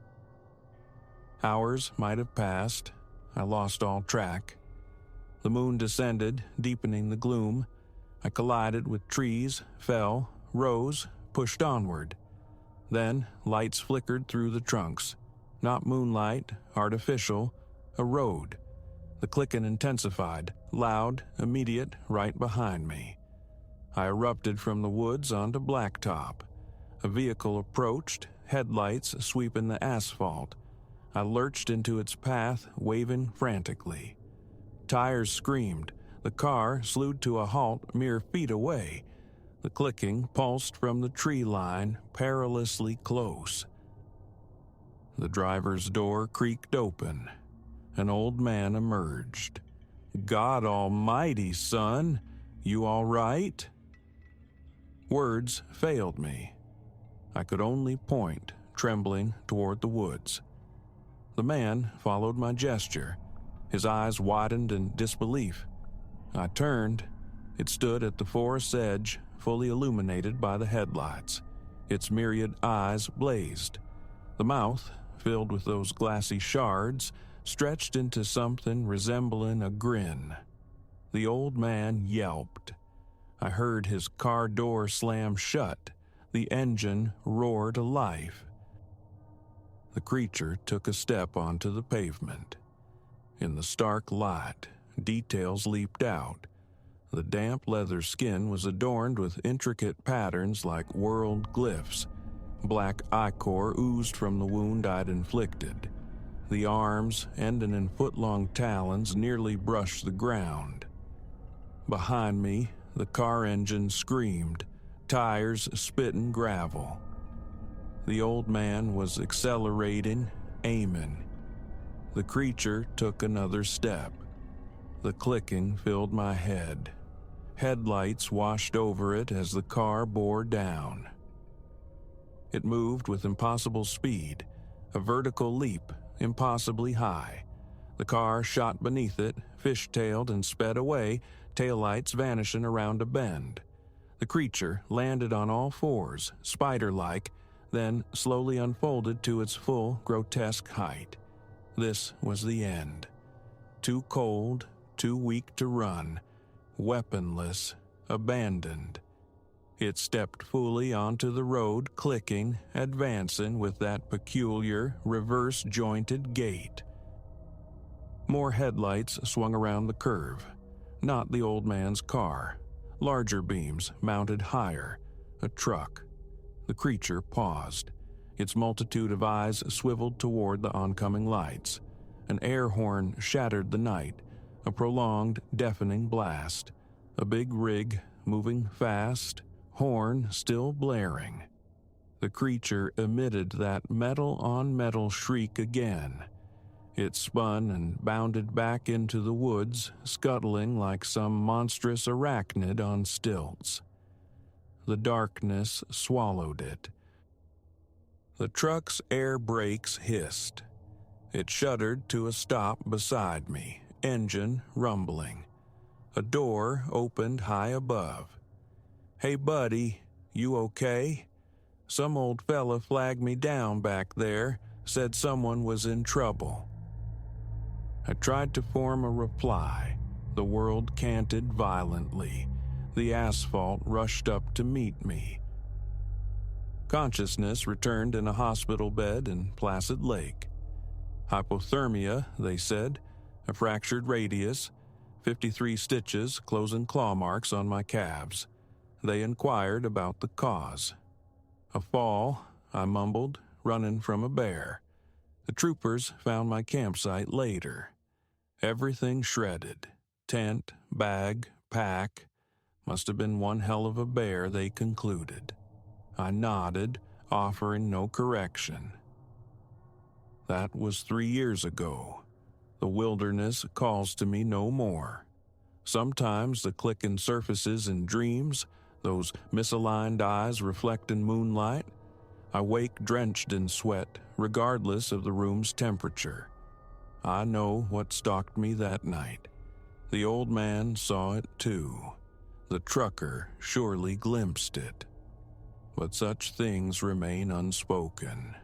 Hours might have passed. I lost all track. The moon descended, deepening the gloom. I collided with trees, fell, rose, pushed onward. Then lights flickered through the trunks. Not moonlight, artificial, a road. The clicking intensified, loud, immediate, right behind me. I erupted from the woods onto blacktop. A vehicle approached, headlights sweeping the asphalt. I lurched into its path, waving frantically. Tires screamed. The car slewed to a halt mere feet away. The clicking pulsed from the tree line, perilously close. The driver's door creaked open. An old man emerged. "God almighty, son, you all right?" Words failed me. I could only point, trembling, toward the woods. The man followed my gesture. His eyes widened in disbelief. I turned. It stood at the forest's edge, fully illuminated by the headlights. Its myriad eyes blazed. The mouth, filled with those glassy shards, stretched into something resembling a grin. The old man yelped. I heard his car door slam shut. The engine roar to life. The creature took a step onto the pavement. In the stark light, details leaped out. The damp leather skin was adorned with intricate patterns like world glyphs. Black ichor oozed from the wound I'd inflicted. The arms, ending in foot-long talons, nearly brushed the ground. Behind me, the car engine screamed, tires spitting gravel. The old man was accelerating, aiming. The creature took another step. The clicking filled my head. Headlights washed over it as the car bore down. It moved with impossible speed, a vertical leap, impossibly high. The car shot beneath it, fishtailed and sped away, taillights vanishing around a bend. The creature landed on all fours, spider-like, then slowly unfolded to its full, grotesque height. This was the end. Too cold, too weak to run, weaponless, abandoned. It stepped fully onto the road, clicking, advancing with that peculiar, reverse-jointed gait. More headlights swung around the curve. Not the old man's car. Larger beams mounted higher. A truck. The creature paused. Its multitude of eyes swiveled toward the oncoming lights. An air horn shattered the night, a prolonged, deafening blast. A big rig, moving fast, horn still blaring. The creature emitted that metal-on-metal shriek again. It spun and bounded back into the woods, scuttling like some monstrous arachnid on stilts. The darkness swallowed it. The truck's air brakes hissed. It shuddered to a stop beside me, engine rumbling. A door opened high above. "Hey, buddy, you okay? Some old fella flagged me down back there, said someone was in trouble." I tried to form a reply. The world canted violently. The asphalt rushed up to meet me. Consciousness returned in a hospital bed in Placid Lake. Hypothermia, they said, a fractured radius, 53 stitches closing claw marks on my calves. They inquired about the cause. "A fall," I mumbled, "running from a bear." The troopers found my campsite later. Everything shredded. Tent, bag, pack. Must have been one hell of a bear, they concluded. I nodded, offering no correction. That was 3 years ago. The wilderness calls to me no more. Sometimes the clicking surfaces in dreams, those misaligned eyes reflecting moonlight. I wake drenched in sweat, regardless of the room's temperature. I know what stalked me that night. The old man saw it too. The trucker surely glimpsed it. But such things remain unspoken.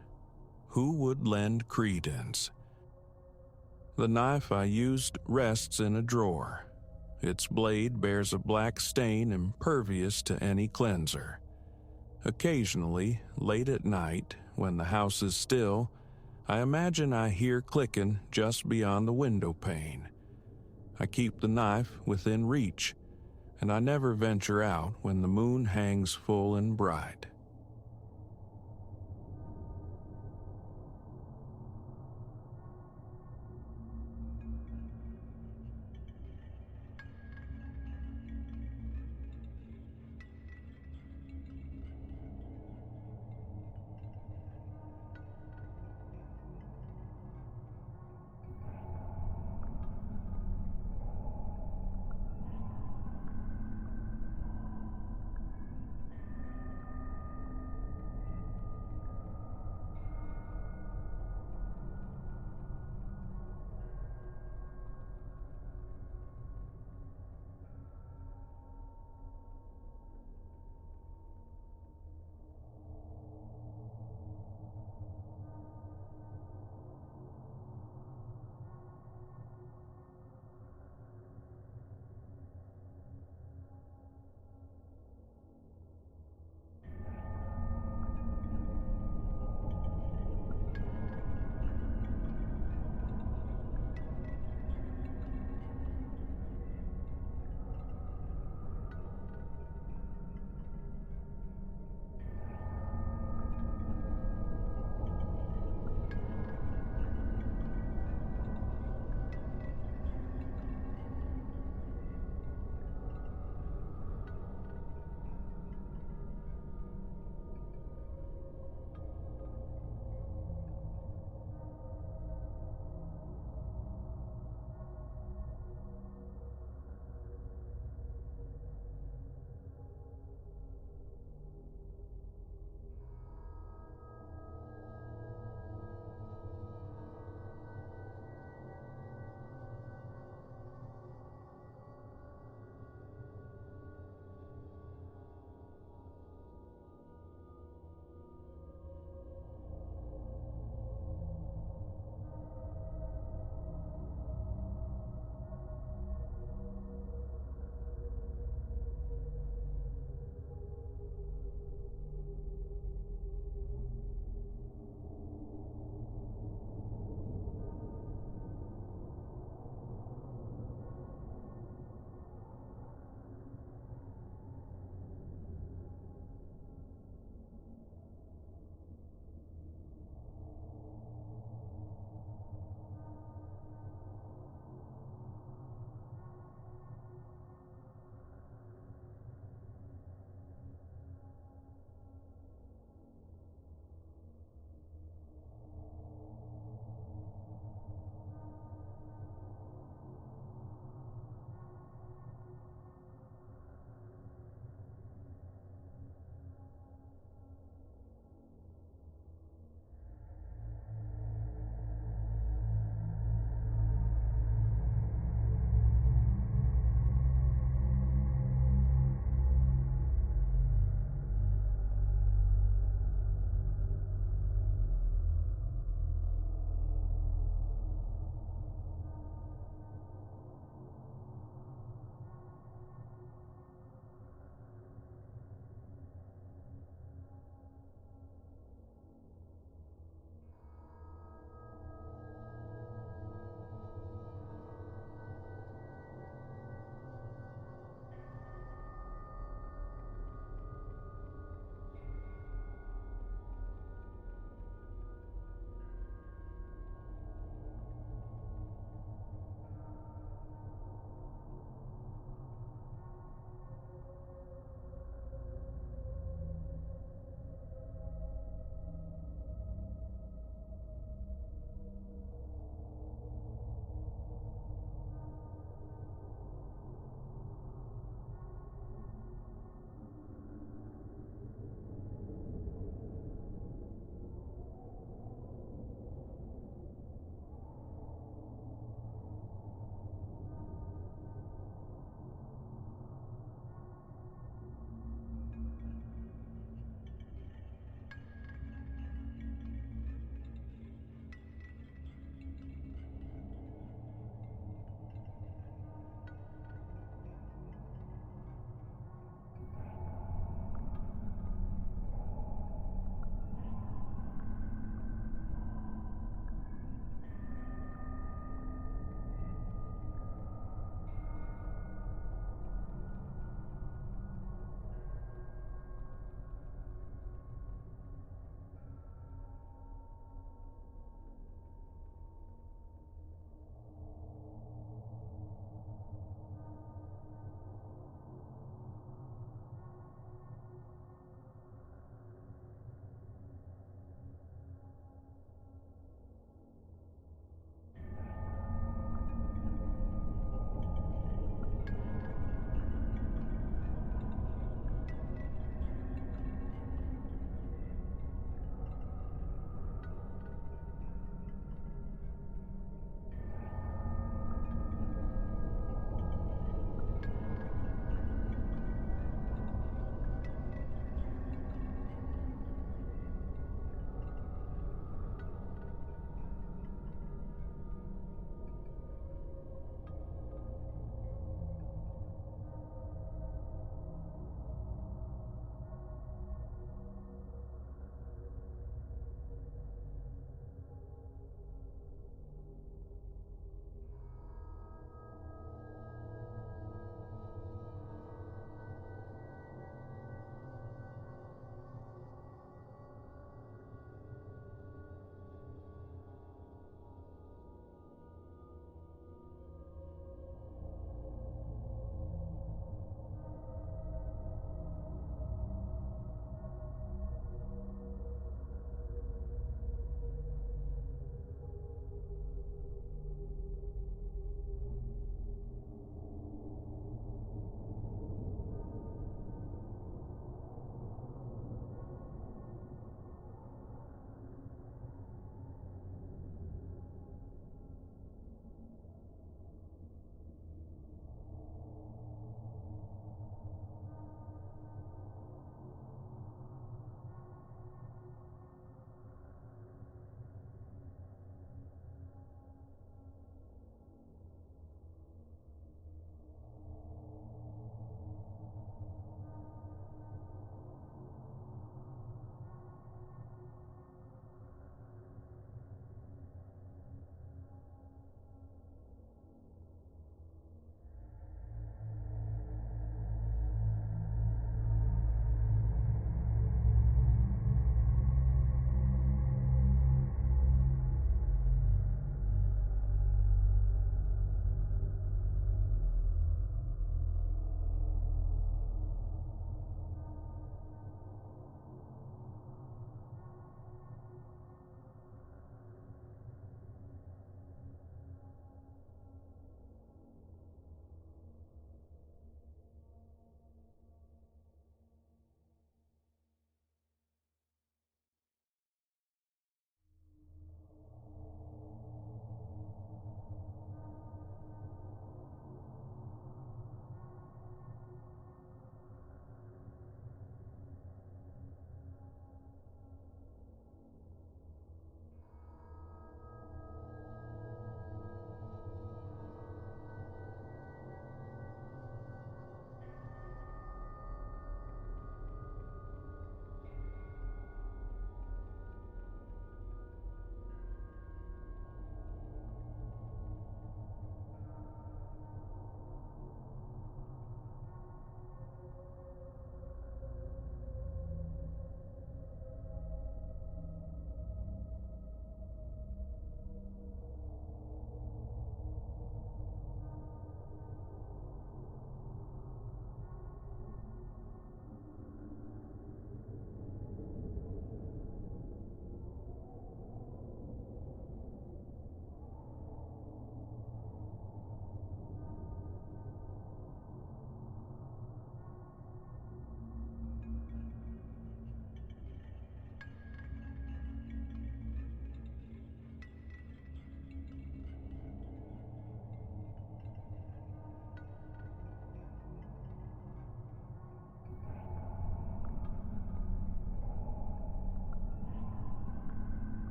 Who would lend credence? The knife I used rests in a drawer. Its blade bears a black stain impervious to any cleanser. Occasionally, late at night, when the house is still, I imagine I hear clicking just beyond the window pane. I keep the knife within reach, and I never venture out when the moon hangs full and bright.